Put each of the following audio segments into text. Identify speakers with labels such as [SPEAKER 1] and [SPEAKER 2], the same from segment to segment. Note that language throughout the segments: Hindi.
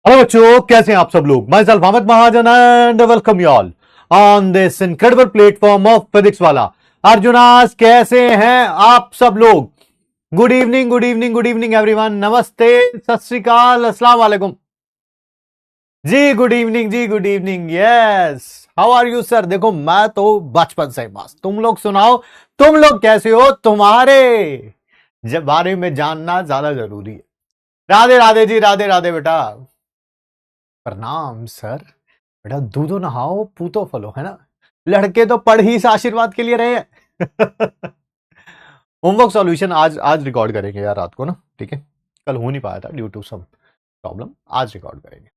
[SPEAKER 1] हेलो बच्चों, कैसे हैं आप सब लोग। Myself Amit Mahajan and welcome you all on this incredible platform of Physics Wallah. Arjunas, कैसे हैं आप सब लोग। Good evening, good evening, good evening everyone. नमस्ते, सत श्री अकाल, अस्सलाम वालेकुम जी। गुड इवनिंग जी, good evening. Yes, how are you sir. देखो, मैं तो बचपन से मस्त। तुम लोग सुनाओ, तुम लोग कैसे हो। तुम्हारे जब बारे में जानना ज्यादा जरूरी है। राधे राधे जी, राधे राधे बेटा। प्रणाम सर। बेटा दूधो नहाओ पूतो फलो, है ना। लड़के तो पढ़ ही इस आशीर्वाद के लिए रहे हैं। होमवर्क सॉल्यूशन आज आज रिकॉर्ड करेंगे यार रात को ना, ठीक है। कल हो नहीं पाया था ड्यू टू सम प्रॉब्लम, आज रिकॉर्ड करेंगे।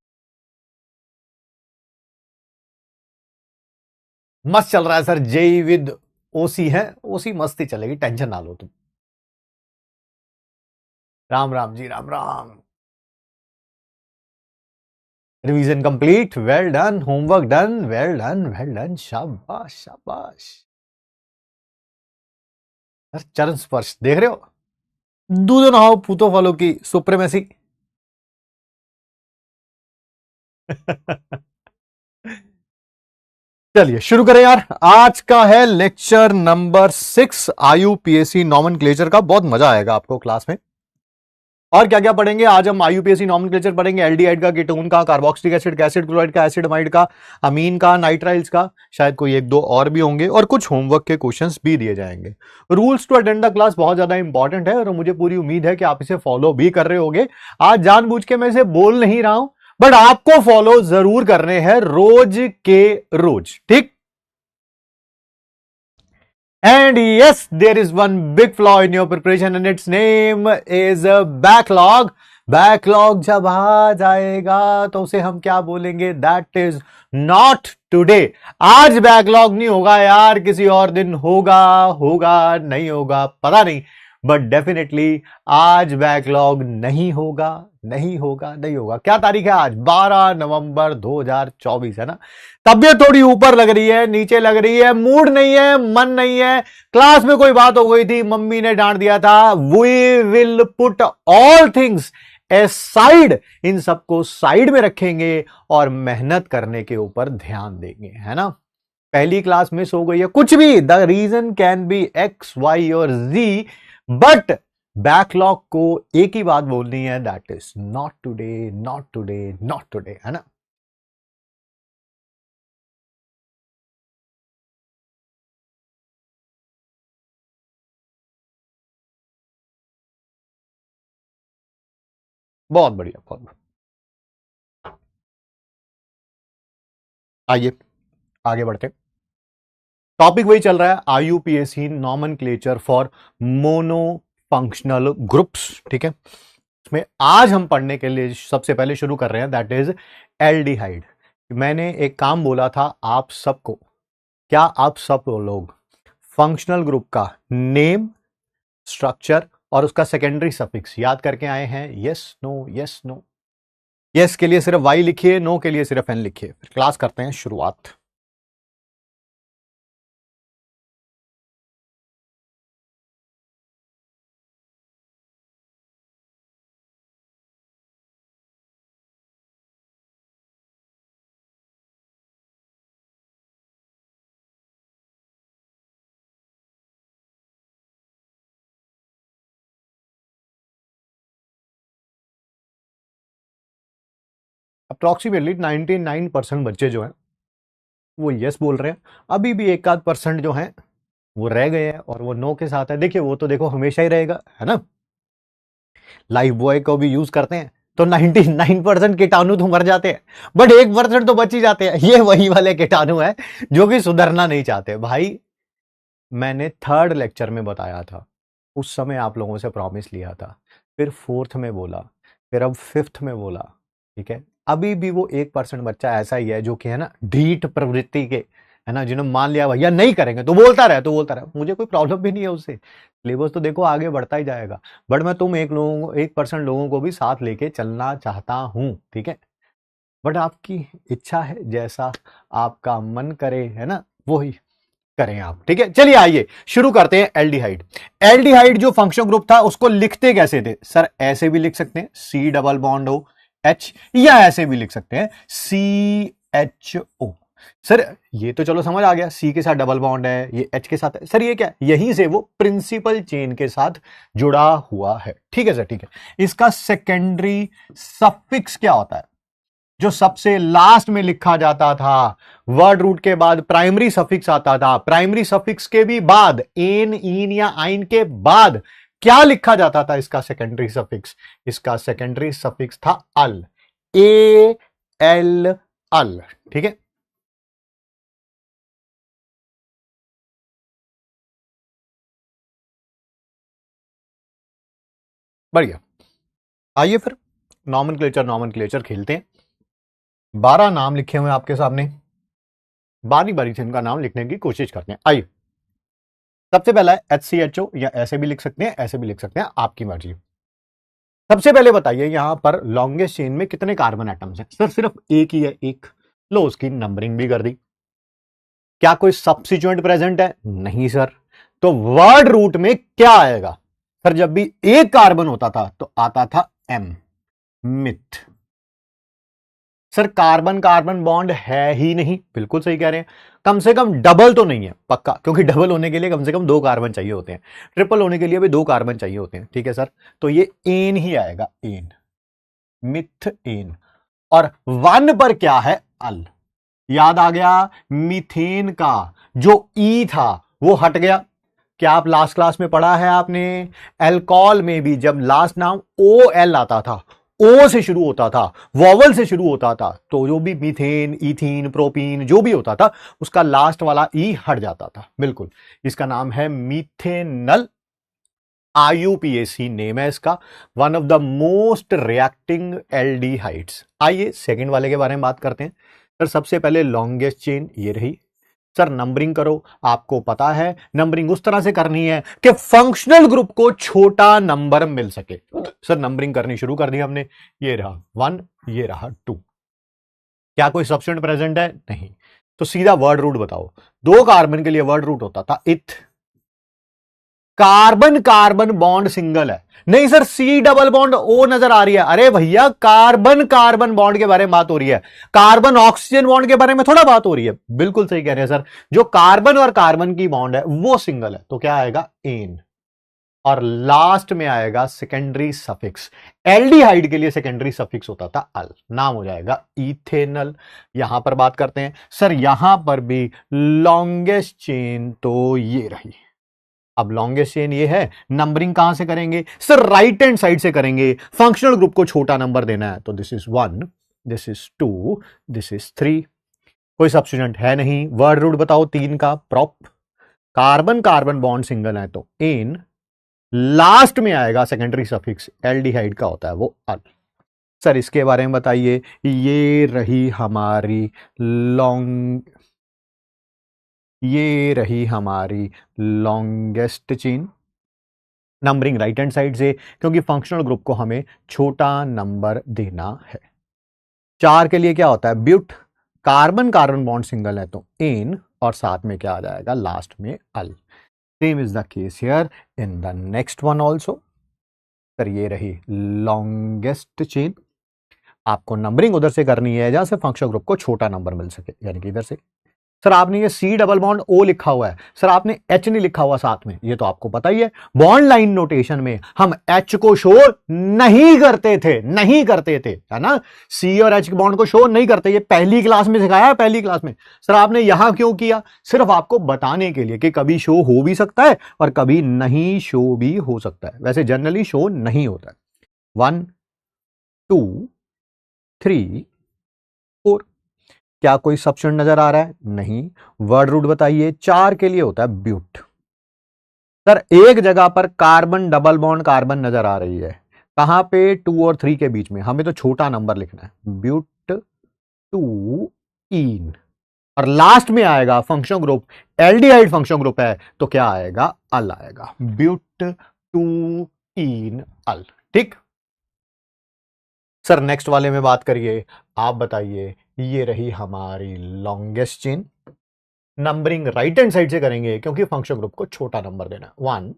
[SPEAKER 1] मस्त चल रहा है सर। जेई विद ओसी है, ओसी मस्ती चलेगी, टेंशन ना लो तुम। राम राम जी, Ram Ram. Revision complete, well done. Homework done, well done, well done. शाबाश शाबाश। चरण स्पर्श देख रहे हो। दूधो नहाओ पूतो फलो की सुप्रीमेसी। चलिए शुरू करें यार। आज का है लेक्चर नंबर 6 आईयूपीएसी नॉमेनक्लेचर का। बहुत मजा आएगा आपको क्लास में। और क्या क्या पढ़ेंगे आज हम। आईयूपीएसी नॉमेनक्लेचर पढ़ेंगे, एल्डिहाइड का, कीटोन का, कार्बोक्सिलिक एसिड का, एसिड क्लोराइड का, एसिडमाइड का, अमीन का, नाइट्राइल्स का, शायद कोई एक दो और भी होंगे, और कुछ होमवर्क के क्वेश्चंस भी दिए जाएंगे। Rules to attend the class बहुत ज्यादा इंपॉर्टेंट है और मुझे पूरी उम्मीद है कि आप इसे फॉलो भी कर रहे होंगे। आज जानबूझ के मैं इसे बोल नहीं रहा हूं, बट आपको फॉलो जरूर करने हैं रोज के रोज, ठीक। And yes, there is one big flaw in your preparation and its name is a backlog. Backlog जब आ जाएगा तो उसे हम क्या बोलेंगे। That is not today. आज बैकलॉग नहीं होगा यार, किसी और दिन होगा। होगा नहीं होगा पता नहीं, बट डेफिनेटली आज बैकलॉग नहीं होगा, नहीं होगा, नहीं होगा। क्या तारीख है आज? 12 नवंबर 2024 है ना। तबियत थोड़ी ऊपर लग रही है, नीचे लग रही है, मूड नहीं है, मन नहीं है। क्लास में कोई बात हो गई थी, मम्मी ने डांट दिया था। We will put all things aside. इन सबको साइड में रखेंगे और मेहनत करने के ऊपर ध्यान देंगे, है ना। पहली क्लास मिस हो गई है, कुछ भी, the reason can be X Y और जी, बट बैकलॉग को एक ही बात बोलनी है, that is not today, not today, not today, है ना। बहुत बढ़िया, बहुत बढ़िया। आइए आगे बढ़ते। टॉपिक वही चल रहा है, IUPAC nomenclature for mono functional groups, ठीक है। इसमें आज हम पढ़ने के लिए सबसे पहले शुरू कर रहे हैं, दैट इज एल्डिहाइड। मैंने एक काम बोला था आप सबको, क्या आप सब लोग फंक्शनल ग्रुप का नेम, स्ट्रक्चर और उसका सेकेंडरी सफिक्स याद करके आए हैं? Yes no, yes no. Yes के लिए सिर्फ वाई लिखिए, नो के लिए सिर्फ एन लिखिए। फिर क्लास करते हैं शुरुआत। अप्रोक्सीमेटली 99% बच्चे जो हैं वो यस बोल रहे हैं। अभी भी एक आध परसेंट जो हैं वो रह गए हैं और वो नो के साथ है। देखिए वो तो देखो हमेशा ही रहेगा, है ना। लाइफ बॉय को भी यूज करते हैं तो 99% कीटाणु तो मर जाते हैं, बट 1% तो बच ही जाते हैं। ये वही वाले कीटाणु है जो कि सुधरना नहीं चाहते। भाई मैंने थर्ड लेक्चर में बताया था, उस समय आप लोगों से प्रॉमिस लिया था, फिर फोर्थ में बोला, फिर अब फिफ्थ में बोला, ठीक है। अभी भी वो 1% बच्चा ऐसा ही है जो कि है ना ढीठ प्रवृत्ति के, है ना, जिन्होंने मान लिया भैया नहीं करेंगे तो बोलता रहे, तो बोलता रहे। मुझे कोई प्रॉब्लम भी नहीं है उससे, सिलेबस तो देखो आगे बढ़ता ही जाएगा, बट मैं तुम 1% लोगों को भी साथ लेके चलना चाहता हूं, ठीक है। बट आपकी इच्छा है, जैसा आपका मन करे, है ना, वही करें आप, ठीक है। चलिए आइए शुरू करते हैं। एल्डिहाइड। एल्डिहाइड जो फंक्शनल ग्रुप था उसको लिखते कैसे थे सर? ऐसे भी लिख सकते हैं, सी डबल बॉन्ड हो, एच, या ऐसे भी लिख सकते हैं CHO। सर ये तो चलो समझ आ गया, सी के साथ डबल बॉन्ड है, ये एच के साथ है। सर ये क्या है? यहीं से वो प्रिंसिपल चेन के साथ जुड़ा हुआ है। ठीक है सर, ठीक है। इसका सेकेंडरी सफिक्स क्या होता है? जो सबसे लास्ट में लिखा जाता था, वर्ड रूट के बाद प्राइमरी सफिक्स आता था, प्राइमरी सफिक्स के भी बाद एन, इन या आइन के बाद क्या लिखा जाता था इसका सेकेंडरी सफिक्स? इसका सेकेंडरी सफिक्स था अल, AL, अल। ठीक है, बढ़िया। आइए फिर नॉमेनक्लेचर खेलते हैं। 12 नाम लिखे हुए हैं आपके सामने, बारी बारी से इनका नाम लिखने की कोशिश करते हैं। आइए, सबसे पहला है HCHO, या ऐसे भी लिख सकते हैं, ऐसे भी लिख सकते हैं, आपकी मर्जी। सबसे पहले बताइए यहां पर लॉन्गेस्ट चेन में कितने कार्बन एटम्स हैं? सर सिर्फ एक ही है, एक। लो उसकी नंबरिंग भी कर दी। क्या कोई सब्स्टिट्यूएंट प्रेजेंट है? नहीं सर। तो वर्ड रूट में क्या आएगा? सर जब भी एक कार्बन होता था तो आता था M, myth. Sir carbon carbon bond है ही नहीं, बिल्कुल सही कह रहे हैं। कम से कम डबल तो नहीं है, पक्का, क्योंकि डबल होने के लिए कम से कम 2 कार्बन चाहिए होते हैं, ट्रिपल होने के लिए भी 2 कार्बन चाहिए होते हैं। ठीक है सर, तो ये एन ही आएगा, एन, मिथ एन। और 1 पर क्या है? अल। याद आ गया, मीथेन का जो ई था वो हट गया। क्या आप लास्ट क्लास में पढ़ा है आपने? एल्कोहल में भी जब लास्ट नाम OL आता था, ओ से शुरू होता था, वॉवल से शुरू होता था, तो जो भी मीथेन, इथीन, प्रोपीन जो भी होता था उसका लास्ट वाला ई हट जाता था। बिल्कुल, इसका नाम है मीथेनल। IUPAC नेम है इसका, one of the most reacting aldehydes. आइए सेकंड वाले के बारे में बात करते हैं। सर सबसे पहले लॉन्गेस्ट चेन ये रही। सर नंबरिंग करो, आपको पता है नंबरिंग उस तरह से करनी है कि फंक्शनल ग्रुप को छोटा नंबर मिल सके। सर नंबरिंग करनी शुरू कर दी हमने, ये रहा 1, ये रहा 2। क्या कोई सब्स्टिट्यूएंट प्रेजेंट है? नहीं। तो सीधा वर्ड रूट बताओ। 2 कार्बन के लिए वर्ड रूट होता था इथ। कार्बन कार्बन बॉन्ड सिंगल है। नहीं sir, C double bond O नजर आ रही है। अरे भैया कार्बन कार्बन बॉन्ड के बारे में बात हो रही है, कार्बन ऑक्सीजन बॉन्ड के बारे में थोड़ा बात हो रही है। बिल्कुल सही कह रहे हैं सर, जो कार्बन और कार्बन की बॉन्ड है वो सिंगल है, तो क्या आएगा? एन। और लास्ट में आएगा सेकेंडरी सफिक्स। एल्डिहाइड के लिए सेकेंडरी सफिक्स होता था अल, नाम हो जाएगा इथेनल। यहां पर बात करते हैं। सर यहां पर भी लॉन्गेस्ट चेन तो ये रही। अब लॉन्गेस्ट चेन ये है, नंबरिंग कहां से करेंगे? सर राइट हैंड साइड से करेंगे। फंक्शनल ग्रुप को छोटा नंबर देना है, तो this is 1, this is 2, this is 3। कोई सब्स्टिट्यूएंट है नहीं। वर्ड रूट बताओ 3 का। Prop, carbon carbon bond single है तो एन, लास्ट में आएगा सेकेंडरी सफिक्स, एल्डिहाइड का होता है वो अल। सर इसके बारे में बताइए। ये रही हमारी लॉन्ग, ये रही हमारी longest chain. Numbering right hand side से, क्योंकि फंक्शनल ग्रुप को हमें छोटा नंबर देना है। 4 के लिए क्या होता है? But, carbon carbon bond single है तो एन, और साथ में क्या आ जाएगा? लास्ट में अल। Same is the case here in the next one also. Sir ये रही लॉन्गेस्ट चेन। आपको नंबरिंग उधर से करनी है जहां से फंक्शनल ग्रुप को छोटा नंबर मिल सके, यानी कि इधर से। सर आपने ये C डबल बॉन्ड O लिखा हुआ है, सर आपने H नहीं लिखा हुआ साथ में, ये तो आपको पता ही है। बॉन्ड लाइन नोटेशन में हम H को शो नहीं करते थे, नहीं करते थे, है ना। C और H बॉन्ड को शो नहीं करते, ये पहली क्लास में सिखाया है, पहली क्लास में। सर आपने यहां क्यों किया? सिर्फ आपको बताने के लिए कि कभी शो हो भी सकता है और कभी नहीं शो भी हो सकता है। वैसे जनरली शो नहीं होता है। 1, 2, 3, 4। क्या कोई सब्स्टिट्यूएंट नजर आ रहा है? नहीं। वर्ड रूट बताइए। 4 के लिए होता है ब्यूट। सर एक जगह पर कार्बन डबल बॉन्ड कार्बन नजर आ रही है, कहां पे? 2 और 3 के बीच में। हमें तो छोटा नंबर लिखना है, ब्यूट 2 इन। और लास्ट में आएगा function group, aldehyde function group है तो क्या आएगा? अल आएगा, ब्यूट 2 इन अल। ठीक। सर नेक्स्ट वाले में बात करिए। आप बताइए, ये रही हमारी longest chain. Numbering right hand side से करेंगे क्योंकि फंक्शन ग्रुप को छोटा नंबर देना है। 1,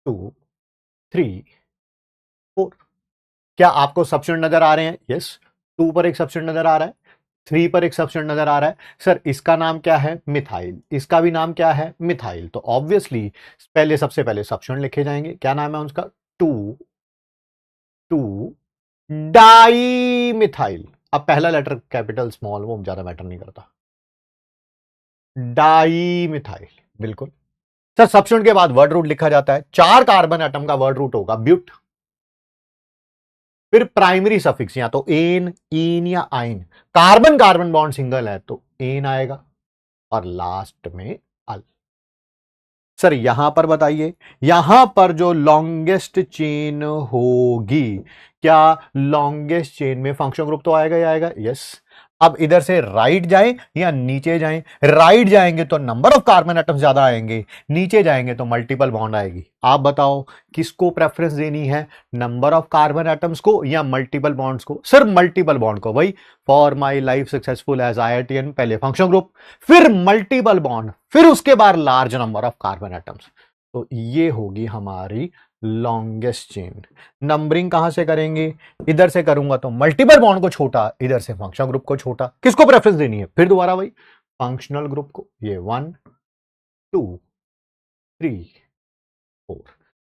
[SPEAKER 1] 2, 3, 4। क्या आपको सब्स्टिट्यूएंट नजर आ रहे हैं? यस। 2 पर एक सब्स्टिट्यूएंट नजर आ रहा है, 3 पर एक सब्स्टिट्यूएंट नजर आ रहा है। सर इसका नाम क्या है? मिथाइल। इसका भी नाम क्या है? मिथाइल। तो ऑब्वियसली पहले सबसे पहले सब्स्टिट्यूएंट लिखे जाएंगे। क्या नाम है उसका? 2 डाई मिथाइल। अब पहला लेटर कैपिटल स्मॉल वो ज्यादा मैटर नहीं करता। डाई मिथाइल, बिल्कुल। सर सब्स्टिट्यूएंट के बाद वर्ड रूट लिखा जाता है। 4 कार्बन एटम का वर्ड रूट होगा ब्यूट। फिर प्राइमरी सफिक्स या तो एन, इन या आइन। कार्बन कार्बन बॉन्ड सिंगल है तो एन आएगा और लास्ट में अल। सर यहां पर बताइए, यहां पर जो लॉन्गेस्ट चेन होगी, क्या लॉन्गेस्ट चेन में फंक्शन ग्रुप तो आएगा ही आएगा? यस। अब इधर से राइट जाएं या नीचे जाएं? राइट जाएंगे तो नंबर ऑफ कार्बन एटम्स ज्यादा आएंगे, नीचे जाएंगे तो मल्टीपल बॉन्ड आएगी। आप बताओ किसको प्रेफरेंस देनी है, नंबर ऑफ कार्बन एटम्स को या मल्टीपल बॉन्ड्स को? सर मल्टीपल बॉन्ड को भाई। For my life successful as IITN, पहले फंक्शन ग्रुप, फिर मल्टीपल बॉन्ड, फिर उसके बाद large number of carbon atoms. तो ये होगी हमारी लॉन्गेस्ट चेन। नंबरिंग कहां से करेंगे? इधर से करूंगा तो मल्टीपल बॉन्ड को छोटा, इधर से फंक्शनल ग्रुप को छोटा। किसको प्रेफरेंस देनी है? फिर दोबारा वही फंक्शनल ग्रुप को। ये 1 2 3 4।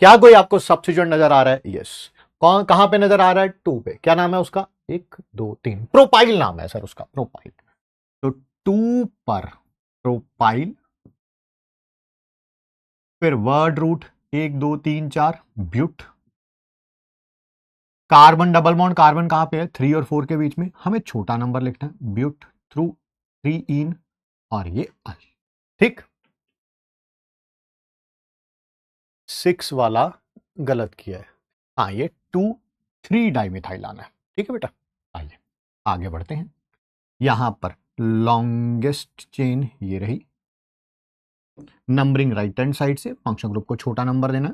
[SPEAKER 1] क्या कोई आपको सब्स्टिट्यूएंट नजर आ रहा है? यस। कौन, कहां पे नजर आ रहा है? 2 पे। क्या नाम है उसका? 1 2 3 प्रोपाइल नाम है सर उसका, प्रोपाइल। तो 2 पर प्रोपाइल, फिर word root 1 2 3 4 but. Carbon double bond, carbon कहां पे है? 3 और 4 के बीच में, हमें छोटा नंबर लिखना है, ब्यूट थ्रू 3 इन और ये अल। ठीक। 6 वाला गलत किया है। हाँ ये 2 3 डाइमिथाइल आना है। ठीक है बेटा, आइए आगे बढ़ते हैं। यहां पर लॉन्गेस्ट चेन ये रही। नंबरिंग राइट हैंड साइड से, फंक्शन ग्रुप को छोटा नंबर देना।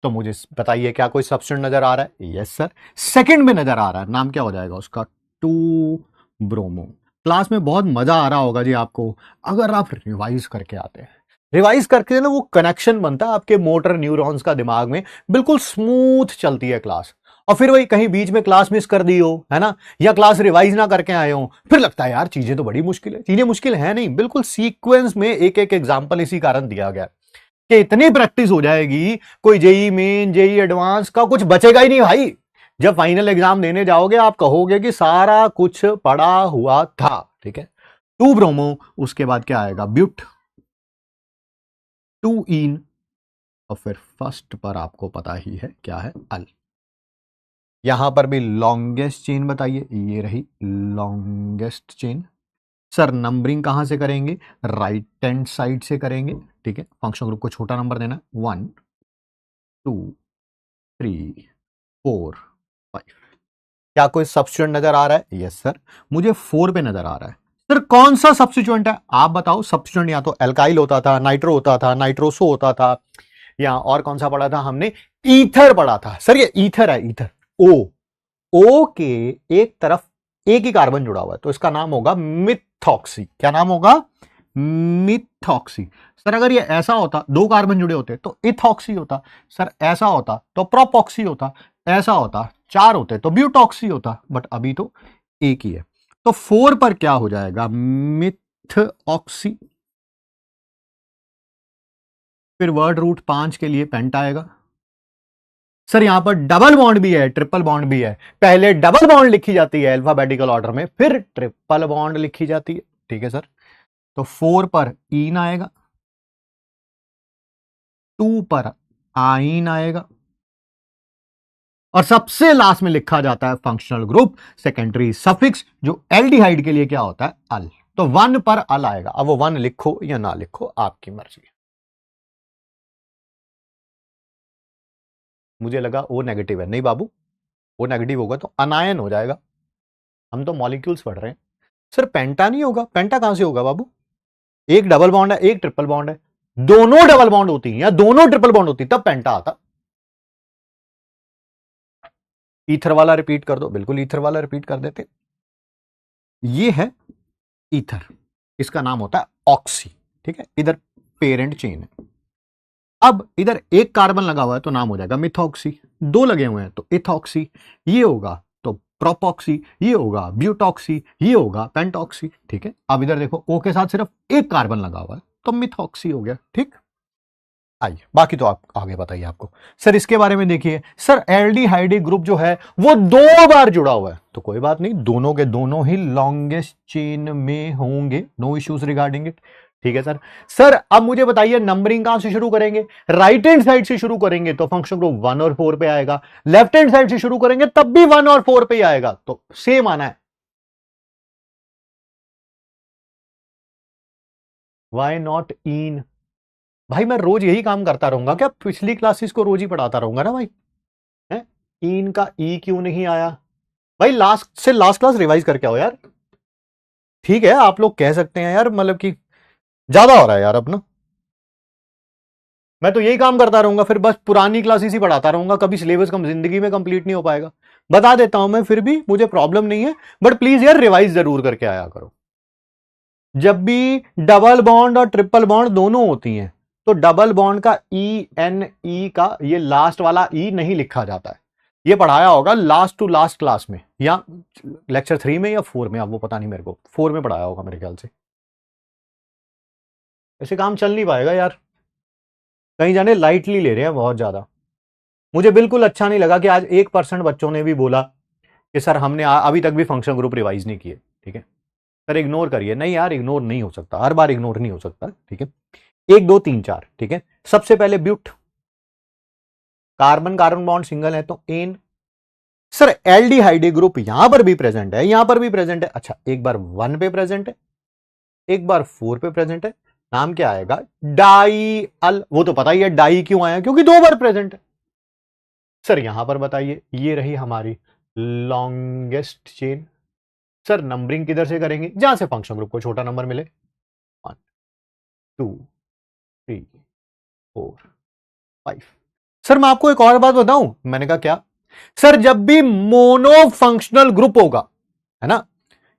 [SPEAKER 1] तो मुझे बताइए क्या कोई सब्स्टिट्यूएंट नजर आ रहा है? यस सर, सेकंड में नजर आ रहा है। नाम क्या हो जाएगा उसका? 2 ब्रोमो। क्लास में बहुत मजा आ रहा होगा जी आपको अगर आप रिवाइज करके आते हैं। रिवाइज करके ना वो कनेक्शन बनता है आपके मोटर न्यूरॉन्स का दिमाग में, बिल्कुल स्मूथ चलती है क्लास। और फिर वही कहीं बीच में क्लास मिस कर दी हो, है ना, या क्लास रिवाइज ना करके आए हो, फिर लगता है यार चीजें तो बड़ी मुश्किल है। चीजें मुश्किल है नहीं, बिल्कुल सीक्वेंस में एक एक एग्जाम्पल इसी कारण दिया गया कि इतनी प्रैक्टिस हो जाएगी, कोई जेई मेन जेई एडवांस का कुछ बचेगा ही नहीं भाई। जब फाइनल एग्जाम देने जाओगे आप कहोगे कि सारा कुछ पड़ा हुआ था। ठीक है, 2 ब्रोमो, उसके बाद क्या आएगा? ब्यूट, 2 इन, और फिर फर्स्ट पर आपको पता ही है क्या है? अल। यहां पर भी लॉन्गेस्ट चेन बताइए, ये रही लॉन्गेस्ट चेन। सर नंबरिंग कहां से करेंगे? राइट हैंड साइड से करेंगे। ठीक है, फंक्शन ग्रुप को छोटा नंबर देना, 1 2 3 4 5। क्या कोई सब्स्टिट्यूएंट नजर आ रहा है? यस सर, मुझे 4 पे नजर आ रहा है। सर कौन सा सब्स्टिट्यूएंट है आप बताओ? सब्स्टिट्यूएंट या तो एल्काइल होता था, नाइट्रो होता था, नाइट्रोसो होता था, या और कौन सा पढ़ा था हमने? ईथर पढ़ा था। सर ये ईथर है, ईथर। ओ, ओ के एक तरफ एक ही कार्बन जुड़ा हुआ है तो इसका नाम होगा मिथॉक्सी। क्या नाम होगा? मिथॉक्सी। सर अगर ये ऐसा होता, 2 कार्बन जुड़े होते तो इथॉक्सी होता। सर ऐसा होता तो प्रोपॉक्सी होता। ऐसा होता 4 होते तो ब्यूटॉक्सी होता। बट अभी तो एक ही है। तो 4 पर क्या हो जाएगा? मिथऑक्सी। फिर वर्ड रूट 5 के लिए पेंट आएगा। सर यहां पर डबल बॉन्ड भी है, ट्रिपल बॉन्ड भी है। पहले डबल बॉन्ड लिखी जाती है अल्फाबेटिकल ऑर्डर में, फिर ट्रिपल बॉन्ड लिखी जाती है। ठीक है सर, तो 4 पर ईन आएगा, 2 पर आइन आएगा, और सबसे लास्ट में लिखा जाता है फंक्शनल ग्रुप सेकेंडरी सफिक्स, जो एल्डिहाइड के लिए क्या होता है? अल। तो 1 पर अल आएगा। अब वो 1 लिखो या ना लिखो आपकी मर्जी। मुझे लगा ओ नेगेटिव है। नहीं बाबू, वो नेगेटिव होगा तो अनायन हो जाएगा। हम तो मॉलिक्यूल्स पढ़ रहे हैं। सर पेंटा नहीं होगा? पेंटा कहां से होगा बाबू? एक डबल बॉन्ड है, एक ट्रिपल बॉन्ड है। दोनों डबल बॉन्ड होती हैं या दोनों ट्रिपल बॉन्ड होती तब पेंटा आता। ईथर वाला रिपीट कर दो। बिल्कुल ईथर वाला रिपीट कर देते। ये है ईथर, इसका नाम होता है ऑक्सी। ठीक है, इधर पेरेंट चेन है। अब इधर एक कार्बन लगा हुआ है तो नाम हो जाएगा मिथॉक्सी, दो लगे हुए हैं तो इथॉक्सी, ये होगा तो प्रोपॉक्सी, ये होगा ब्यूटॉक्सी, ये होगा पेंटॉक्सी। ठीक है, अब इधर देखो ओ के साथ सिर्फ एक कार्बन लगा हुआ है तो मिथॉक्सी हो गया। ठीक, आइए बाकी तो आप आगे बताइए आपको। सर इसके बारे में देखिए, सर एल्डिहाइड ग्रुप जो है वो दो बार जुड़ा हुआ है तो कोई बात नहीं, दोनों के दोनों ही लॉन्गेस्ट चेन में होंगे, नो इश्यूज रिगार्डिंग इट। ठीक है सर। सर अब मुझे बताइए नंबरिंग कहां से शुरू करेंगे? राइट हैंड साइड से शुरू करेंगे तो फंक्शन ग्रुप 1 और 4 पे आएगा, लेफ्ट हैंड साइड से शुरू करेंगे तब भी 1 और 4 पे ही आएगा, तो सेम आना है। Why not ene? भाई मैं रोज यही काम करता रहूंगा क्या? पिछली क्लासेस को रोज ही पढ़ाता रहूंगा ना भाई, है? इन का ई क्यों नहीं आया? भाई लास्ट से लास्ट क्लास रिवाइज करके आओ यार। ठीक है आप लोग कह सकते हैं यार, मतलब कि ज्यादा हो रहा है यार अपना। मैं तो यही काम करता रहूंगा, फिर बस पुरानी क्लासेस ही पढ़ाता रहूंगा, कभी सिलेबस कम जिंदगी में कंप्लीट नहीं हो पाएगा। बता देता हूं मैं, फिर भी मुझे प्रॉब्लम नहीं है, बट प्लीज यार रिवाइज जरूर करके आया करो। जब भी डबल बॉन्ड और ट्रिपल बॉन्ड दोनों होती हैं तो डबल बॉन्ड का ई एन ई का ये लास्ट वाला ई नहीं लिखा जाता है। ये पढ़ाया होगा लास्ट टू लास्ट क्लास में, या लेक्चर 3 में या 4 में, अब वो पता नहीं मेरे को, 4 में पढ़ाया होगा मेरे ख्याल से। ऐसे काम चल नहीं पाएगा यार, कहीं जाने लाइटली ले रहे हैं बहुत ज्यादा। मुझे बिल्कुल अच्छा नहीं लगा कि आज 1% बच्चों ने भी बोला कि सर हमने अभी तक भी फंक्शन ग्रुप रिवाइज नहीं किए। ठीक है सर, इग्नोर करिए। नहीं यार, इग्नोर नहीं हो सकता, हर बार इग्नोर नहीं हो सकता। ठीक है, 1 2 3 4। ठीक है, सबसे पहले but, carbon carbon bond single है तो एन। सर एल्डिहाइड ग्रुप यहां पर भी प्रेजेंट है, यहां पर भी प्रेजेंट है। अच्छा, एक बार 1 पे प्रेजेंट है, एक बार 4 पे प्रेजेंट है, नाम क्या आएगा? डाई अल। वो तो पता ही है डाई क्यों आया, क्योंकि 2 बार प्रेजेंट है। सर यहां पर बताइए, ये रही हमारी लॉन्गेस्ट चेन। सर नंबरिंग किधर से करेंगे? जहां से फंक्शन ग्रुप को छोटा नंबर मिले। 1 2 3 4 5। सर मैं आपको एक और बात बताऊं, मैंने कहा क्या? सर जब भी मोनो फंक्शनल ग्रुप होगा, है ना,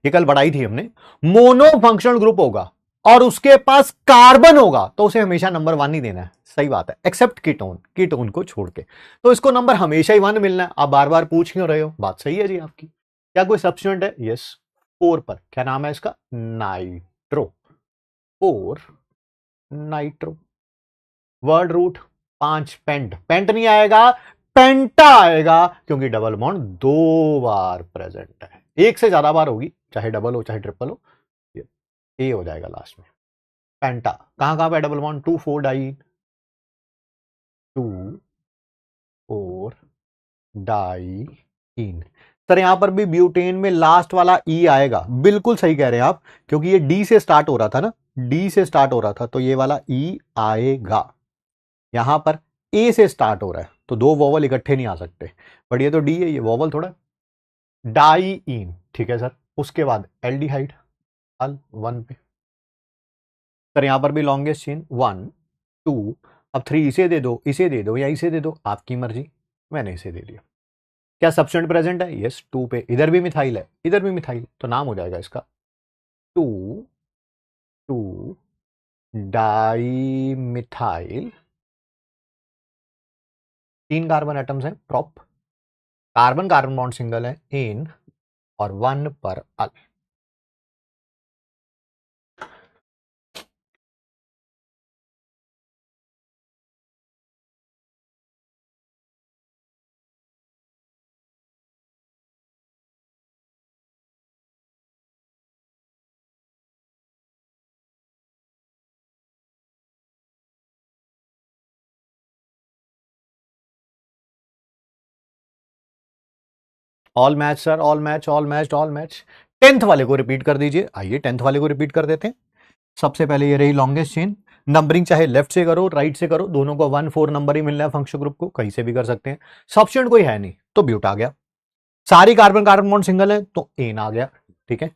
[SPEAKER 1] ये कल बढ़ाई थी हमने, मोनो फंक्शनल ग्रुप होगा और उसके पास कार्बन होगा तो उसे हमेशा नंबर 1 ही देना है। सही बात है, एक्सेप्ट कीटोन, कीटोन को छोड़ के, तो इसको नंबर हमेशा ही 1 मिलना है। आप बार बार पूछ क्यों रहे हो? बात सही है जी आपकी। क्या कोई सब्स्टिट्यूएंट है? यस, 4 पर क्या नाम है इसका? Nitro. 4 nitro. Word root 5 pent, pent नहीं आएगा, पेंटा आएगा, क्योंकि डबल बॉन्ड 2 बार प्रेजेंट है। एक से ज्यादा बार होगी, चाहे डबल हो चाहे ट्रिपल हो, ये हो जाएगा लास्ट में पेंटा। कहां कहां पे डबल बॉन्ड? 2 4 डाई, 2 4 डाई इन। सर यहां पर भी ब्यूटेन में लास्ट वाला ई आएगा, बिल्कुल सही कह रहे हैं आप, क्योंकि ये डी से स्टार्ट हो रहा था ना, डी से स्टार्ट हो रहा था तो ये वाला ई आएगा। यहां पर ए से स्टार्ट हो रहा है तो 2 वोवल इकट्ठे नहीं आ सकते, बट ये तो डी है, ये वोवल थोड़ा। डाई इन, ठीक है सर। उसके बाद एल्डिहाइड, अल 1 पे। सर यहां पर भी लॉन्गेस्ट चेन 1 2, अब 3 इसे दे दो, इसे दे दो या इसे दे दो, आपकी मर्जी, मैंने इसे दे दिया। क्या सब्स्टिट्यूएंट प्रेजेंट है? यस, 2 पे। इधर भी मिथाइल है, इधर भी मिथाइल, तो नाम हो जाएगा इसका 2 2 डाई मिथाइल। 3 कार्बन एटम्स हैं, prop, carbon carbon bond single है, इन, और 1 पर अल। All match sir, all match, all match, all match. 10th वाले को रिपीट कर दीजिए। आइए 10th वाले को रिपीट कर देते हैं। सबसे पहले ये रही लॉन्गेस्ट चेन, नंबरिंग चाहे लेफ्ट से करो राइट से करो, दोनों को 1 4 नंबर ही मिलना है फंक्शन ग्रुप को, कहीं से भी कर सकते हैं। सब्स्टिट्यूएंट कोई है नहीं तो ब्यूट आ गया, सारी कार्बन कार्बन बॉन्ड सिंगल है तो एन आ गया। ठीक है,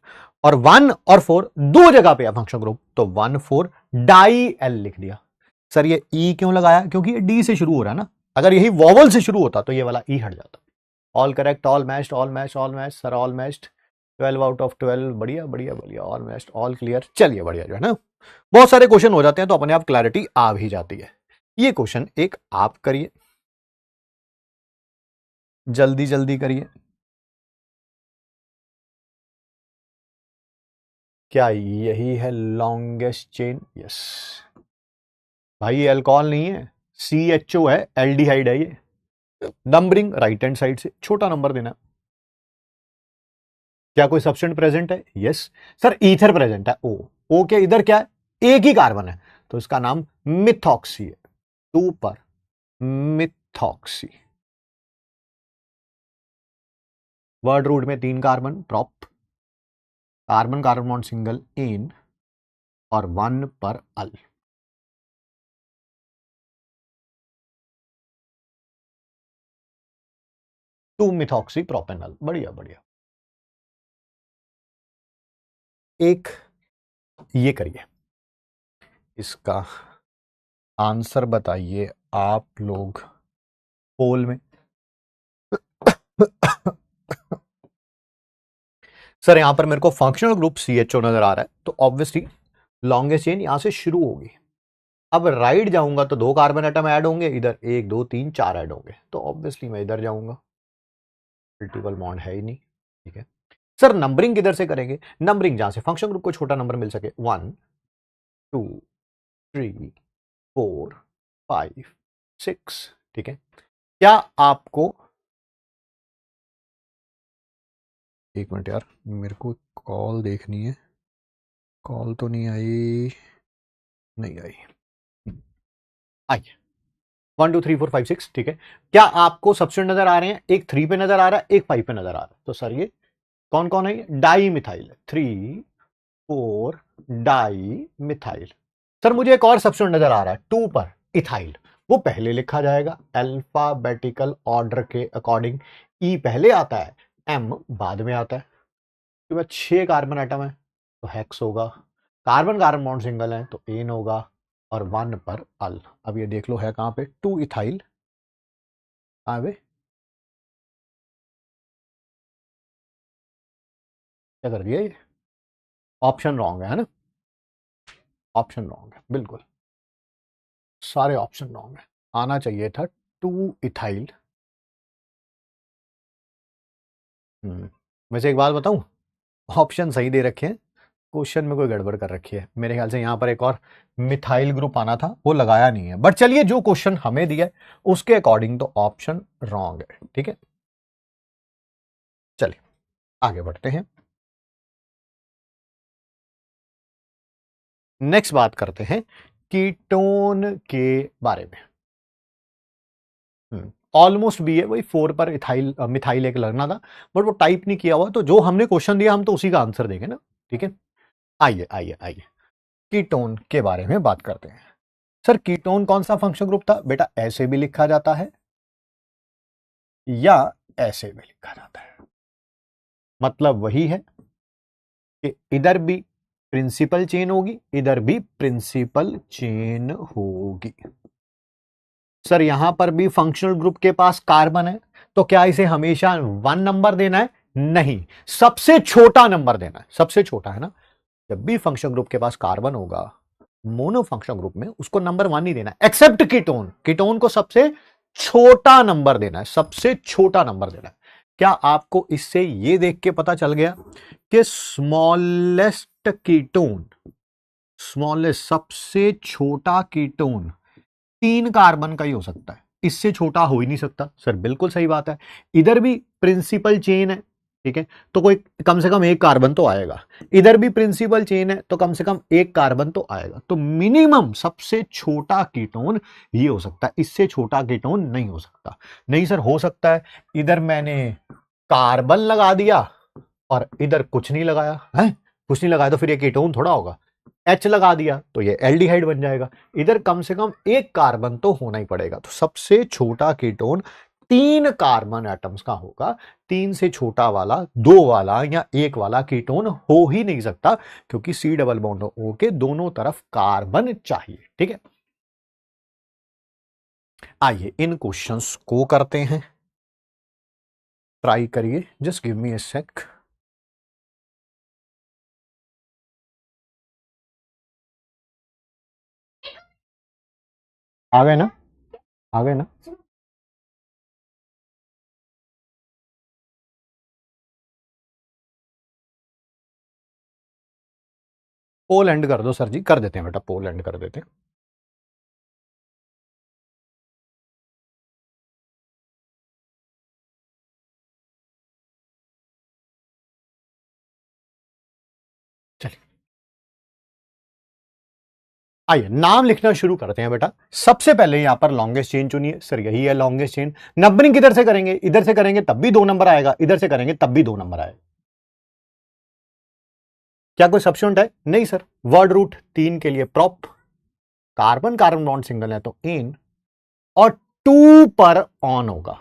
[SPEAKER 1] और 1 और 4 दो जगह पे है फंक्शन ग्रुप तो 1 4 डाई एल लिख दिया। सर ये ई क्यों लगाया? क्योंकि ये डी से शुरू हो रहा है ना, अगर यही वॉवल से शुरू होता तो ये वाला ई हट जाता। All correct, all matched, all match, all match sir, all matched, 12 out of 12, बढ़िया बढ़िया बढ़िया, ऑल मैच्ड, ऑल क्लियर। चलिए बढ़िया, जो है ना, बहुत सारे क्वेश्चन हो जाते हैं तो अपने आप क्लैरिटी आ भी जाती है। ये क्वेश्चन एक आप करिए, जल्दी जल्दी करिए। क्या यही है लॉन्गेस्ट चेन? यस भाई, ये अल्कोहल नहीं है, CHO है, एल्डिहाइड है ये। नंबरिंग राइट हैंड साइड से छोटा नंबर देना। क्या कोई सब्सटेंट प्रेजेंट है? यस सर, ईथर प्रेजेंट है। ओ ओके, इधर क्या है? एक ही कार्बन है, तो इसका नाम मिथॉक्सी है। 2 पर मिथॉक्सी। वर्ड रूट में 3 carbon, prop, carbon carbon bond single इन, और 1 पर अल। To methoxy propanal. बढ़िया बढ़िया। एक ये करिए, इसका आंसर बताइए आप लोग पोल में। सर यहां पर मेरे को फंक्शनल ग्रुप CHO नजर आ रहा है, तो ऑब्वियसली लॉन्गेस्ट चेन यहां से शुरू होगी। अब राइट जाऊंगा तो 2 कार्बन एटम ऐड होंगे, इधर 1 2 3 4 ऐड होंगे, तो ऑब्वियसली मैं इधर जाऊंगा, मल्टीपल बॉन्ड है ही नहीं। ठीक है सर, नंबरिंग किधर से करेंगे? नंबरिंग जहां से फंक्शन ग्रुप को छोटा नंबर मिल सके, 1 2 3 4 5 6। ठीक है, क्या आपको, एक मिनट यार, मेरे को कॉल देखनी है। कॉल तो नहीं आई, नहीं आई, आई। 1 2 3 4 5 6। ठीक है, क्या आपको सब्स्टिट्यूएंट नजर आ रहे हैं? एक 3 पे नजर आ रहा है, एक 5 पे नजर आ रहा है, तो सर ये कौन कौन है? ये डाई मिथाइल है, 3 4 डाई मिथाइल। सर मुझे एक और सब्स्टिट्यूएंट नजर आ रहा है 2 पर, इथाइल। वो पहले लिखा जाएगा अल्फाबेटिकल ऑर्डर के अकॉर्डिंग। ई पहले आता है, एम बाद में आता है। उसके बाद 6 कार्बन आइटम है, तो हेक्स होगा। कार्बन कार्बन बॉन्ड सिंगल है, तो एन होगा, और 1 पर अल। अब ये देख लो है कहां पे, 2 इथाइल। कहां पे? क्या कर दिया ये? ऑप्शन रॉन्ग है ना? ऑप्शन रॉन्ग है बिल्कुल, सारे ऑप्शन रॉन्ग है। आना चाहिए था 2 इथाइल। वैसे एक बात बताऊं, ऑप्शन सही दे रखे हैं, क्वेश्चन में कोई गड़बड़ कर रखी है मेरे ख्याल से। यहां पर एक और मिथाइल ग्रुप आना था, वो लगाया नहीं है, बट चलिए जो क्वेश्चन हमें दिया है उसके अकॉर्डिंग तो ऑप्शन रॉन्ग है। ठीक है, चलिए आगे बढ़ते हैं। नेक्स्ट बात करते हैं कीटोन के बारे में। ऑलमोस्ट भी है, वही 4 पर इथाइल मिथाइल एक लगना था, बट वो टाइप नहीं किया हुआ, तो जो हमने क्वेश्चन दिया हम तो उसी का आंसर देंगे ना। ठीक है, आइए आइए आइए, कीटोन के बारे में बात करते हैं। सर कीटोन कौन सा फंक्शन ग्रुप था बेटा? ऐसे भी लिखा जाता है या ऐसे भी लिखा जाता है, मतलब वही है कि इधर भी प्रिंसिपल चेन होगी, इधर भी प्रिंसिपल चेन होगी। सर यहां पर भी फंक्शनल ग्रुप के पास कार्बन है, तो क्या इसे हमेशा 1 नंबर देना है? नहीं, सबसे छोटा नंबर देना है, सबसे छोटा है ना। जब भी फंक्शन ग्रुप के पास कार्बन होगा मोनो फंक्शन ग्रुप में, उसको नंबर 1 ही देना है, एक्सेप्ट कीटोन। कीटोन को सबसे छोटा नंबर देना है, सबसे छोटा नंबर देना है। क्या आपको इससे यह देख के पता चल गया कि स्मॉलेस्ट कीटोन, स्मॉलेस्ट सबसे छोटा कीटोन 3 कार्बन का ही हो सकता है, इससे छोटा हो ही नहीं सकता? सर बिल्कुल सही बात है, इधर भी प्रिंसिपल चेन है, ठीक है, तो कोई कम से कम 1 कार्बन तो आएगा। इधर भी प्रिंसिपल चेन है, तो कम से कम 1 कार्बन तो आएगा। तो मिनिमम सबसे छोटा कीटोन ये हो सकता है, इससे छोटा कीटोन नहीं हो सकता। नहीं सर, हो सकता है, इधर मैंने कार्बन लगा दिया और इधर कुछ नहीं लगाया है, कुछ नहीं लगाया तो फिर ये कीटोन थोड़ा होगा। H लगा दिया तो ये एल्डिहाइड बन जाएगा। इधर कम से कम 1 कार्बन तो होना ही पड़ेगा, तो सबसे छोटा कीटोन 3 कार्बन एटम्स का होगा। 3 से छोटा वाला, 2 वाला या 1 वाला कीटोन हो ही नहीं सकता, क्योंकि C डबल बॉन्ड O के दोनों तरफ कार्बन चाहिए। ठीक है, आइए इन क्वेश्चंस को करते हैं, ट्राई करिए, जस्ट गिव मी ए सेक। आ गए ना, आ गए ना। पोल एंड कर दो सर जी, कर देते हैं बेटा, पोल एंड कर देते हैं। चलिए आइए नाम लिखना शुरू करते हैं बेटा। सबसे पहले यहां पर लॉन्गेस्ट चेन चुनिए। सर यही है लॉन्गेस्ट चेन। नंबरिंग किधर से करेंगे? इधर से करेंगे तब भी 2 नंबर आएगा, इधर से करेंगे तब भी 2 नंबर आएगा। क्या कोई सब्स्टिट्यूएंट है? नहीं सर। वर्ड रूट 3 के लिए prop, carbon carbon bond single है तो इन, और 2 पर ऑन होगा।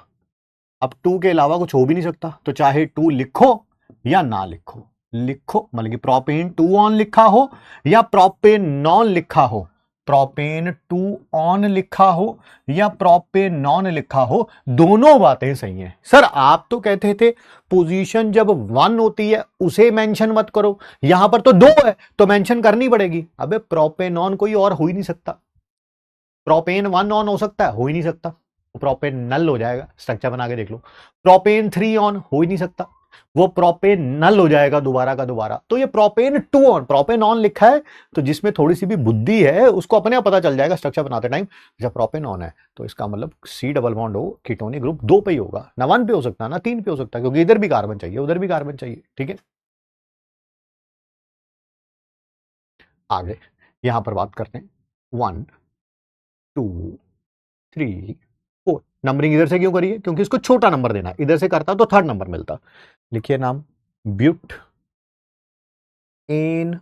[SPEAKER 1] अब 2 के अलावा कुछ हो भी नहीं सकता, तो चाहे 2 लिखो या ना लिखो, लिखो मतलब कि प्रोपेन 2 ऑन लिखा हो या प्रोपेन नॉन लिखा हो, प्रोपेन 2 ऑन लिखा हो या प्रोपेन नॉन लिखा हो, दोनों बातें सही हैं। सर आप तो कहते थे पोजीशन जब 1 होती है उसे मेंशन मत करो, यहां पर तो 2 है तो मेंशन करनी पड़ेगी। अबे प्रोपेन ऑन कोई और हो ही नहीं सकता, प्रोपेन 1 ऑन हो सकता है? हो ही नहीं सकता, प्रोपेन नल हो जाएगा। स्ट्रक्चर बना के देख लो। प्रोपेन 3 ऑन हो ही नहीं सकता, वो प्रोपेन नल हो जाएगा दोबारा का दोबारा। तो ये प्रोपेन 2 ऑन, प्रोपेन ऑन लिखा है तो जिसमें थोड़ी सी भी बुद्धि है उसको अपने आप पता चल जाएगा स्ट्रक्चर बनाते टाइम। जब प्रोपेन ऑन है तो इसका मतलब सी डबल बॉन्ड हो, कीटोनिक ग्रुप 2 पे ही होगा, ना 1 पे हो सकता, ना 3 पे हो सकता, क्योंकि इधर भी कार्बन चाहिए उधर भी कार्बन चाहिए। ठीक है, आगे यहां पर बात करते हैं 1 2 3 4। नंबरिंग इधर से क्यों करिए? क्योंकि इसको छोटा नंबर देना है, इधर से करता तो 3rd नंबर मिलता। लिखिए नाम, ब्यूट एन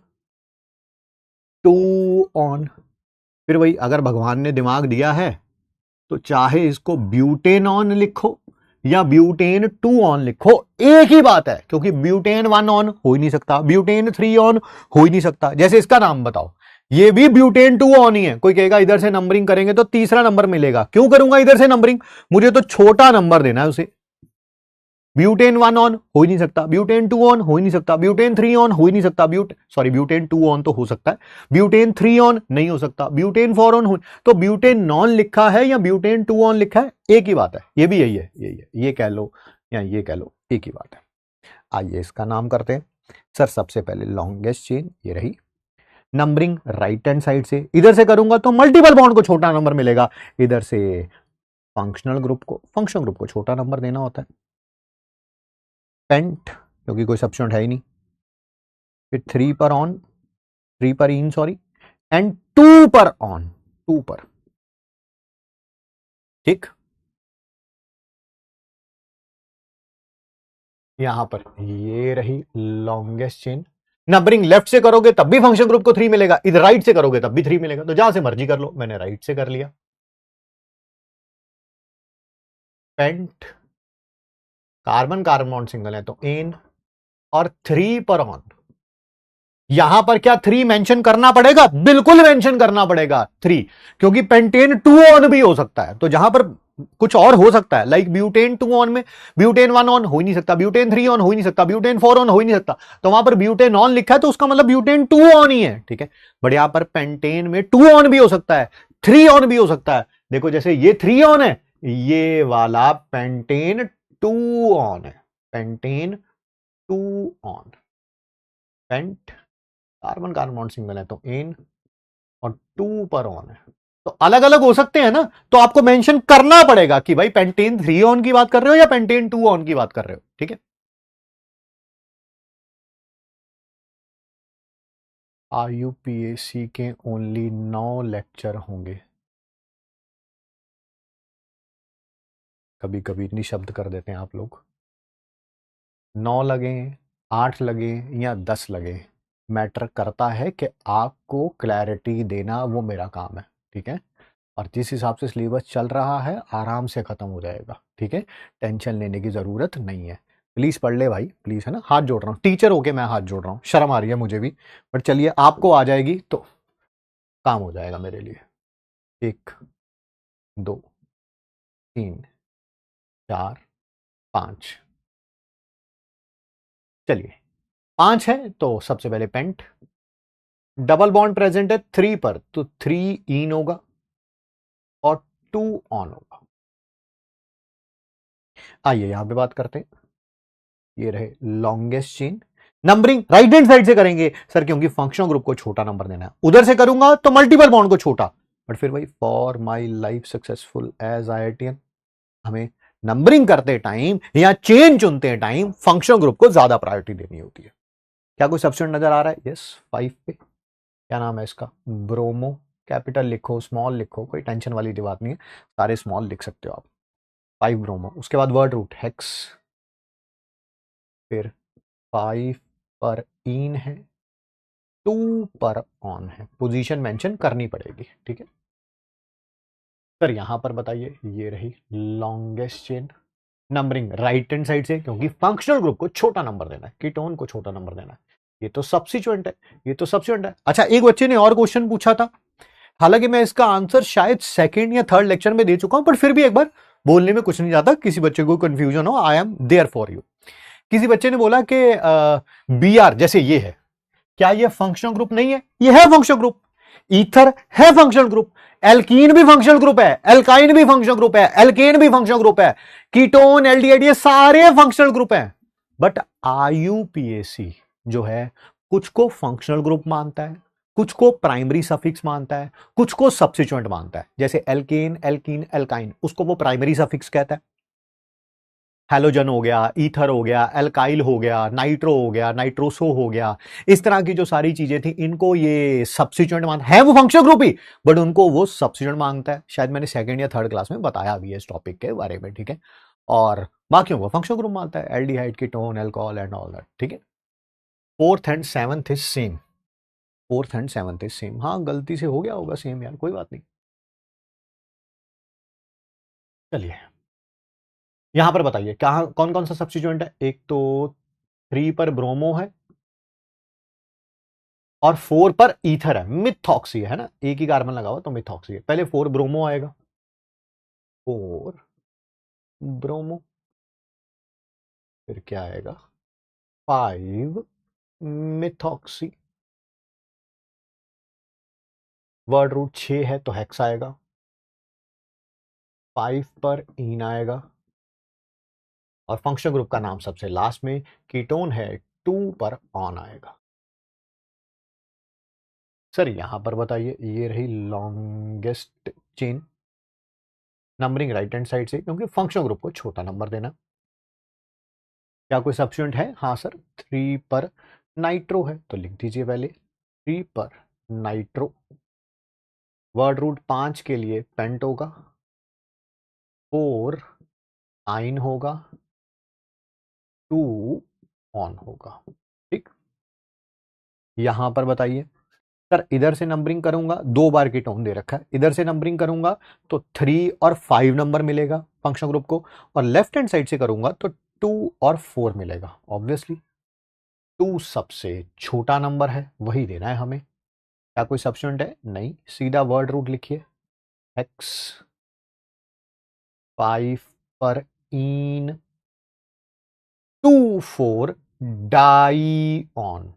[SPEAKER 1] 2 ऑन। फिर वही, अगर भगवान ने दिमाग दिया है तो चाहे इसको ब्यूटेन ऑन लिखो या ब्यूटेन 2 ऑन लिखो, एक ही बात है, क्योंकि ब्यूटेन 1 ऑन हो ही नहीं सकता, ब्यूटेन 3 ऑन हो ही नहीं सकता। जैसे इसका नाम बताओ, ये भी ब्यूटेन 2 ऑन ही है। कोई कहेगा इधर से नंबरिंग करेंगे तो तीसरा नंबर मिलेगा, क्यों करूंगा इधर से नंबरिंग? मुझे तो छोटा नंबर देना है उसे। ब्यूटेन 1 ऑन हो ही नहीं सकता, ब्यूटेन 2 ऑन हो ही नहीं सकता, ब्यूटेन 3 ऑन हो ही नहीं सकता, ब्यूटेन 2 ऑन तो हो सकता है, ब्यूटेन 3 ऑन नहीं हो सकता, ब्यूटेन 4 ऑन हो। तो ब्यूटेन नॉन लिखा है या ब्यूटेन 2 ऑन लिखा है, एक ही बात है। ये भी यही है, यही है, ये कह लो या ये कह लो, एक ही बात है। आइए इसका नाम करते हैं। सर सबसे पहले लॉन्गेस्ट चेन ये रही। नंबरिंग राइट हैंड साइड से, इधर से करूंगा तो मल्टीपल बॉन्ड को छोटा नंबर मिलेगा, इधर से फंक्शनल ग्रुप को छोटा नंबर देना होता है। पेंट, क्योंकि कोई सब्स्टिट्यूएंट है ही नहीं। फिर 3 पर ऑन, 3 पर इन सॉरी, एंड 2 पर ऑन, 2 पर। ठीक, यहां पर ये रही लॉन्गेस्ट चेन। नंबरिंग लेफ्ट से करोगे तब भी फंक्शन ग्रुप को 3 मिलेगा, इधर राइट से करोगे तब भी 3 मिलेगा, तो जहां से मर्जी कर लो। मैंने राइट से कर लिया। Pent, carbon carbon bond single है तो एन, और 3 पर ऑन। यहां पर क्या 3 मेंशन करना पड़ेगा? बिल्कुल मेंशन करना पड़ेगा 3, क्योंकि पेंटेन 2 ऑन भी हो सकता है। तो जहां पर कुछ और हो सकता है, लाइक ब्यूटेन 2 ऑन में ब्यूटेन 1 ऑन हो ही नहीं सकता, ब्यूटेन 3 ऑन हो ही नहीं सकता, ब्यूटेन 4 ऑन हो ही नहीं सकता, तो वहां पर ब्यूटेन ऑन लिखा है तो उसका मतलब ब्यूटेन 2 ऑन ही है। ठीक है, बट यहां पर पेंटेन में 2 ऑन भी हो सकता है, 3 ऑन भी हो सकता है। देखो जैसे ये 3 ऑन है, ये वाला पेंटेन 2 ऑन है, pentane 2 one. Pent, carbon carbon bond single है तो एन, और 2 पर ऑन है, तो अलग अलग हो सकते हैं ना, तो आपको मेंशन करना पड़ेगा कि भाई पेंटेन 3 ऑन की बात कर रहे हो या पेंटेन 2 ऑन की बात कर रहे हो। ठीक है, आईयूपीएसी के ओनली 9 लेक्चर होंगे। कभी कभी निशब्द कर देते हैं आप लोग। 9 लगे, 8 लगे या 10 लगे, मैटर करता है कि आपको क्लैरिटी देना वो मेरा काम है। ठीक है, और जिस हिसाब से सिलेबस चल रहा है आराम से खत्म हो जाएगा। ठीक है, टेंशन लेने की जरूरत नहीं है। प्लीज पढ़ ले भाई, प्लीज, है ना। हाथ जोड़ रहा हूँ, टीचर होके मैं हाथ जोड़ रहा हूँ, शर्म आ रही है मुझे भी, बट चलिए आपको आ जाएगी तो काम हो जाएगा मेरे लिए। 1 2 3 4 5, चलिए 5 है तो सबसे पहले पेंट। डबल बॉन्ड प्रेजेंट है 3 पर तो 3 इन होगा, टू ऑन होगा। आइए यहां पे बात करते हैं, ये रहे longest chain. Numbering right hand side से करेंगे सर, क्योंकि फंक्शनल ग्रुप को छोटा नंबर देना है। उधर से करूंगा तो मल्टीपल बॉन्ड को छोटा, बट फिर भाई for my life successful as IITian, हमें नंबरिंग करते टाइम या चेन चुनते टाइम फंक्शनल ग्रुप को ज्यादा प्रायोरिटी देनी होती है। क्या कोई सब्स्टिट्यूएंट नजर आ रहा है? यस, 5 पे क्या नाम है इसका? ब्रोमो। कैपिटल लिखो स्मॉल लिखो, कोई टेंशन वाली बात नहीं है, सारे स्मॉल लिख सकते हो आप। 5 ब्रोमो, उसके बाद वर्ड रूट हेक्स, फिर 5 पर इन है, 2 पर ऑन है, पोजीशन मेंशन करनी पड़ेगी, ठीक है सर। यहां पर बताइए, ये रही longest chain. Numbering right hand side से, क्योंकि फंक्शनल ग्रुप को छोटा नंबर देना है, कीटोन को छोटा नंबर देना है। ये तो सब्स्टिट्यूएंट है, ये तो सब्स्टिट्यूएंट है। अच्छा, एक बच्चे ने और क्वेश्चन पूछा था, हालांकि मैं इसका आंसर शायद सेकंड या थर्ड लेक्चर में दे चुका हूं, पर फिर भी एक बार बोलने में कुछ नहीं जाता, किसी बच्चे को कंफ्यूजन हो, I am there for you. किसी बच्चे ने बोला कि BR जैसे ये है, क्या ये फंक्शनल ग्रुप नहीं है? ये है फंक्शनल ग्रुप। ईथर है फंक्शनल ग्रुप, एल्कीन भी फंक्शनल ग्रुप है, एल्काइन भी फंक्शनल ग्रुप है, एल्केन भी फंक्शनल ग्रुप है, कीटोन एल्डिहाइड ये सारे फंक्शनल ग्रुप हैं। बट IUPAC जो है, कुछ को फंक्शनल ग्रुप मानता है, कुछ को प्राइमरी सफिक्स मानता है, कुछ को सब्स्टिट्यूएंट मानता है। जैसे एल्केन एल्कीन एल्काइन, उसको वो प्राइमरी सफिक्स कहता है। हैलोजन हो गया, ईथर हो गया, एल्काइल हो गया, नाइट्रो हो गया, नाइट्रोसो हो गया, इस तरह की जो सारी चीजें थी, इनको ये सब्स्टिट्यूएंट मानता है। वो फंक्शनल ग्रुप ही, बट उनको वो सब्स्टिट्यूएंट मानता है। शायद मैंने सेकंड या थर्ड क्लास में बताया भी है इस टॉपिक के बारे में, ठीक है। और बाकियों को फंक्शनल ग्रुप मानता है, aldehyde, ketone, alcohol and all that, ठीक है। Fourth and seventh is same, fourth and seventh is same. हाँ, गलती से हो गया होगा सेम यार, कोई बात नहीं। चलिए यहां पर बताइए क्या कौन कौन सा सब्स्टिट्यूएंट है। एक तो 3 पर ब्रोमो है और 4 पर ईथर है, मिथॉक्सी है ना, एक ही कार्बन लगा हुआ तो मिथॉक्सी है। पहले 4 ब्रोमो आएगा, 4 ब्रोमो, फिर क्या आएगा? 5 मिथॉक्सी। वर्ड रूट 6 है तो हेक्स आएगा। 5 पर इन आएगा, और फंक्शन ग्रुप का नाम सबसे लास्ट में कीटोन है, 2 पर ऑन आएगा। सर यहां पर बताइए, ये रही longest chain. Numbering right hand side से, क्योंकि फंक्शन ग्रुप को छोटा नंबर देना। क्या कोई सब्स्टिट्यूएंट है? हाँ सर, 3 पर नाइट्रो है तो लिख दीजिए पहले 3 पर नाइट्रो। वर्ड रूट 5 के लिए पेंट होगा, 4 आइन होगा, 2 ऑन होगा, ठीक। यहां पर बताइए सर, इधर से नंबरिंग करूंगा, 2 बार की टोन दे रखा है, इधर से नंबरिंग करूंगा तो 3 और 5 नंबर मिलेगा फंक्शन ग्रुप को, और लेफ्ट हैंड साइड से करूंगा तो 2 और 4 मिलेगा। ऑब्वियसली 2 सबसे छोटा नंबर है, वही देना है हमें। क्या कोई सब्स्टिट्यूएंट है? नहीं, सीधा वर्ड रूट लिखिए, एक्स। 5 पर इन, 2 4 डाई ऑन।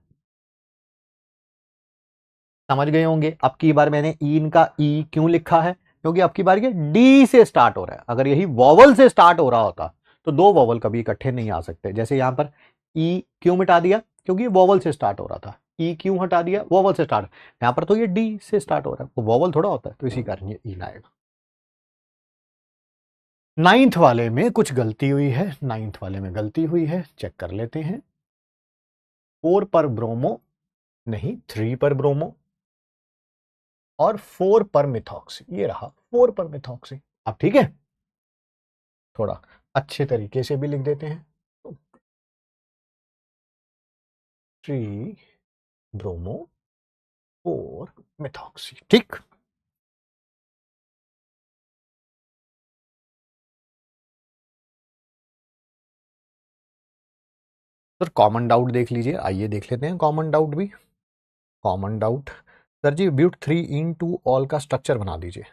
[SPEAKER 1] समझ गए होंगे। अब की बार मैंने इन का ई क्यों लिखा है? क्योंकि अब की बार ये डी से स्टार्ट हो रहा है। अगर यही वॉवल से स्टार्ट हो रहा होता तो 2 वॉवल कभी इकट्ठे नहीं आ सकते। जैसे यहां पर ई क्यों मिटा दिया? क्योंकि वॉवल से स्टार्ट हो रहा था। ई क्यों हटा दिया? वॉवल से स्टार्ट। यहां पर तो ये डी से स्टार्ट हो रहा है, वो वॉवल थोड़ा होता है, तो इसी कारण ये ई आएगा। नाइन्थ वाले में कुछ गलती हुई है, नाइन्थ वाले में गलती हुई है, चेक कर लेते हैं। 4 पर ब्रोमो नहीं, 3 पर ब्रोमो और 4 पर मिथॉक्सी। ये रहा 4 पर मिथॉक्सी। अब ठीक है, थोड़ा अच्छे तरीके से भी लिख देते हैं, 3 ब्रोमो 4 मिथॉक्सी, ठीक। सर कॉमन डाउट देख लीजिए, आइए देख लेते हैं कॉमन डाउट भी। Common doubt sir ji, but 3 en two ol का स्ट्रक्चर बना दीजिए।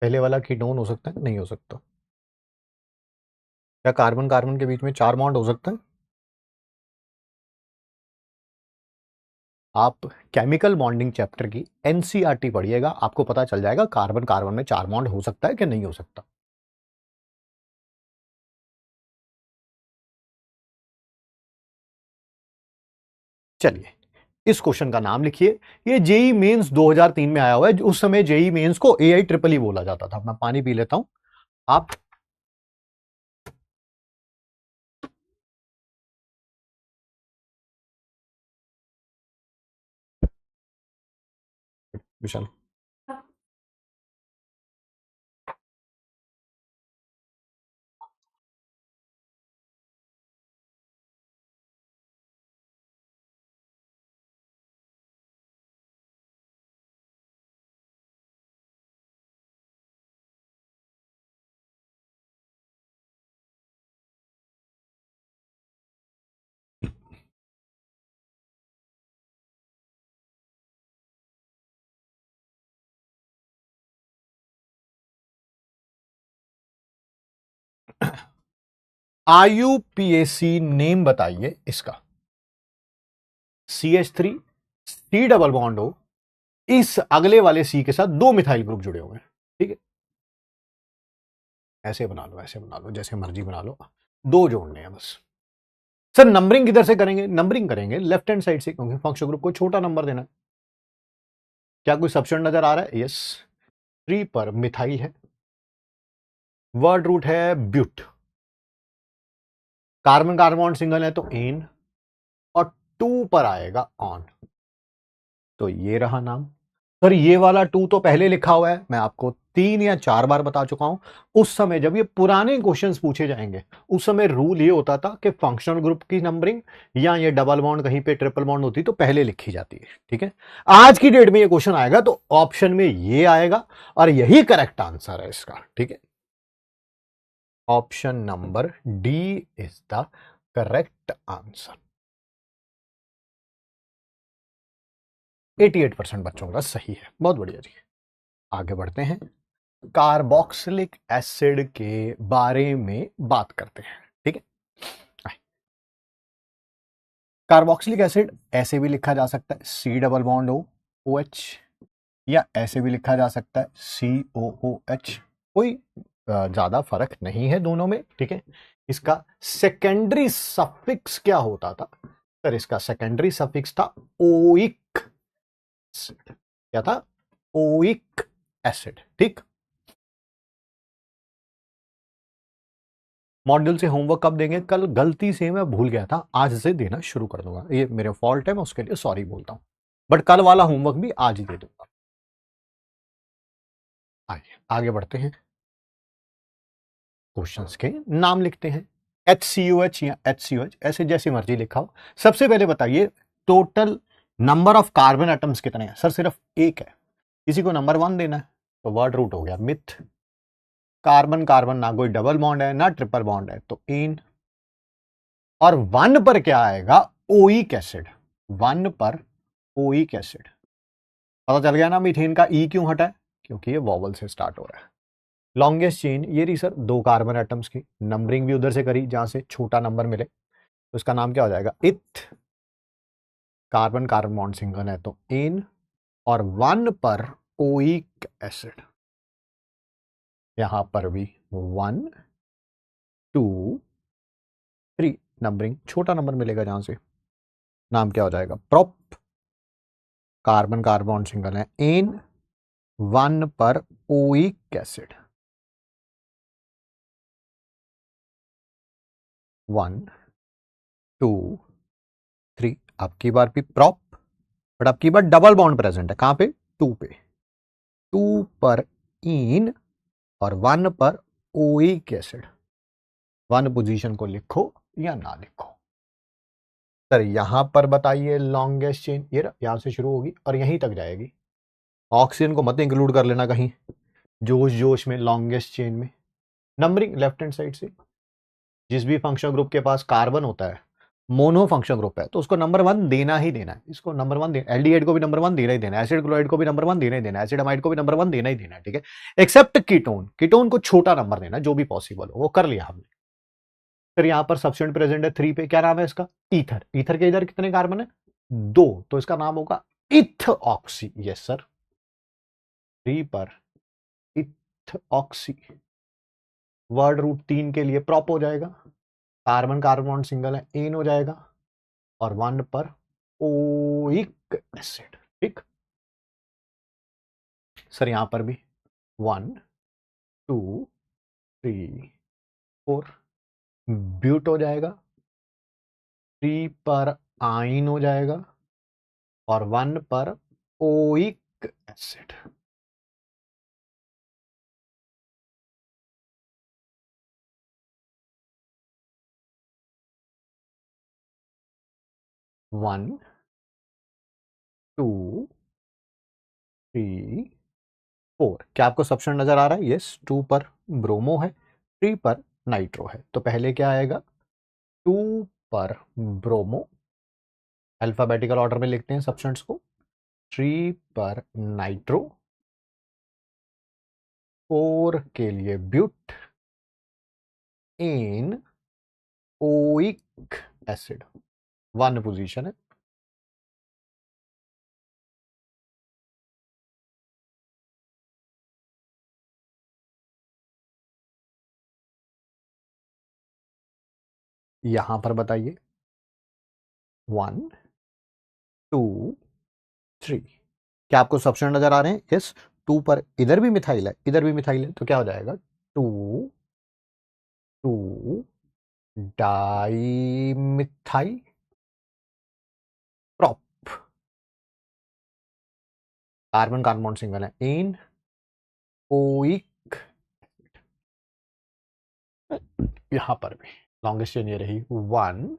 [SPEAKER 1] पहले वाला कीटोन हो सकता है? नहीं हो सकता। क्या कार्बन कार्बन के बीच में 4 बॉन्ड हो सकता है? आप केमिकल बॉन्डिंग चैप्टर की एनसीईआरटी पढ़िएगा, आपको पता चल जाएगा कार्बन कार्बन में 4 बॉन्ड हो सकता है कि नहीं हो सकता। चलिए, इस क्वेश्चन का नाम लिखिए। ये जेई मेंस 2003 में आया हुआ है। उस समय जेई मेंस को एआई ट्रिपल ई बोला जाता था। मैं पानी पी लेता हूं। आप विशाल, आईयूपीएसी नेम बताइए इसका। CH3 C डबल बॉन्ड हो, इस अगले वाले C के साथ 2 मिथाइल ग्रुप जुड़े हुए हैं। ठीक है, ऐसे बना लो, ऐसे बना लो, जैसे मर्जी बना लो, 2 जोड़ने हैं बस। सर नंबरिंग किधर से करेंगे? नंबरिंग करेंगे लेफ्ट हैंड साइड से, क्योंकि फंक्शन ग्रुप को छोटा नंबर देना है। क्या कोई सब्स्टिट्यूएंट नजर आ रहा है? यस। 3 पर मिथाइल है, वर्ड रूट है ब्यूट, कार्बन कार्बन सिंगल है तो एन, और 2 पर आएगा ऑन, तो ये रहा नाम। सर ये वाला 2 तो पहले लिखा हुआ है, मैं आपको 3 या 4 बार बता चुका हूं। उस समय जब ये पुराने क्वेश्चंस पूछे जाएंगे, उस समय रूल ये होता था कि फंक्शनल ग्रुप की नंबरिंग या ये डबल बॉन्ड कहीं पे ट्रिपल बॉन्ड होती तो पहले लिखी जाती है। ठीक है, आज की डेट में ये क्वेश्चन आएगा तो ऑप्शन में ये आएगा और यही करेक्ट आंसर है इसका। ठीक है, option number D is the correct answer. 88% बच्चों का सही है, बहुत बढ़िया जी। आगे बढ़ते हैं, कार्बोक्सिलिक एसिड के बारे में बात करते हैं। ठीक है, कार्बोक्सिलिक एसिड ऐसे भी लिखा जा सकता है C double bond O OH, या ऐसे भी लिखा जा सकता है COOH। कोई ज्यादा फर्क नहीं है दोनों में। ठीक है, इसका सेकेंडरी सफिक्स क्या होता था? सर इसका सेकेंडरी सफिक्स था ओइक एसिड। क्या था? Oic acid. ठीक, मॉड्यूल से होमवर्क कब देंगे? कल गलती से मैं भूल गया था, आज से देना शुरू कर दूंगा। ये मेरे फॉल्ट है, मैं उसके लिए सॉरी बोलता हूं, बट कल वाला होमवर्क भी आज ही दे दूंगा। आगे बढ़ते हैं, क्वेश्चंस के नाम लिखते हैं। HCOH या HCOH ऐसे जैसी मर्जी लिखा हो। सबसे पहले बताइए total number of carbon atoms कितने हैं? सर सिर्फ एक है, किसी को नंबर 1 देना है, तो वर्ड रूट हो गया मिथ। कार्बन कार्बन ना कोई डबल बॉन्ड है ना ट्रिपल बॉन्ड है, तो इन। और 1 पर क्या आएगा? Oic acid. 1 पर ओइक एसिड। पता चल गया ना मीथेन का ई क्यों हटा है? क्योंकि ये वॉवल से स्टार्ट हो रहा है। लॉन्गेस्ट चेन ये रही सर 2 कार्बन एटम्स की, नंबरिंग भी उधर से करी जहां से छोटा नंबर मिले, तो इसका नाम क्या हो जाएगा? इथ। कार्बन कार्बन बॉन्ड सिंगल है तो एन, और 1 पर ओइक एसिड, यहां पर भी 1 2 3, नंबरिंग छोटा नंबर मिलेगा जहां से, नाम क्या हो जाएगा? Prop. Carbon carbon bond single है एन, 1 पर ओइक एसिड, 1 2 3। अब की बार भी प्रॉप, बट अब की बार डबल बॉन्ड प्रेजेंट है। कहां पे? 2 पे। 2 पर इन और 1 पर ओइक एसिड। 1 पोजीशन को लिखो या ना लिखो। सर यहां पर बताइए लॉन्गेस्ट चेन, ये यहां से शुरू होगी और यहीं तक जाएगी। ऑक्सीजन को मत इंक्लूड कर लेना कहीं जोश जोश में लॉन्गेस्ट चेन में। नंबरिंग लेफ्ट हैंड साइड से, जिस भी फंक्शनल ग्रुप के पास कार्बन होता है मोनो फंक्शन ग्रुप है तो उसको नंबर 1 देना ही देना है, इसको नंबर 1 देना, एल्डिहाइड को भी नंबर 1 देना ही देना है, एसिड क्लोराइड को भी नंबर 1 देना ही देना है, एसिड अमाइड को भी नंबर 1 देना ही देना है, ठीक है, एक्सेप्ट कीटोन, कीटोन को छोटा नंबर देना जो भी पॉसिबल हो, वो कर लिया हमने। फिर यहां पर सब्स्टिट्यूएंट प्रेजेंट है 3 पे, क्या नाम है इसका, ईथर, ईथर के इधर कितने कार्बन है, 2, तो इसका नाम होगा इथ ऑक्सी, यस सर, 3 पर इथ ऑक्सी, वर्ड रूट 3 के लिए प्रॉप हो जाएगा, कार्बन कार्बन सिंगल है, एन हो जाएगा, और 1 पर ओइक एसिड, ठीक सर, यहां पर भी 1 2 3 4 ब्यूट हो जाएगा, 3 पर आइन हो जाएगा, और 1 पर ओइक एसिड। वन 2 3 4, क्या आपको सब्स्टिट्यूएंट नजर आ रहा है, यस, 2 पर ब्रोमो है, 3 पर नाइट्रो है, तो पहले क्या आएगा, 2 पर ब्रोमो, अल्फाबेटिकल ऑर्डर में लिखते हैं सब्स्टिट्यूएंट्स को, 3 पर नाइट्रो, 4 के लिए but, an oic acid, 1 position है, यहां पर बताइए 1 2 3, क्या आपको सब्स्टिट्यूएंट नजर आ रहे हैं, यस, 2 पर इधर भी मिथाइल है, इधर भी मिथाइल है, तो क्या हो जाएगा, 2 2 dimethyl prop, carbon carbon single है, एन ओइक, यहां पर भी लॉन्गेस्ट चेन ये रही 1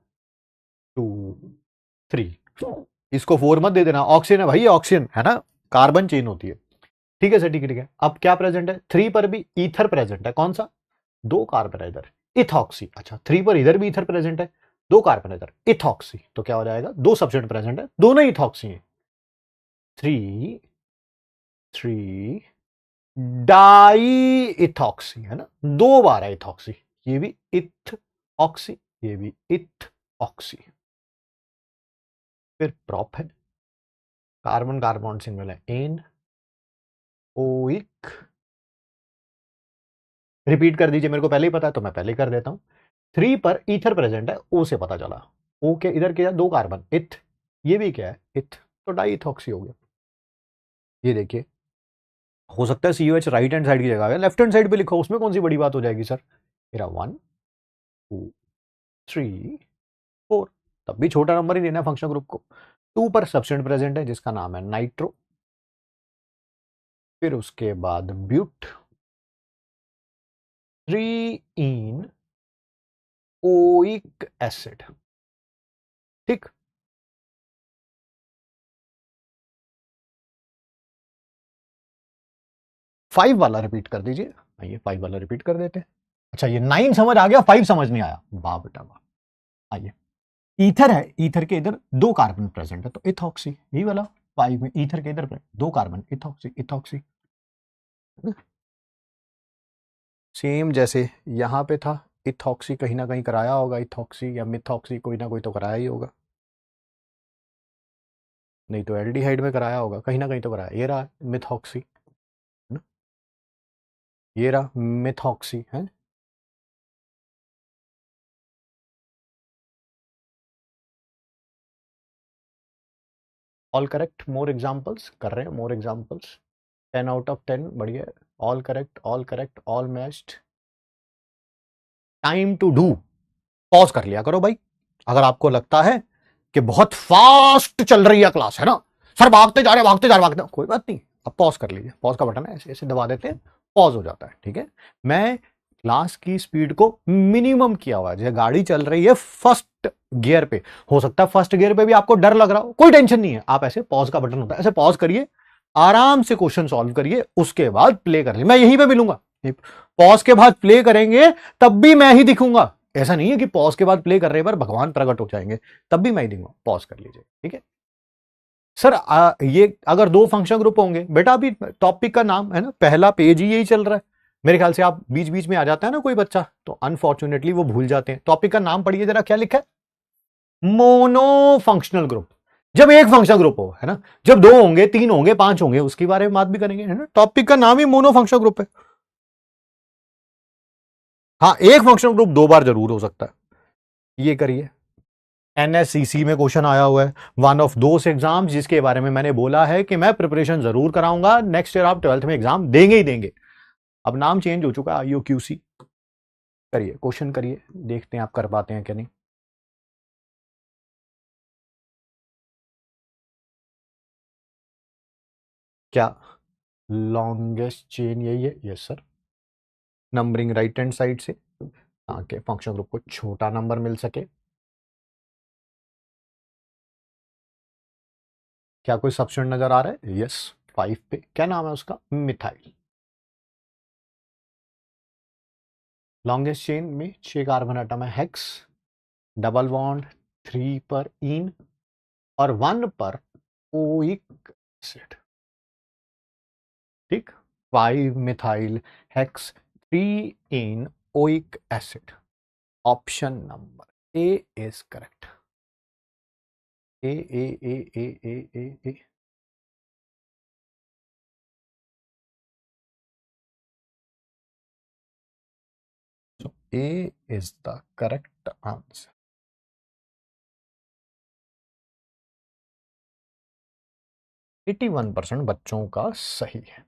[SPEAKER 1] 2 3, इसको 4 मत दे देना, ऑक्सीजन है भाई, ऑक्सीजन है ना, कार्बन चेन होती है, ठीक है सर, ठीक है, ठीक है। अब क्या प्रेजेंट है, 3 पर भी ईथर प्रेजेंट है, कौन सा, 2 कार्बन है इधर, इथॉक्सी, अच्छा 3 पर इधर भी ईथर प्रेजेंट है, 2 कार्बन इधर, इथॉक्सी, तो क्या हो जाएगा, 2 सब्स्टिट्यूएंट प्रेजेंट है, दोनों इथॉक्सी हैं, 3 3 डाई इथॉक्सी, है ना, 2 बार है इथॉक्सी, ये भी इथ ऑक्सी, ये भी इथ ऑक्सी, फिर प्रॉप है, कार्बन कार्बन सिंगल है, एन ओइक, रिपीट कर दीजिए, मेरे को पहले ही पता है तो मैं पहले ही कर देता हूं, 3 पर ईथर प्रेजेंट है, ओ से पता चला, ओ के इधर क्या, 2 कार्बन, इथ, ये भी क्या है, इथ, तो डाई इथॉक्सी हो गया, ये देखिए, हो सकता है COH राइट हैंड साइड की जगह है, लेफ्ट हैंड साइड पे लिखो, उसमें कौन सी बड़ी बात हो जाएगी सर, मेरा 1 2 3 4, तब भी छोटा नंबर ही देना है फंक्शन ग्रुप को, 2 पर सब्स्टिट्यूएंट प्रेजेंट है जिसका नाम है नाइट्रो, फिर उसके बाद ब्यूट, 3 इन ओइक एसिड, ठीक, फाइव वाला रिपीट कर दीजिए, आइए 5 वाला रिपीट कर देते हैं, अच्छा ये 9 समझ आ गया, 5 समझ नहीं आया, वाह बेटा वाह, आइए, ईथर है, ईथर के इधर 2 कार्बन प्रेजेंट है, तो इथॉक्सी, यही वाला 5 में ईथर के इधर 2 कार्बन, इथॉक्सी इथॉक्सी, सेम जैसे यहां पे था, इथॉक्सी कहीं ना कहीं कराया होगा, इथॉक्सी या मिथॉक्सी कोई ना कोई तो कराया ही होगा, नहीं तो एल्डिहाइड में कराया होगा, कहीं ना कहीं तो कराया, ये रहा मिथॉक्सी, है ना, ये रहा मिथॉक्सी, है, ऑल करेक्ट, मोर एग्जांपल्स कर रहे हैं, मोर एग्जांपल्स, 10 आउट ऑफ 10, बढ़िया, all correct all correct all matched, time to do, pause कर लिया करो भाई, अगर आपको लगता है कि बहुत फास्ट चल रही है क्लास, है ना सर, भागते जा रहे भागते जा रहे भागते, कोई बात नहीं, अब पॉज कर लीजिए, पॉज का बटन है, ऐसे ऐसे दबा देते हैं, पॉज हो जाता है, ठीक है, मैं क्लास की स्पीड को मिनिमम किया हुआ है, जैसे गाड़ी चल रही है फर्स्ट गियर पे, हो सकता है फर्स्ट गियर पे भी आपको डर लग रहा हो, कोई टेंशन नहीं है, आप ऐसे पॉज का बटन होता है, ऐसे पॉज करिए, आराम से क्वेश्चन सॉल्व करिए, उसके बाद प्ले कर लीजिए, मैं यहीं पे मिलूंगा, पॉज के बाद प्ले करेंगे तब भी मैं ही दिखूंगा, ऐसा नहीं है कि पॉज के बाद प्ले कर रहे पर भगवान प्रकट हो जाएंगे, तब भी मैं ही दूंगा, पॉज कर लीजिए, ठीक है। सर ये अगर 2 फंक्शन ग्रुप होंगे बेटा, अभी टॉपिक का नाम है ना, पहला पेज ही यही चल रहा है, मेरे ख्याल से आप बीच बीच में आ जाता है ना कोई बच्चा, तो अनफॉर्चुनेटली वो भूल जाते हैं। टॉपिक का नाम पढ़िए जरा, क्या लिखा है? Mono functional group. जब एक फंक्शन ग्रुप हो, है ना, जब 2 होंगे, 3 होंगे, 5 होंगे, उसके बारे में बात भी करेंगे, है ना। टॉपिक का नाम ही मोनो फंक्शन ग्रुप है। हाँ, एक फंक्शन ग्रुप 2 बार जरूर हो सकता है। ये करिए, एनएससीसी में क्वेश्चन आया हुआ है, वन ऑफ दोस एग्जाम जिसके बारे में मैंने बोला है कि मैं प्रिपरेशन जरूर कराऊंगा, नेक्स्ट ईयर आप 12th में एग्जाम देंगे ही देंगे। अब नाम चेंज हो चुका है, IUQC। करिए, क्वेश्चन करिए, देखते हैं आप कर पाते हैं क्या नहीं। क्या लॉन्गेस्ट चेन यही है? Yes sir. Numbering right hand side से, ताकि फंक्शन ग्रुप को छोटा नंबर मिल सके। क्या कोई सब्स्टिट्यूएंट नजर आ रहा है? यस, 5 पे क्या नाम है उसका? मिथाइल। लॉन्गेस्ट चेन में 6 कार्बन एटम है, हेक्स, डबल बॉन्ड 3 पर इन और 1 पर ओइक एसिड, ठीक। 5 methyl hex 3 in oic acid. Option number A is correct. A A A A A A A So A is the correct answer. Eighty 81% बच्चों का सही है।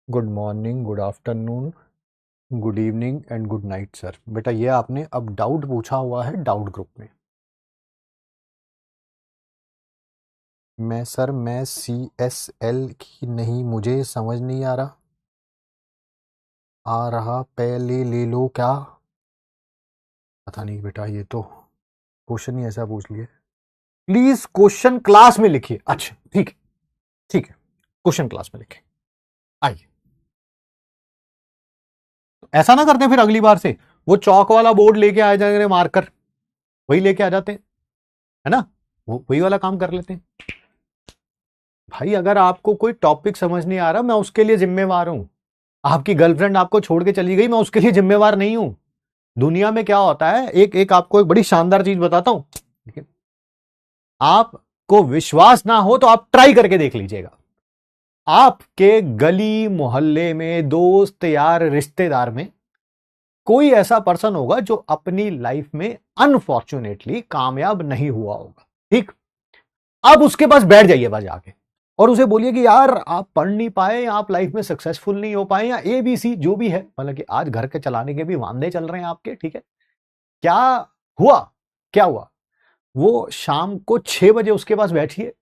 [SPEAKER 1] Good morning, good afternoon, good evening and good night sir. बेटा ये आपने अब डाउट पूछा हुआ है डाउट ग्रुप में। मैं सर, मैं CSL की नहीं, मुझे समझ नहीं आ रहा। आ रहा, पहले ले लो क्या? पता नहीं बेटा, ये तो क्वेश्चन ही ऐसा पूछ लिए। प्लीज क्वेश्चन क्लास में लिखिए। अच्छा ठीक है, ठीक है, क्वेश्चन क्लास में लिखिए। आइए, ऐसा ना करते फिर अगली बार से वो चौक वाला बोर्ड लेके आ जाएंगे, मार्कर वही लेके आ जाते हैं, है ना, वो वही वाला काम कर लेते हैं। भाई अगर आपको कोई टॉपिक समझ नहीं आ रहा, मैं उसके लिए जिम्मेवार हूं। आपकी गर्लफ्रेंड आपको छोड़ के चली गई, मैं उसके लिए जिम्मेवार नहीं हूं। दुनिया में क्या होता है, एक एक आपको एक बड़ी शानदार चीज बताता हूं, ठीक है। आपको विश्वास ना हो तो आप ट्राई करके देख लीजिएगा। आपके गली मोहल्ले में, दोस्त यार रिश्तेदार में कोई ऐसा पर्सन होगा जो अपनी लाइफ में अनफॉर्चुनेटली कामयाब नहीं हुआ होगा, ठीक। अब उसके पास बैठ जाइए बस जाके और उसे बोलिए कि यार आप पढ़ नहीं पाए, आप लाइफ में सक्सेसफुल नहीं हो पाए, या ABC जो भी है, मतलब कि आज घर के चलाने के भी वांदे चल रहे हैं आपके, ठीक है। क्या हुआ? क्या हुआ? वो शाम को 6 बजे उसके पास बैठिए,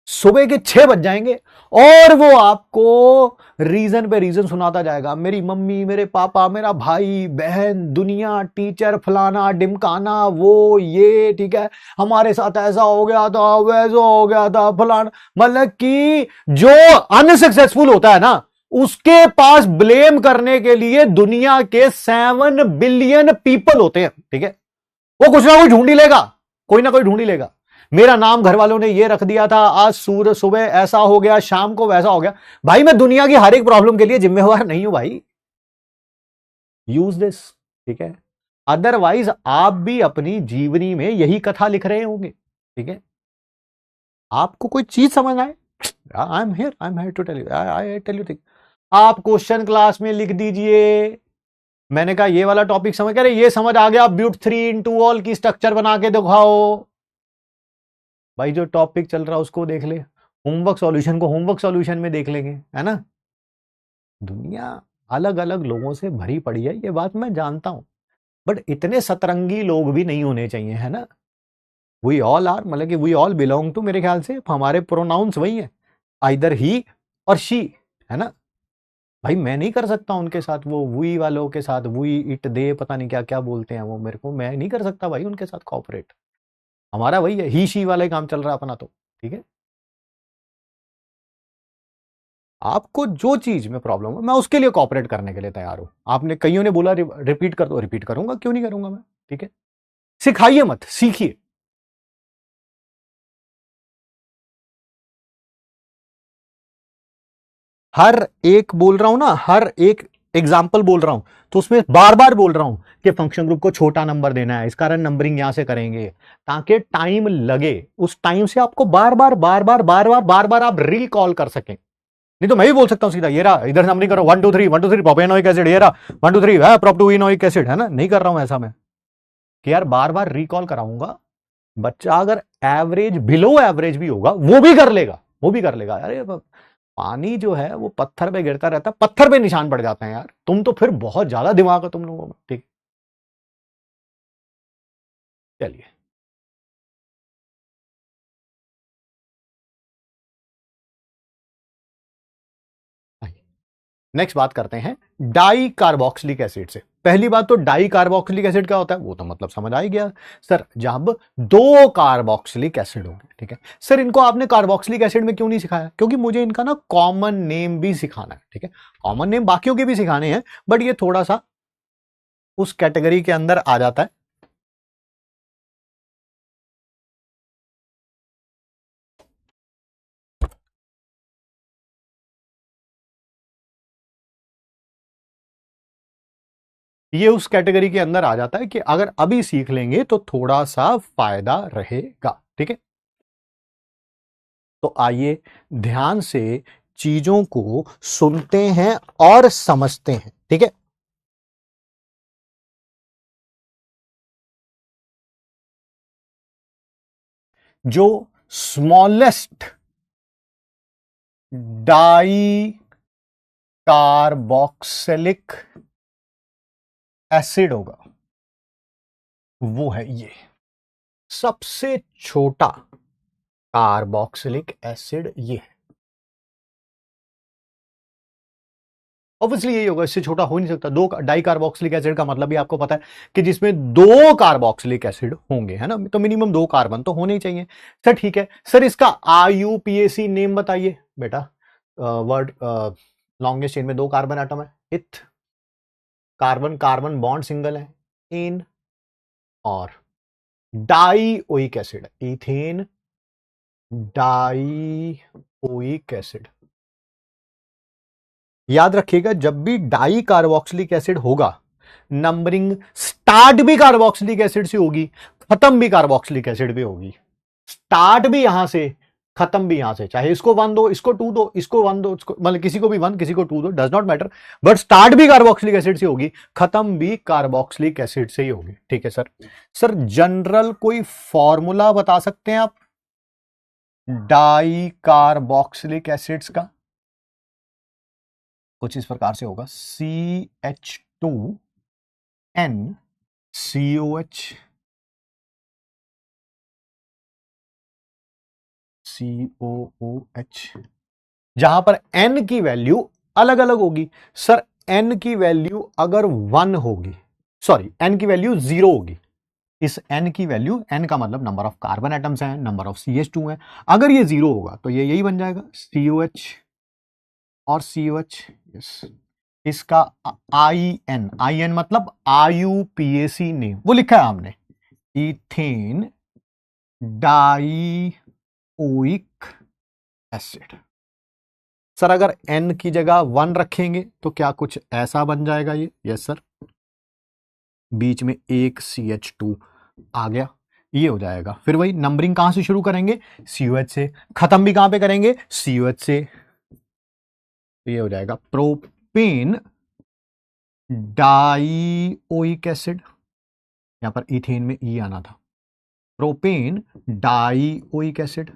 [SPEAKER 1] सुबह के 6 बज जाएंगे और वो आपको रीजन पे रीजन सुनाता जाएगा। मेरी मम्मी, मेरे पापा, मेरा भाई बहन, दुनिया, टीचर, फलाना डिमकाना, वो ये, ठीक है, हमारे साथ ऐसा हो गया था, वैसा हो गया था, फलाना। मतलब कि जो अनसक्सेसफुल होता है ना, उसके पास ब्लेम करने के लिए दुनिया के 7 बिलियन पीपल होते हैं, ठीक है। वो कुछ ना कुछ ढूंढ ही लेगा, कोई ना कोई ढूंढ ही लेगा। मेरा नाम घर वालों ने ये रख दिया था, आज सुबह ऐसा हो गया, शाम को वैसा हो गया। भाई मैं दुनिया की हर एक प्रॉब्लम के लिए जिम्मेवार नहीं हूं भाई। यूज दिस, ठीक है। अदरवाइज आप भी अपनी जीवनी में यही कथा लिख रहे होंगे, ठीक है। आपको कोई चीज समझ आए, I am here to tell you, I tell you thing. आप क्वेश्चन क्लास में लिख दीजिए। मैंने कहा ये वाला टॉपिक समझ, कह रहे ये समझ आ गया, ब्यूट 3 into all की स्ट्रक्चर बना के दिखाओ। भाई जो टॉपिक चल रहा है उसको देख ले, होमवर्क सॉल्यूशन को होमवर्क सॉल्यूशन में देख लेंगे, है ना। दुनिया अलग अलग लोगों से भरी पड़ी है, ये बात मैं जानता हूं, बट इतने सतरंगी लोग भी नहीं होने चाहिए, है ना। वी ऑल आर, मतलब कि वी ऑल बिलोंग टू, मेरे ख्याल से हमारे प्रोनाउंस वही है, आइदर ही और शी, है ना। भाई मैं नहीं कर सकता उनके साथ, वो वी वालों के साथ, वी इट दे पता नहीं क्या क्या बोलते हैं वो, मेरे को, मैं नहीं कर सकता भाई उनके साथ कॉपरेट। हमारा वही है, ही शी वाला ही काम चल रहा है अपना तो, ठीक है। आपको जो चीज में प्रॉब्लम हो मैं उसके लिए कॉपरेट करने के लिए तैयार हूं। आपने कईयों ने बोला रिपीट कर दो, रिपीट करूंगा, क्यों नहीं करूंगा मैं। ठीक है, सिखाइए मत, सीखिए। हर एक बोल रहा हूं ना, हर एक एग्जाम्पल बोल रहा हूं तो उसमें बार बार बोल रहा हूं कि फंक्शन ग्रुप को छोटा नंबर देना है, इस कारण नंबरिंग यहां से करेंगे ताकि टाइम लगे, उस टाइम से आपको बार बार बार बार बार बार बार बार आप रिकॉल कर सकें। नहीं तो मैं भी बोल सकता हूं सीधा, ये रहा, इधर नंबरिंग करो 1 2 3 प्रोपेनोइक एसिड, ये रहा 1 2 3 है प्रोपटोइनोइक एसिड, है ना। नहीं कर रहा हूं ऐसा मैं कि यार बार बार रिकॉल कराऊंगा। बच्चा अगर एवरेज बिलो एवरेज भी होगा वो भी कर लेगा, वो भी कर लेगा। अरे पानी जो है वो पत्थर पे गिरता रहता है, पत्थर पे निशान पड़ जाते हैं यार। तुम तो फिर बहुत ज्यादा दिमाग है तुम लोगों में। ठीक, चलिए नेक्स्ट बात करते हैं डाई कार्बोक्सिलिक एसिड से। पहली बात तो डाई कार्बोक्सिलिक एसिड क्या होता है वो तो मतलब समझ आ ही गया सर, जब दो कार्बोक्सिलिक एसिड होंगे। ठीक है सर, इनको आपने कार्बोक्सिलिक एसिड में क्यों नहीं सिखाया? क्योंकि मुझे इनका ना कॉमन नेम भी सिखाना है। ठीक है, कॉमन नेम बाकियों के भी सिखाने हैं बट ये थोड़ा सा उस कैटेगरी के अंदर आ जाता है। ये उस कैटेगरी के अंदर आ जाता है कि अगर अभी सीख लेंगे तो थोड़ा सा फायदा रहेगा। ठीक है, तो आइए ध्यान से चीजों को सुनते हैं और समझते हैं। ठीक है, जो स्मॉलेस्ट डाई कार्बोक्सिलिक एसिड होगा वो है ये, सबसे छोटा कार्बोक्सिलिक एसिड ये है। ऑब्वियसली यही होगा, इससे छोटा हो नहीं सकता। दो डाई कार्बोक्सिलिक एसिड का मतलब भी आपको पता है कि जिसमें दो कार्बोक्सिलिक एसिड होंगे, है ना, तो मिनिमम दो कार्बन तो होने ही चाहिए। सर ठीक है सर, इसका आईयूपीएसी नेम बताइए बेटा। वर्ड लॉन्गेस्ट चेन में दो कार्बन एटम है, इथ, कार्बन कार्बन बॉन्ड सिंगल है, इन, और डाईओइक एसिड, इथेन डाईओइक एसिड। याद रखिएगा जब भी डाई कार्बोक्सिलिक एसिड होगा, नंबरिंग स्टार्ट भी कार्बोक्सिलिक एसिड से होगी, खत्म भी कार्बोक्सिलिक एसिड भी होगी। स्टार्ट भी यहां से, खत्म भी यहां से, चाहे इसको वन दो, इसको टू दो, इसको वन दो, इसको मतलब किसी को भी वन किसी को टू दो, does not matter, but start भी कार्बोक्सिलिक एसिड से होगी, खत्म भी कार्बोक्सिलिक एसिड से ही होगी। ठीक है सर। सर जनरल कोई फॉर्मूला बता सकते हैं आप डाई कार्बोक्सिलिक एसिड्स का? कुछ इस प्रकार से होगा, CH2NCOH, COOH, जहां पर N की वैल्यू अलग अलग होगी। सर N की वैल्यू अगर 1 होगी, सॉरी N की वैल्यू 0 होगी, इस N की वैल्यू, N का मतलब नंबर ऑफ कार्बन एटम्स हैं, नंबर ऑफ CH2 है, अगर ये 0 होगा तो ये यही बन जाएगा COH और COH। यस, इसका आई एन मतलब आईयूपीएसी नेम वो लिखा है हमने, इथेन डाईओइक एसिड। सर अगर एन की जगह 1 रखेंगे तो क्या कुछ ऐसा बन जाएगा ये? यस सर, बीच में एक CH2 आ गया, ये हो जाएगा। फिर वही नंबरिंग कहां से शुरू करेंगे? COH से, खत्म भी कहां पे करेंगे? COH से। तो ये हो जाएगा प्रोपेन डाईओइक एसिड, यहां पर इथेन में ई आना था, प्रोपेन डाईओइक एसिड।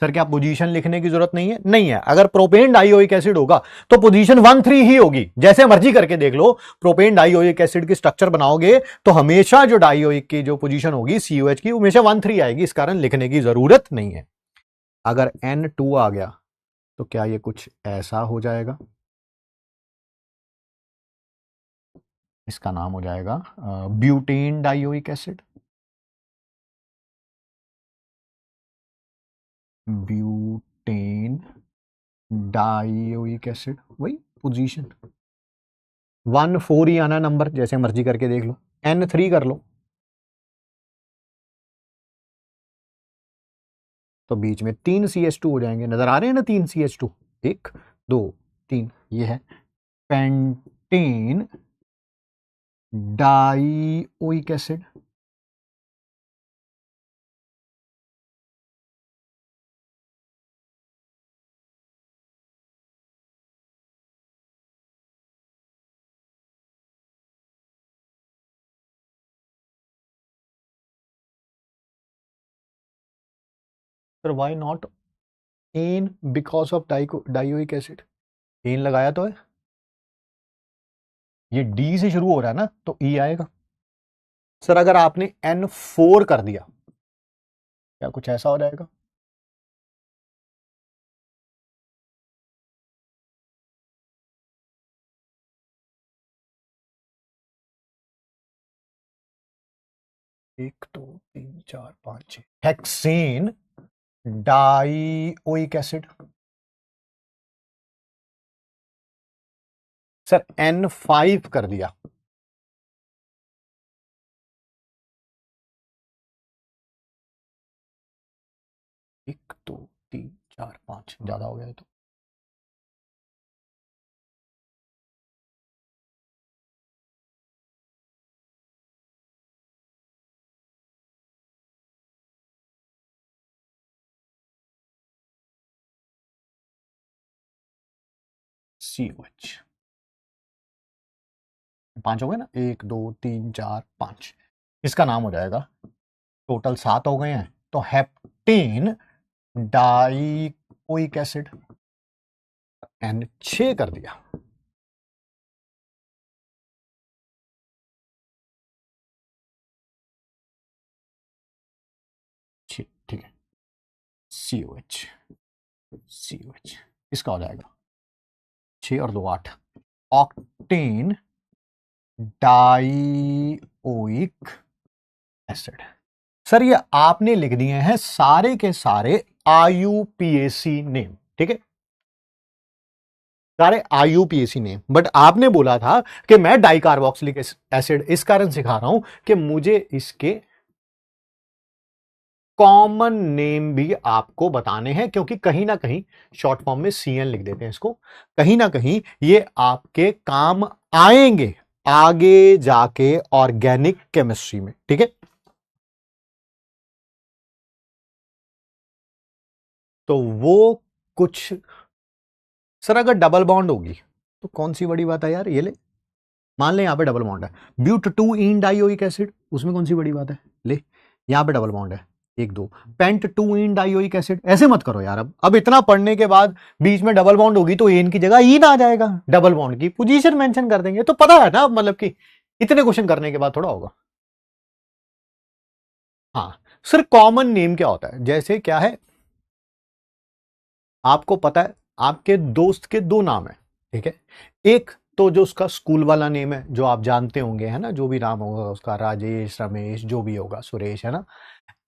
[SPEAKER 1] सर क्या पोजीशन लिखने की जरूरत नहीं है? नहीं है। अगर प्रोपेन डाईओइक एसिड होगा तो पोजीशन 1 3 ही होगी, जैसे मर्जी करके देख लो। प्रोपेन डाईओइक एसिड की स्ट्रक्चर बनाओगे तो हमेशा जो डाईओइक की जो पोजीशन होगी COH की, हमेशा 1 3 आएगी, इस कारण लिखने की जरूरत नहीं है। अगर N2 आ गया तो क्या ये कुछ ऐसा हो जाएगा? इसका नाम हो जाएगा butane dioic acid, butane dioic acid, वही पोजीशन 1 4 ही आना नंबर, जैसे मर्जी करके देख लो, N3 कर लो तो बीच में 3 CH2 हो जाएंगे। नजर आ रहे हैं ना 3 CH2, 1 2 3, ये है pentane dioic acid. Sir why not ane, because of dioic acid. Ane लगाया तो है, ये डी से शुरू हो रहा है ना, तो ई आएगा। सर अगर आपने N4 कर दिया, क्या कुछ ऐसा हो जाएगा? एक दो तीन चार पांच छह, hexane dioic acid. Sir N5 कर दिया, एक दो तीन चार पांच, ज्यादा हो गया तो COH। 5 हो गए ना, 1 2 3 4 5, इसका नाम हो जाएगा, टोटल 7 हो गए हैं, तो हेप्टेन डाइओइक एसिड। N6 कर दिया, ठीक है, COH। COH इसका हो जाएगा 6 और 2 8, ऑक्टेन डाइओइक एसिड। सर ये आपने लिख दिए हैं सारे के सारे IUPAC नेम, ठीक है, सारे IUPAC नेम, बट आपने बोला था कि मैं डाइकार्बोक्सिलिक एसिड इस कारण सिखा रहा हूं कि मुझे इसके कॉमन नेम भी आपको बताने हैं, क्योंकि कहीं ना कहीं शॉर्ट फॉर्म में CN लिख देते हैं इसको, कहीं ना कहीं ये आपके काम आएंगे आगे जाके ऑर्गेनिक केमिस्ट्री में, ठीक है। तो वो कुछ, सर अगर डबल बॉन्ड होगी तो कौन सी बड़ी बात है यार, ये ले, मान ले यहां पे डबल बॉन्ड है, ब्यूट 2 इन डाइओइक एसिड, उसमें कौन सी बड़ी बात है, ले यहां पे डबल बॉन्ड है, 1 2, पेंट 2 इन डाइओइक एसिड, ऐसे मत करो यार। अब इतना पढ़ने के बाद बीच में डबल बॉन्ड होगी तो एन की जगह ईन आ जाएगा, डबल बॉन्ड की पोजीशन मेंशन कर देंगे, तो पता है ना, मतलब कि इतने क्वेश्चन करने के बाद थोड़ा होगा। हाँ सर, कॉमन नेम क्या होता है, जैसे क्या है, आपको पता है आपके दोस्त के 2 नाम है, ठीक है, एक तो जो उसका स्कूल वाला नेम है जो आप जानते होंगे, है ना, जो भी नाम होगा उसका, राजेश रमेश जो भी होगा, सुरेश, है ना,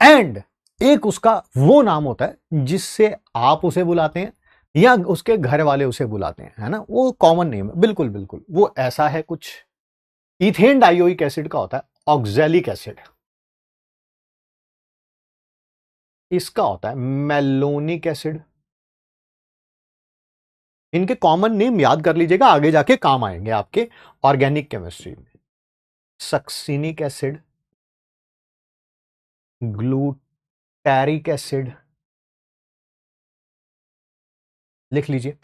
[SPEAKER 1] एंड एक उसका वो नाम होता है जिससे आप उसे बुलाते हैं या उसके घर वाले उसे बुलाते हैं, है ना, वो कॉमन नेम है, बिल्कुल बिल्कुल वो ऐसा है कुछ। इथेन डाइओइक एसिड का होता है ऑक्जेलिक एसिड, इसका होता है मेलोनिक एसिड। इनके कॉमन नेम याद कर लीजिएगा, आगे जाके काम आएंगे आपके ऑर्गेनिक केमिस्ट्री में। सक्सिनिक एसिड, ग्लूटैरिक एसिड, लिख लीजिए।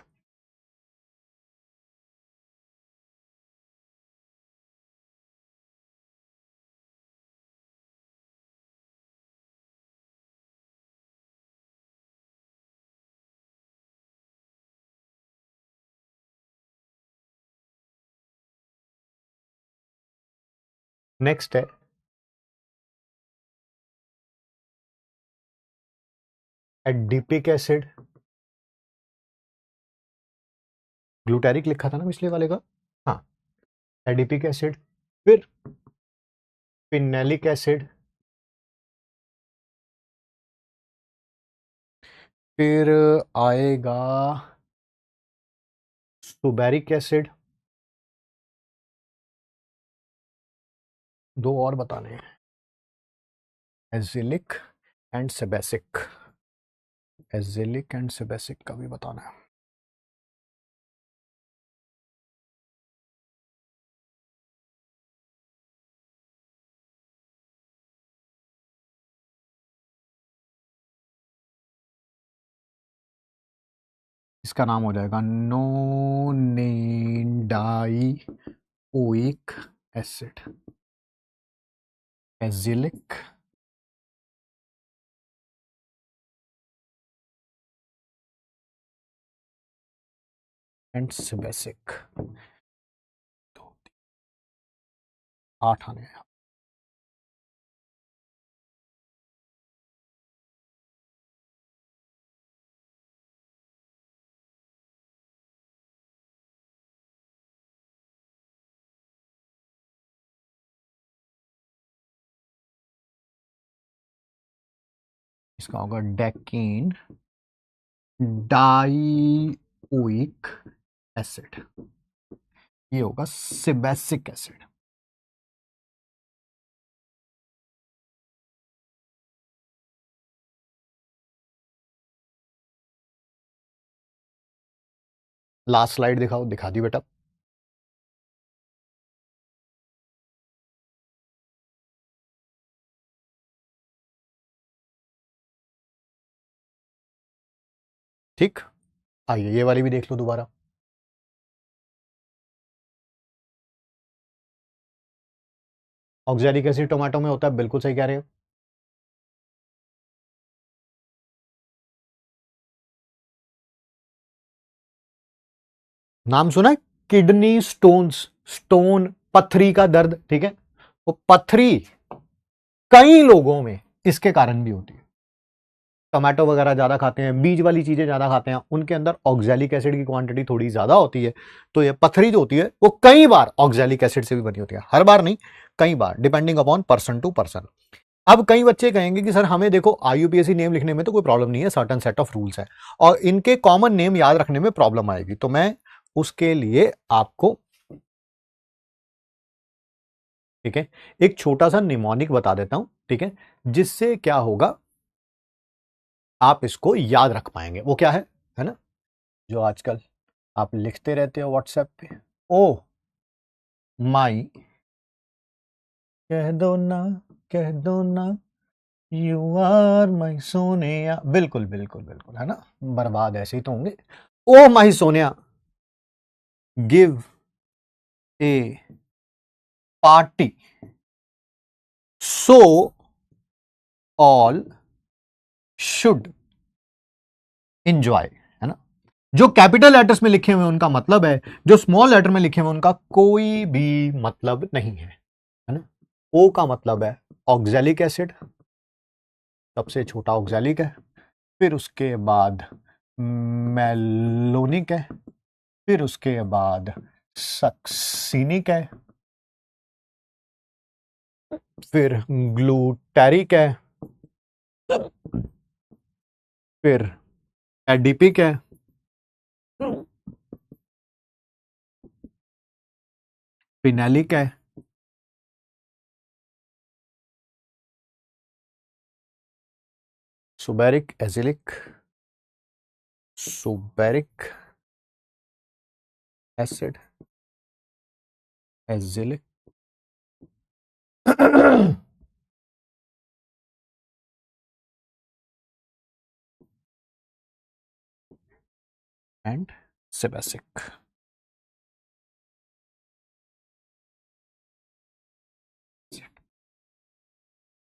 [SPEAKER 1] नेक्स्ट है एडिपिक एसिड, ग्लूटैरिक लिखा था ना पिछले वाले का, हाँ, एडिपिक एसिड। फिर फिनेलिक एसिड, फिर आएगा सुबेरिक एसिड, दो और बताने हैं, एजिलिक एंड सेबेसिक, एजिलिक एंड सेबेसिक का भी बताना है। इसका नाम हो जाएगा नोनेडाइओइक एसिड, एजिलिक एंड सेबेसिक। 8 आने हैं। इसका होगा डेकीन डाइओइक एसिड, ये होगा सेबेसिक एसिड। लास्ट स्लाइड दिखाओ, दिखा दी बेटा। ठीक, आइए ये वाली भी देख लो दोबारा। ऑक्सैलिक एसिड टोमेटो में होता है, बिल्कुल सही कह रहे हो। नाम सुना है, किडनी स्टोन्स, स्टोन, पथरी का दर्द, ठीक है, वो पथरी कई लोगों में इसके कारण भी होती है। टमाटो वगैरह ज्यादा खाते हैं, बीज वाली चीजें ज्यादा खाते हैं, उनके अंदर ऑक्सैलिक एसिड की क्वांटिटी थोड़ी ज्यादा होती है, तो ये पथरी जो होती है वो कई बार ऑक्सैलिक एसिड से भी बनी होती है, हर बार नहीं, कई बार, depending upon person to person. अब कई बच्चे कहेंगे कि सर हमें देखो आईयूपीएसी नेम लिखने में तो कोई प्रॉब्लम नहीं है, सर्टेन सेट ऑफ रूल्स है, और इनके कॉमन नेम याद रखने में प्रॉब्लम आएगी, तो मैं उसके लिए आपको, ठीक है, एक छोटा सा निमोनिक बता देता हूं, ठीक है, जिससे क्या होगा, आप इसको याद रख पाएंगे। वो क्या है ना, जो आजकल आप लिखते रहते हो व्हाट्सएप पे, ओ माई, कह दो ना, कह दो ना, यू आर माई सोनिया, बिल्कुल बिल्कुल बिल्कुल, है ना, बर्बाद ऐसे ही तो होंगे। Oh my Sonia, give a party so all should enjoy, है ना। जो कैपिटल लेटर्स में लिखे हुए हैं उनका मतलब है, जो स्मॉल लेटर में लिखे हुए उनका कोई भी मतलब नहीं है ना। ओ का मतलब है ऑक्सैलिक एसिड, सबसे छोटा ऑक्सैलिक है, फिर उसके बाद मेलोनिक है, फिर उसके बाद सक्सिनिक है, फिर ग्लूटेरिक है, फिर एडिपिक है, फिनैलिक है, सुबेरिक, एजिलिक, सुबेरिक एसिड, एजिलिक एंड सेबेसिक।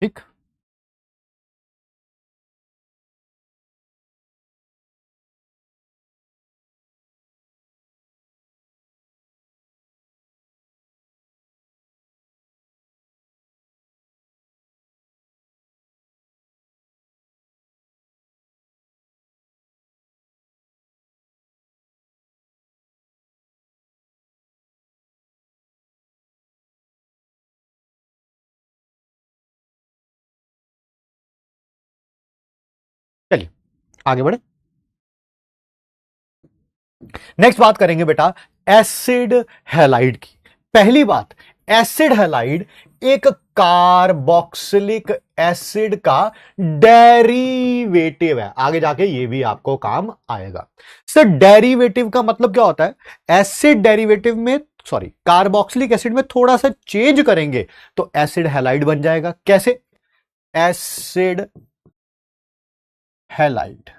[SPEAKER 1] ठीक, चलिए आगे बढ़े। नेक्स्ट बात करेंगे बेटा एसिड हैलाइड की। पहली बात, एसिड हैलाइड एक कार्बोक्सिलिक एसिड का डेरिवेटिव है। आगे जाके ये भी आपको काम आएगा। सर डेरिवेटिव का मतलब क्या होता है? एसिड डेरिवेटिव में, सॉरी, कार्बोक्सिलिक एसिड में थोड़ा सा चेंज करेंगे तो एसिड हैलाइड बन जाएगा। कैसे? एसिड हैलाइड,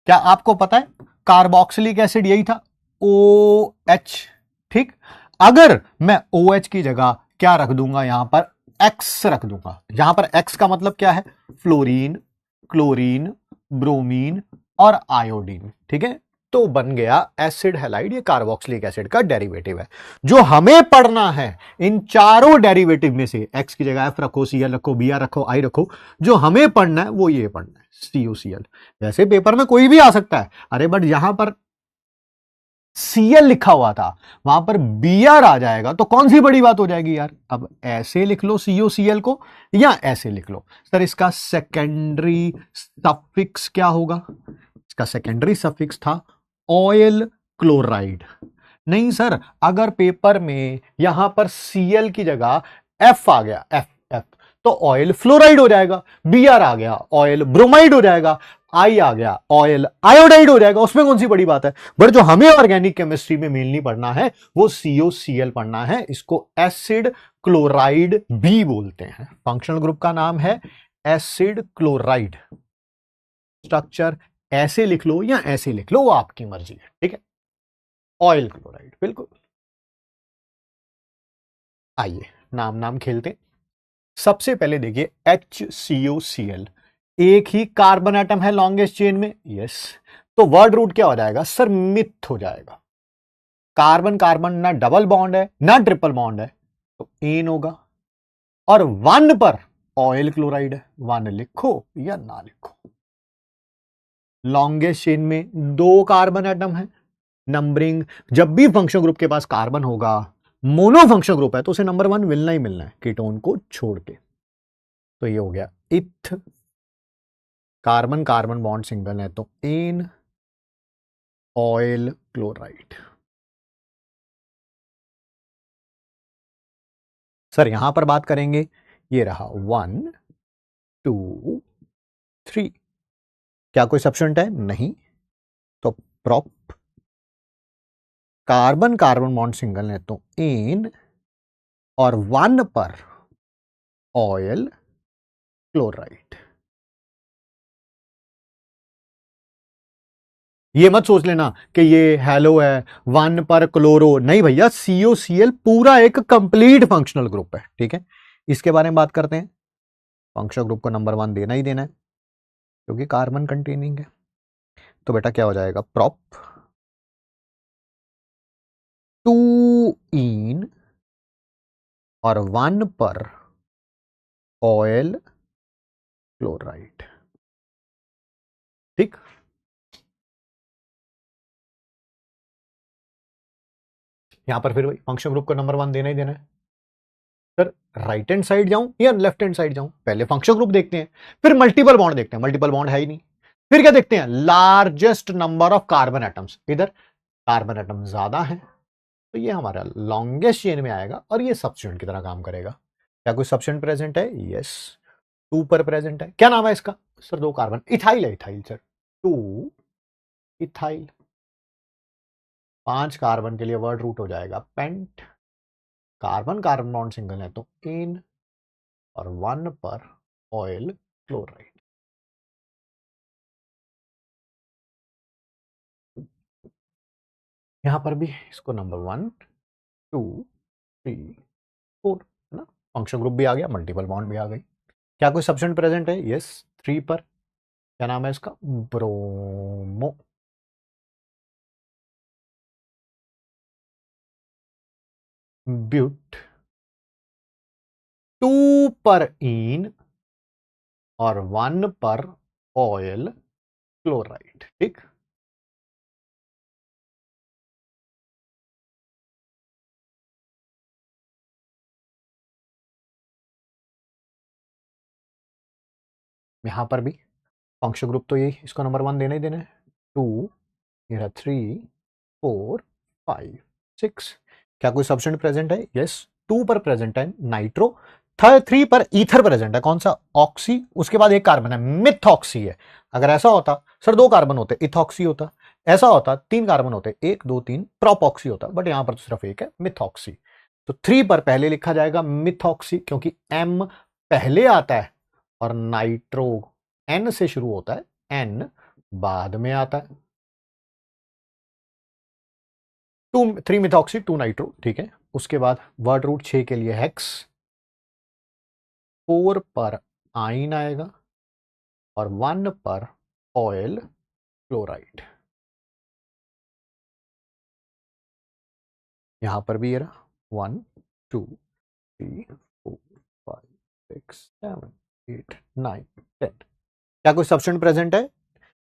[SPEAKER 1] क्या आपको पता है कार्बोक्सिलिक एसिड यही था, OH। ठीक, अगर मैं OH की जगह क्या रख दूंगा, यहां पर X रख दूंगा। यहां पर X का मतलब क्या है? फ्लोरीन, क्लोरीन, ब्रोमीन और आयोडीन। ठीक है, तो बन गया एसिड हैलाइड। ये कार्बोक्सिलिक एसिड का डेरिवेटिव है। जो हमें पढ़ना है इन चारों डेरिवेटिव में से, X की जगह F रखो, Cl रखो, Br रखो, I रखो, जो हमें पढ़ना है वो ये पढ़ना है, CuCl। वैसे पेपर में कोई भी आ सकता है, अरे बट यहां पर Cl लिखा हुआ था, वहां पर Br आ जाएगा तो कौन सी बड़ी बात हो जाएगी यार। अब ऐसे लिख लो CuCl को या ऐसे लिख लो। सर इसका सेकेंडरी सफिक्स क्या होगा? इसका सेकेंडरी सफिक्स था ऑयल क्लोराइड। नहीं सर, अगर पेपर में यहां पर Cl की जगह F आ गया, F तो ऑयल फ्लोराइड हो जाएगा। Br आ गया, ऑयल ब्रोमाइड हो जाएगा। I आ गया, ऑयल आयोडाइड हो जाएगा। उसमें कौन सी बड़ी बात है? बट जो हमें ऑर्गेनिक केमिस्ट्री में मेनली पढ़ना है वो COCl पढ़ना है। इसको एसिड क्लोराइड भी बोलते हैं। फंक्शनल ग्रुप का नाम है एसिड क्लोराइड। स्ट्रक्चर ऐसे लिख लो या ऐसे लिख लो, वो आपकी मर्जी है। ठीक है, ऑयल क्लोराइड, बिल्कुल। आइए नाम नाम खेलते। सबसे पहले देखिए HCOCl, एक ही कार्बन एटम है लॉन्गेस्ट चेन में, यस। तो वर्ड रूट क्या हो जाएगा सर? मिथ हो जाएगा। कार्बन कार्बन ना डबल बॉन्ड है ना ट्रिपल बॉन्ड है, तो एन होगा। और वन पर ऑयल क्लोराइड है, वन लिखो या ना लिखो। लॉन्गेस्ट चेन में दो कार्बन एटम है। नंबरिंग, जब भी फंक्शन ग्रुप के पास कार्बन होगा, मोनो फंक्शन ग्रुप है, तो उसे नंबर 1 मिलना ही मिलना है कीटोन को छोड़ के। तो ये हो गया इथ, कार्बन कार्बन बॉन्ड सिंगल है तो एन, ऑयल क्लोराइड। सर यहां पर बात करेंगे, ये रहा 1 2 3, क्या कोई सब्स्टिट्यूएंट है? नहीं, तो prop, carbon carbon bond single है तो एन, और 1 पर ऑयल क्लोराइड। ये मत सोच लेना कि ये हेलो है, 1 पर क्लोरो, नहीं भैया, COCl पूरा एक कंप्लीट फंक्शनल ग्रुप है। ठीक है, इसके बारे में बात करते हैं। फंक्शनल ग्रुप को नंबर 1 देना ही देना है क्योंकि कार्बन कंटेनिंग है। तो बेटा क्या हो जाएगा? प्रॉप 2 इन और 1 पर ऑयल क्लोराइड। ठीक, यहां पर फिर फंक्शन ग्रुप को नंबर 1 देना ही देना है। सर राइट हैंड साइड जाऊं या लेफ्ट हैंड साइड जाऊं? पहले फंक्शन ग्रुप देखते हैं, फिर मल्टीपल बॉन्ड देखते हैं। मल्टीपल बॉन्ड है ही नहीं। फिर क्या देखते हैं? Largest number of carbon atoms. इधर कार्बन एटम ज्यादा है तो ये हमारा लॉन्गेस्ट चेन में आएगा और ये सब्स्टिट्यूएंट की तरह काम करेगा। क्या कोई सब्स्टिट्यूएंट प्रेजेंट है? यस, 2 पर प्रेजेंट है। क्या नाम है इसका? सर 2 कार्बन, इथाइल है, इथाइल सर, 2 इथाइल। 5 कार्बन के लिए वर्ड रूट हो जाएगा pent. Carbon carbon bond single है तो एन, और 1 पर ऑयल क्लोराइड। यहां पर भी इसको नंबर 1 2 3 4 है ना। फंक्शन ग्रुप भी आ गया, मल्टीपल बॉन्ड भी आ गई। क्या कोई सब्स्टिट्यूएंट प्रेजेंट है? यस, 3 पर। क्या नाम है इसका? ब्रोमो। ब्यूट, 2 पर इन और 1 पर ऑयल क्लोराइड। ठीक, यहां पर भी फंक्शन ग्रुप तो यही, इसको नंबर 1 देना ही देना है। 2, ये रहा 3 4 5। 6। क्या कोई सब्स्टेंट प्रेजेंट है? यस। 2 पर प्रेजेंट है नाइट्रो, 3 पर ईथर प्रेजेंट है, कौन सा? ऑक्सी, उसके बाद एक कार्बन है, मिथॉक्सी है। अगर ऐसा होता सर 2 कार्बन होते इथॉक्सी होता, ऐसा होता 3 कार्बन होते 1 2 3 प्रोपॉक्सी होता, बट यहां पर तो सिर्फ एक है मिथॉक्सी। तो 3 पर पहले लिखा जाएगा मिथॉक्सी, क्योंकि एम पहले आता है और नाइट्रो एन से शुरू होता है, एन बाद में आता है। 3 मिथॉक्सी 2 नाइट्रो, ठीक है। उसके बाद वर्ड रूट 6 के लिए हेक्स, 4 पर आइन आएगा और 1 पर ऑयल क्लोराइड। यहां पर भी ये रहा 1 2 3 4 5 6 7 8 9 10। क्या कोई सब्स्टेंट प्रेजेंट है?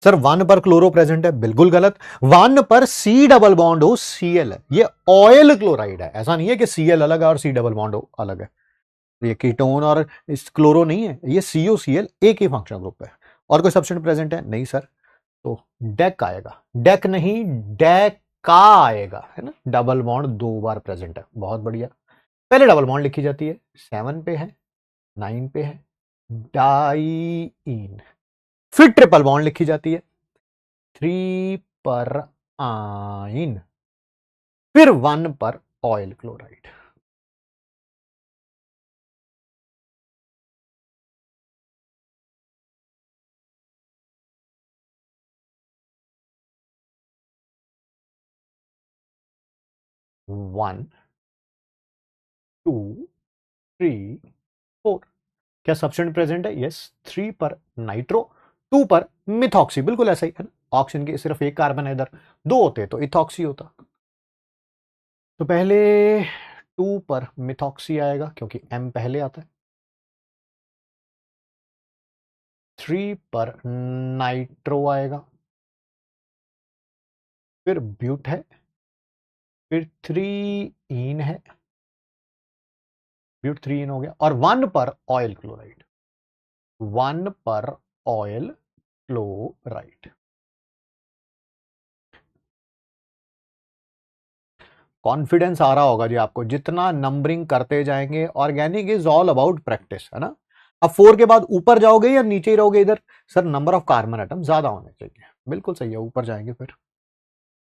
[SPEAKER 1] सर 1 पर क्लोरो प्रेजेंट है, बिल्कुल गलत। 1 पर सी डबल बॉन्ड हो, सीएल है, ये ऑयल क्लोराइड है। ऐसा नहीं है कि सीएल अलग है और सी डबल बॉन्ड हो अलग है। ये कीटोन और इस क्लोरो नहीं है, ये सीओ सीएल एक ही फंक्शनल ग्रुप है। और कोई सब्स्टेंट प्रेजेंट है? नहीं सर। तो डेक आएगा, डेक नहीं डेका आएगा, है ना। डबल बॉन्ड 2 बार प्रेजेंट है, बहुत बढ़िया। पहले डबल बॉन्ड लिखी जाती है, 7 पे है, 9 पे है, डाईइन। फिर ट्रिपल बॉन्ड लिखी जाती है, 3 पर आइन, फिर 1 पर ऑयल क्लोराइड। वन 2 3 4। क्या सब्स्टेंट प्रेजेंट है? यस। 3 पर नाइट्रो, 2 पर मिथॉक्सी, बिल्कुल ऐसा ही है ना। ऑक्सीजन के सिर्फ एक कार्बन है, इधर 2 होते तो इथॉक्सी होता। तो पहले 2 पर मिथॉक्सी आएगा क्योंकि एम पहले आता है, 3 पर नाइट्रो आएगा, फिर ब्यूट है, फिर 3 इन है, ब्यूट 3 इन हो गया, और 1 पर ऑयल क्लोराइड, 1 पर ऑयल क्लोराइड। कॉन्फिडेंस आ रहा होगा जी आपको, जितना नंबरिंग करते जाएंगे। Organic is all about practice, है ना। अब 4 के बाद ऊपर जाओगे या नीचे ही रहोगे? इधर sir number of carbon atom ज्यादा होने चाहिए, बिल्कुल सही है, ऊपर जाएंगे फिर।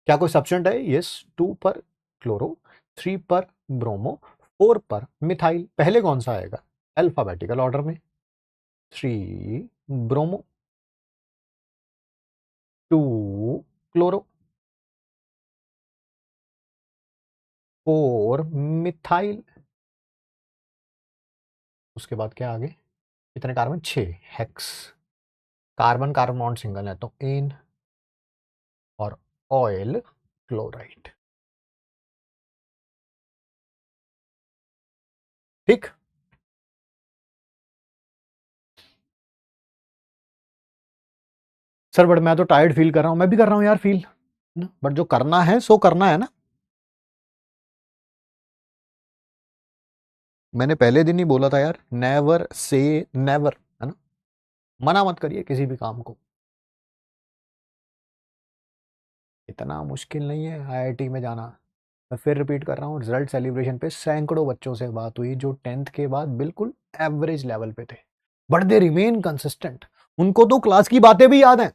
[SPEAKER 1] क्या कोई सब्स्टेंट है? यस। 2 पर क्लोरो, 3 पर ब्रोमो, 4 पर मिथाइल। पहले कौन सा आएगा? अल्फाबेटिकल ऑर्डर में, 3 ब्रोमो, 2 क्लोरो, 4 मिथाइल। उसके बाद क्या आगे? कितने carbon? 6, hex. Carbon carbon bond single है तो एन, और ऑयल क्लोराइड। ठीक। सर बट मैं तो टायर्ड फील कर रहा हूं। मैं भी कर रहा हूं यार फील ना, बट जो करना है सो करना है ना। मैंने पहले दिन ही बोला था यार, नेवर से नेवर, है ना। मना मत करिए किसी भी काम को। इतना मुश्किल नहीं है आईआईटी में जाना। मैं फिर रिपीट कर रहा हूँ, रिजल्ट सेलिब्रेशन पे सैकड़ों बच्चों से बात हुई जो 10th के बाद बिल्कुल एवरेज लेवल पे थे, बट दे रिमेन कंसिस्टेंट। उनको तो क्लास की बातें भी याद हैं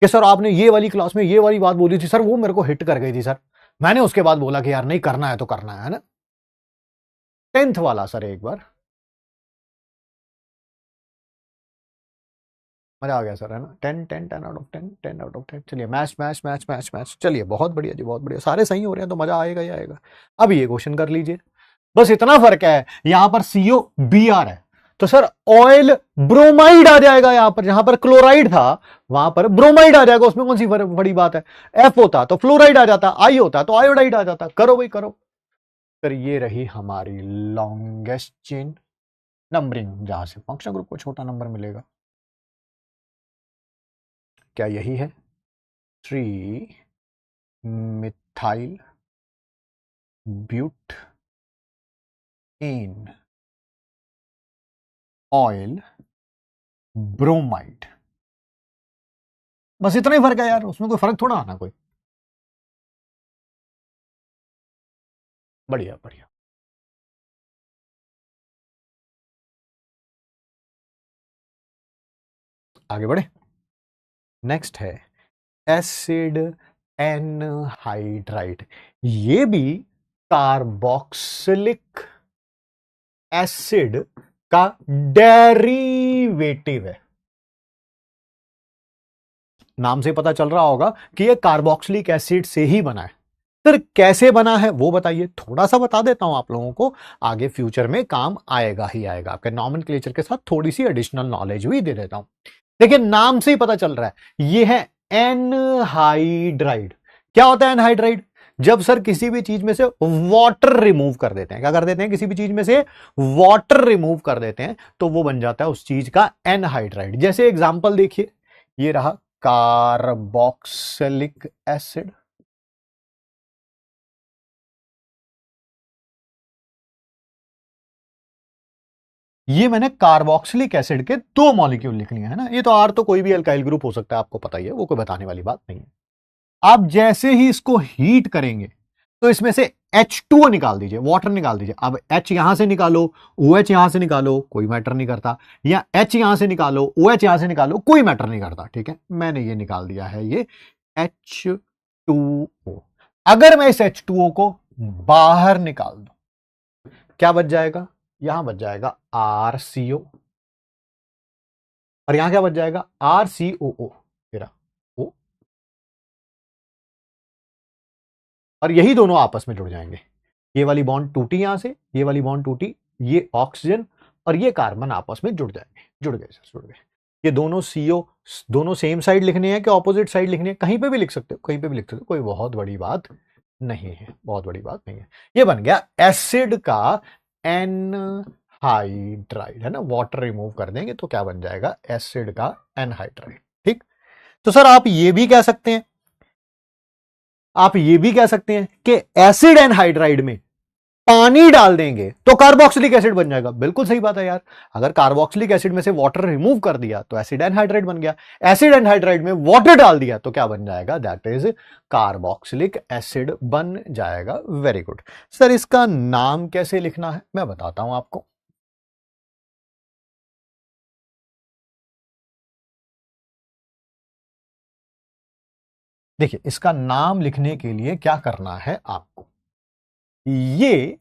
[SPEAKER 1] कि सर आपने ये वाली क्लास में ये वाली बात बोली थी सर, वो मेरे को हिट कर गई थी सर, मैंने उसके बाद बोला कि यार नहीं करना है तो करना है ना। 10th वाला सर एक बार मजा आ गया सर, है ना। 10 10 10 आउट ऑफ 10, 10 आउट ऑफ 10। चलिए match match match match match, चलिए बहुत बढ़िया जी, बहुत बढ़िया, सारे सही हो रहे हैं तो मजा आएगा ही आएगा। अब ये क्वेश्चन कर लीजिए, बस इतना फर्क है, यहां पर सीओ बी आर है तो सर ऑयल ब्रोमाइड आ जाएगा। यहां पर जहां पर क्लोराइड था वहां पर ब्रोमाइड आ जाएगा, उसमें कौन सी बड़ी बात है। एफ होता तो फ्लोराइड आ जाता, आई होता तो आयोडाइड आ जाता। करो भाई करो। फिर ये रही हमारी लॉन्गेस्ट चेन नंबरिंग, जहां से फंक्शनल ग्रुप को छोटा नंबर मिलेगा। क्या यही है? 3 methyl but an oyl bromide. बस इतना ही फर्क है यार, उसमें कोई फर्क थोड़ा आना कोई। बढ़िया बढ़िया। आगे बढ़े। नेक्स्ट है एसिड एनहाइड्राइड। ये भी कार्बोक्सिलिक एसिड का डेरिवेटिव है। नाम से पता चल रहा होगा कि ये कार्बोक्सिलिक एसिड से ही बना है। सर कैसे बना है वो बताइए। थोड़ा सा बता देता हूं आप लोगों को, आगे फ्यूचर में काम आएगा ही आएगा। आपके नॉमेनक्लेचर के साथ थोड़ी सी एडिशनल नॉलेज भी दे देता हूं। देखिए नाम से ही पता चल रहा है ये है एनहाइड्राइड। क्या होता है एनहाइड्राइड? जब सर किसी भी चीज में से वाटर रिमूव कर देते हैं, क्या कर देते हैं, किसी भी चीज में से वाटर रिमूव कर देते हैं तो वो बन जाता है उस चीज का एनहाइड्राइड। जैसे एग्जांपल देखिए, ये रहा कार्बोक्सिलिक एसिड, ये मैंने कार्बोक्सिलिक एसिड के 2 मॉलिक्यूल लिख लिए है ना। ये तो आर तो कोई भी अल्काइल ग्रुप हो सकता है, आपको पता ही है, वो कोई बताने वाली बात नहीं है। आप जैसे ही इसको हीट करेंगे तो इसमें से H2O निकाल दीजिए, वाटर निकाल दीजिए। अब H यहां से निकालो, OH यहां से निकालो, कोई मैटर नहीं करता, या H यहां से निकालो, OH यहां से निकालो, कोई मैटर नहीं करता। ठीक है, मैंने ये निकाल दिया है, ये H2O। अगर मैं इस H2O को बाहर निकाल दूं, क्या बच जाएगा? यहां बच जाएगा RCO, और यहां क्या बच जाएगा? RCOO। तेरा O, और यही दोनों आपस में जुड़ जाएंगे। ये वाली बॉन्ड टूटी यहां से, ये वाली बॉन्ड टूटी, ये ऑक्सीजन और ये कार्बन आपस में जुड़ जाएंगे। जुड़ गए सर, जुड़ गए। ये दोनों CO, दोनों सेम साइड लिखने हैं कि ऑपोजिट साइड लिखने हैं? कहीं पे भी लिख सकते हो, कहीं पे भी लिख सकते हो, कोई बहुत बड़ी बात नहीं है, बहुत बड़ी बात नहीं है। ये बन गया एसिड का एनहाइड्राइड, है ना। वाटर रिमूव कर देंगे तो क्या बन जाएगा? एसिड का एनहाइड्राइड। ठीक। तो सर आप ये भी कह सकते हैं, आप ये भी कह सकते हैं कि एसिड एनहाइड्राइड में पानी डाल देंगे तो कार्बोक्सिलिक एसिड बन जाएगा। बिल्कुल सही बात है यार। अगर कार्बोक्सिलिक एसिड में से वाटर रिमूव कर दिया तो एसिड एनहाइड्राइड बन गया। एसिड एनहाइड्राइड में वाटर डाल दिया तो क्या बन जाएगा? दैट इज कार्बोक्सिलिक एसिड बन जाएगा। Very good. सर इसका नाम कैसे लिखना है मैं बताता हूं आपको। देखिए इसका नाम लिखने के लिए क्या करना है आपको, ये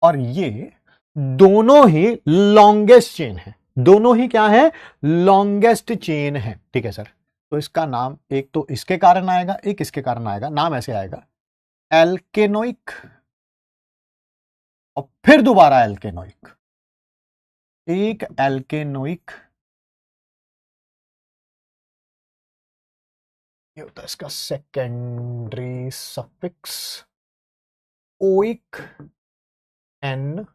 [SPEAKER 1] और ये दोनों ही लॉन्गेस्ट चेन है। दोनों ही क्या है? लॉन्गेस्ट चेन है। ठीक है सर। तो इसका नाम एक तो इसके कारण आएगा, एक इसके कारण आएगा। नाम ऐसे आएगा एल्केनोइक, और फिर दोबारा एल्केनोइक। एक एल्केनोइक, ये होता है इसका secondary suffix, oic an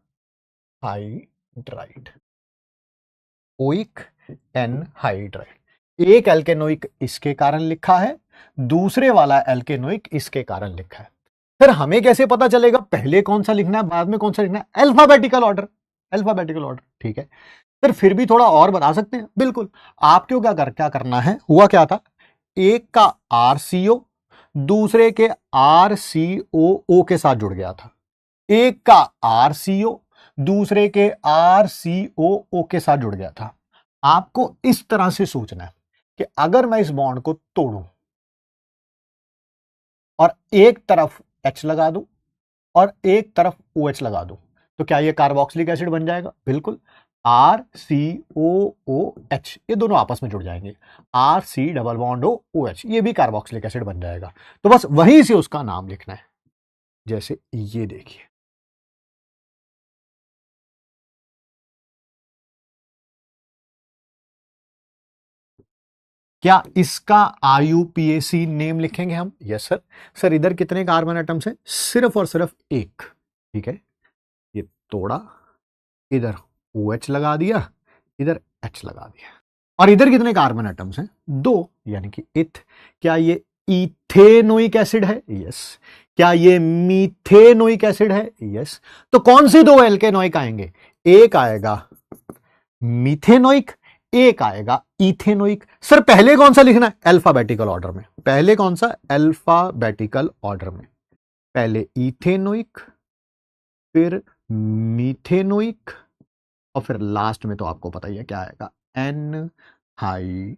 [SPEAKER 1] hydride. Oic anhydride. एक एल्केनोइक इसके कारण लिखा है, दूसरे वाला एल्केनोइक इसके कारण लिखा है। फिर हमें कैसे पता चलेगा पहले कौन सा लिखना है बाद में कौन सा लिखना है? Alphabetical order, alphabetical order. ठीक है। फिर भी थोड़ा और बता सकते हैं, बिल्कुल। आपको क्या करना है, हुआ क्या था, एक का RCO दूसरे के RCOO के साथ जुड़ गया था, एक का RCO दूसरे के RCOO के साथ जुड़ गया था। आपको इस तरह से सोचना है कि अगर मैं इस बॉन्ड को तोड़ूं और एक तरफ H लगा दूं और एक तरफ OH लगा दूं तो क्या ये कार्बोक्सिलिक एसिड बन जाएगा? बिल्कुल। RCOOH, ये दोनों आपस में जुड़ जाएंगे। RC डबल बॉन्ड OH, ये भी कार्बोक्सिलिक एसिड बन जाएगा। तो बस वहीं से उसका नाम लिखना है। जैसे ये देखिए, क्या इसका IUPAC नेम लिखेंगे हम? Yes sir. सर इधर कितने कार्बन एटम्स हैं? सिर्फ और सिर्फ एक। ठीक है, ये तोड़ा, इधर OH लगा दिया, इधर H लगा दिया, और इधर कितने कार्बन एटम्स हैं? 2, यानी कि इथ। क्या ये इथेनोइक एसिड है? यस। क्या ये मीथेनोइक एसिड है? यस। तो कौन सी 2 एल्केनोइक आएंगे? एक आएगा मीथेनोइक, एक आएगा इथेनोइक। सर पहले कौन सा लिखना है? अल्फाबेटिकल ऑर्डर में। पहले कौन सा? अल्फाबेटिकल ऑर्डर में। पहले इथेनोइक, फिर मीथेनोइक, और फिर लास्ट में तो आपको पता ही है क्या आएगा, एनहाइड्राइड।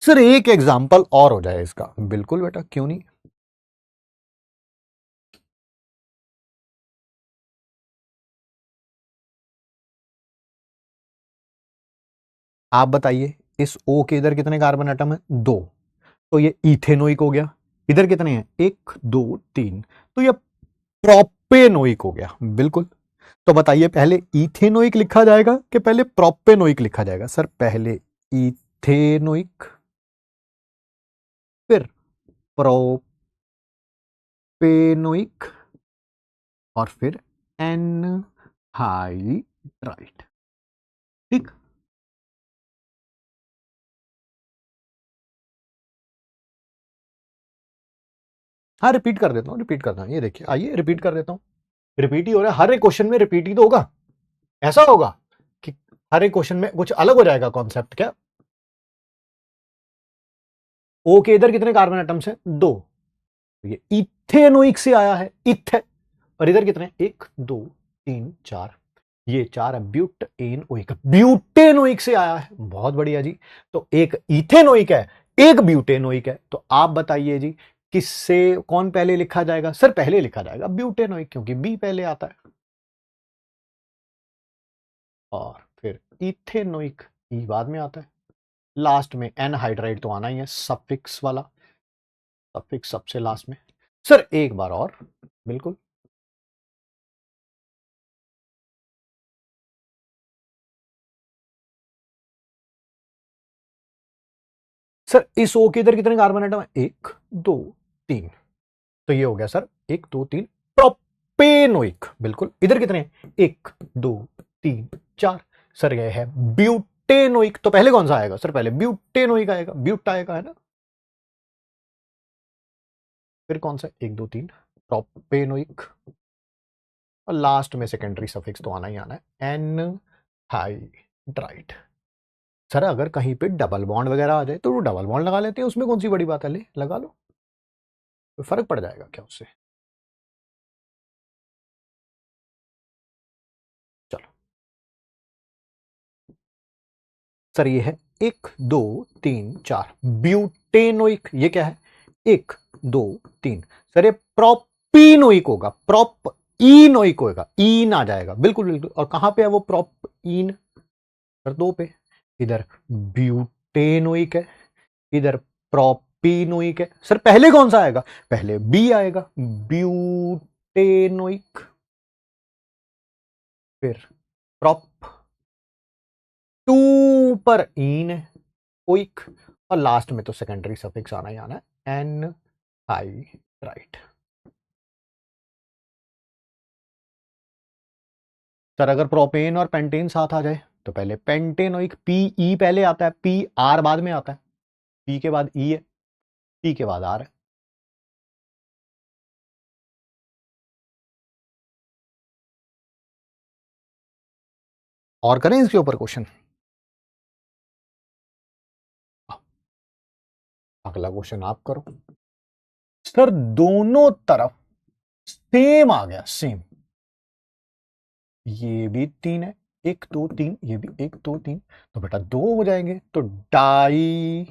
[SPEAKER 1] सर एक एग्जांपल और हो जाए इसका, बिल्कुल बेटा क्यों नहीं। आप बताइए इस O के इधर कितने कार्बन एटम है, 2, तो ये इथेनोइक हो गया। इधर कितने हैं, 1 2 3, तो ये प्रोपेनोइक हो गया। बिल्कुल। तो बताइए पहले इथेनोइक लिखा जाएगा कि पहले प्रोपेनोइक लिखा जाएगा। सर पहले इथेनोइक, फिर प्रोपेनोइक, और फिर एनहाइड्राइड। ठीक। हाँ रिपीट कर देता हूँ, रिपीट करता हूँ, ये देखिए आइए रिपीट कर देता हूँ। रिपीट ही हो रहा है, हर एक क्वेश्चन में रिपीट ही तो होगा। ऐसा होगा कि हर एक क्वेश्चन में कुछ अलग हो जाएगा कॉन्सेप्ट क्या। ओ के इधर कितने कार्बन एटम्स हैं, 2, तो ये इथेनोइक से आया है, इथ। और इधर कितने, 1 2 3 4, ये 4 है ब्यूटेनोइक, ब्यूटेनोइक से आया है। बहुत बढ़िया जी। तो एक इथेनोइक है, एक ब्यूटेनोइक है। तो आप बताइए जी किससे कौन पहले लिखा जाएगा। सर पहले लिखा जाएगा ब्यूटेनोइक, क्योंकि बी पहले आता है। और फिर इथेनोइक ई बाद में आता है। लास्ट में एनहाइड्राइड तो आना ही है, सफिक्स वाला, सफिक्स सबसे लास्ट में। सर एक बार और, बिल्कुल। सर इस ओ के इधर कितने कार्बन एटम है, 1 2 3, तो ये हो गया सर 1 2 3 प्रोपेनोइक। बिल्कुल। इधर कितने हैं, 1 2 3 4, सर ये है ब्यूटेनोइक। तो पहले कौन सा आएगा, सर पहले ब्यूटेनोइक आएगा, ब्यूट आएगा, है ना। फिर कौन सा, 1 2 3 प्रोपेनोइक, और लास्ट में सेकेंडरी सफिक्स तो आना ही आना है, एन हाइड्राइड। सर अगर कहीं पे डबल बॉन्ड वगैरह आ जाए तो वो डबल बॉन्ड लगा लेते हैं, उसमें कौन सी बड़ी बात है, ले लगा लो, कोई फर्क पड़ जाएगा क्या उससे। चलो सर ये है 1 2 3 4 ब्यूटेनोइक, ये क्या है, 1 2 3, सर ये प्रोपीनोइक होगा, प्रोप इनोइक होगा, इन आ जाएगा, बिल्कुल बिल्कुल। और कहां पे है वो प्रोप इन, सर 2 पे। इधर ब्यूटेनोइक है, इधर प्रोपीनोइक है। सर पहले कौन सा आएगा, पहले बी आएगा, ब्यूटेनोइक, फिर प्रोप 2 पर इन है, ओइक, और लास्ट में तो सेकेंडरी सफिक्स आना ही आना है, एन आई राइट। सर अगर प्रोपेन और पेंटेन साथ आ जाए तो पहले पेंटेनोइक, पी ई पहले आता है, पी आर बाद में आता है, पी के बाद ई है, पी के बाद आर है। और करें इसके ऊपर क्वेश्चन, अगला क्वेश्चन आप करो। सर दोनों तरफ सेम आ गया, सेम, ये भी 3 है, 1 2 3, ये भी 1 2 3, तो बेटा 2 हो जाएंगे। तो डाई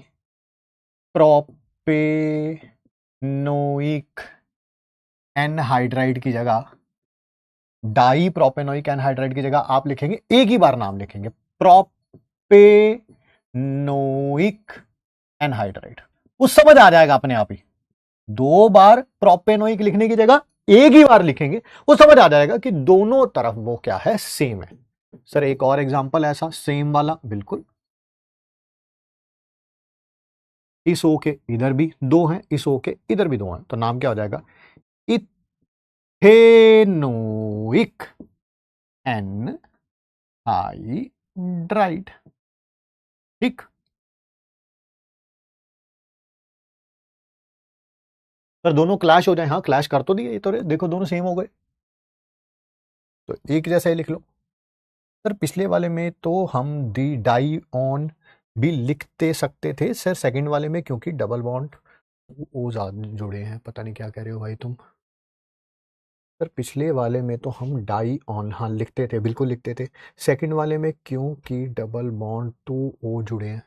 [SPEAKER 1] प्रोपेनोइक एनहाइड्राइड की जगह, डाई प्रोपेनोइक एनहाइड्राइड की जगह आप लिखेंगे, एक ही बार नाम लिखेंगे, प्रोपेनोइक एनहाइड्राइड। वो समझ आ जाएगा अपने आप ही। 2 बार प्रोपेनोइक लिखने की जगह एक ही बार लिखेंगे, वो समझ आ जाएगा कि दोनों तरफ वो क्या है, सेम है। सर एक और एग्जांपल ऐसा सेम वाला, बिल्कुल। इस ओ के इधर भी 2 हैं, इस ओ के इधर भी 2 हैं, तो नाम क्या हो जाएगा, इथेनोइक एनहाइड्राइड। ठीक। सर दोनों क्लैश हो जाए, हाँ क्लैश कर तो दिए, ये तो देखो दोनों सेम हो गए, तो एक जैसा ही लिख लो। सर पिछले वाले में तो हम दी डाई ऑन भी लिखते सकते थे सर, सेकंड वाले में क्योंकि डबल बॉन्ड ओ जुड़े हैं, पता नहीं क्या कह रहे हो भाई तुम। सर पिछले वाले में तो हम डाई ऑन हाँ लिखते थे, बिल्कुल लिखते थे। सेकंड वाले में क्योंकि डबल बॉन्ड टू ओ जुड़े हैं,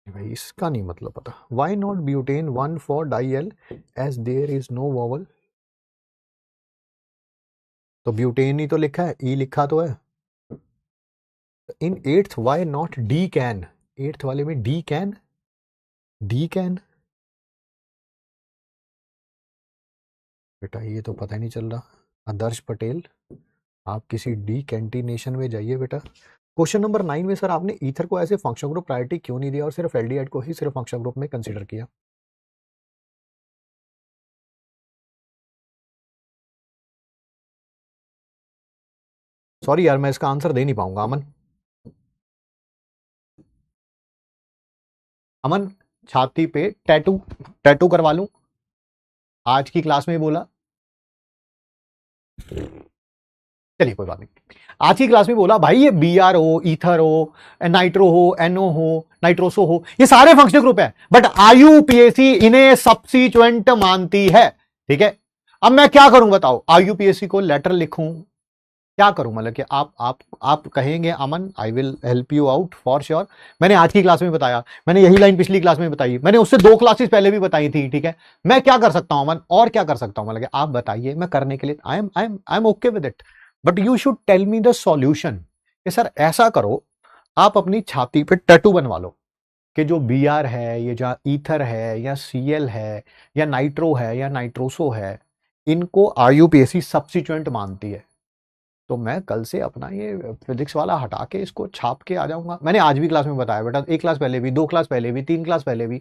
[SPEAKER 1] भाई इसका नहीं मतलब पता। Why not butane one four di al as there is no vowel. तो ब्यूटेन ही तो लिखा है, ई लिखा तो है। In eighth why not D can, eighth वाले में डी कैन, डी कैन बेटा ये तो पता ही नहीं चल रहा। आदर्श पटेल आप किसी डी कैंटिनेशन में जाइए बेटा। क्वेश्चन नंबर 9 में सर आपने ईथर को ऐसे फंक्शन ग्रुप प्रायोरिटी क्यों नहीं दिया और सिर्फ एल्डिहाइड को ही सिर्फ फंक्शन ग्रुप में कंसीडर किया? सॉरी यार मैं इसका आंसर दे नहीं पाऊंगा। अमन, अमन छाती पे टैटू, टैटू करवा लूं? आज की क्लास में बोला, चलिए कोई बात नहीं। आज की क्लास में बोला भाई ये बी आर हो, ईथर हो, नाइट्रो हो, एनओ हो, नाइट्रोसो हो, ये सारे फंक्शनल ग्रुप है, बट आईयूपीएसी इन्हें सब्स्टिट्यूएंट मानती है। ठीक है, अब मैं क्या करूं बताओ? आईयूपीएसी को लेटर लिखूं, क्या करूं? मतलब कि आप कहेंगे Aman I will help you out for sure. मैंने आज की क्लास में बताया, मैंने यही लाइन पिछली क्लास में बताई, मैंने उससे 2 क्लासेस पहले भी बताई थी। ठीक है, मैं क्या कर सकता हूं अमन, और क्या कर सकता हूं? मतलब आप बताइए, मैं करने के लिए I am okay with it, but you should tell me the solution. कि सर ऐसा करो, आप अपनी छाती पे टैटू बनवा लो कि जो बी आर है, ये जो ईथर है या सीएल है या नाइट्रो है या नाइट्रोसो है, इनको आईयूपीएसी सब्स्टिट्यूएंट मानती है। तो मैं कल से अपना ये फिजिक्स वाला हटा के इसको छाप के आ जाऊंगा। मैंने आज भी क्लास में बताया बेटा, 1 क्लास पहले भी, 2 क्लास पहले भी, 3 क्लास पहले भी।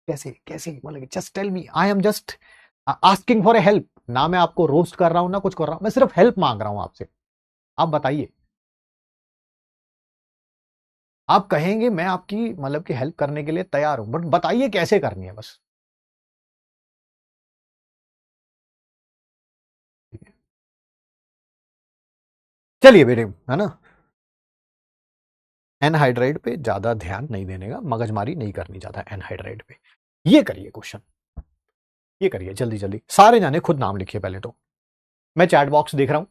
[SPEAKER 1] कैसे कैसे मतलब just tell me, I am just asking for a help. ना मैं आपको रोस्ट कर रहा हूं ना कुछ कर रहा हूं, मैं सिर्फ हेल्प मांग रहा हूं आपसे। आप बताइए, आप कहेंगे मैं आपकी मतलब कि हेल्प करने के लिए तैयार हूं, बट बताइए कैसे करनी है बस। चलिए बेटे, है ना, एनहाइड्राइड पे ज्यादा ध्यान नहीं देने का, मगजमारी नहीं करनी ज्यादा एनहाइड्राइड पे। ये करिए क्वेश्चन, ये करिए जल्दी जल्दी। सारे जाने खुद नाम लिखिए पहले तो, मैं चैट बॉक्स देख रहा हूं।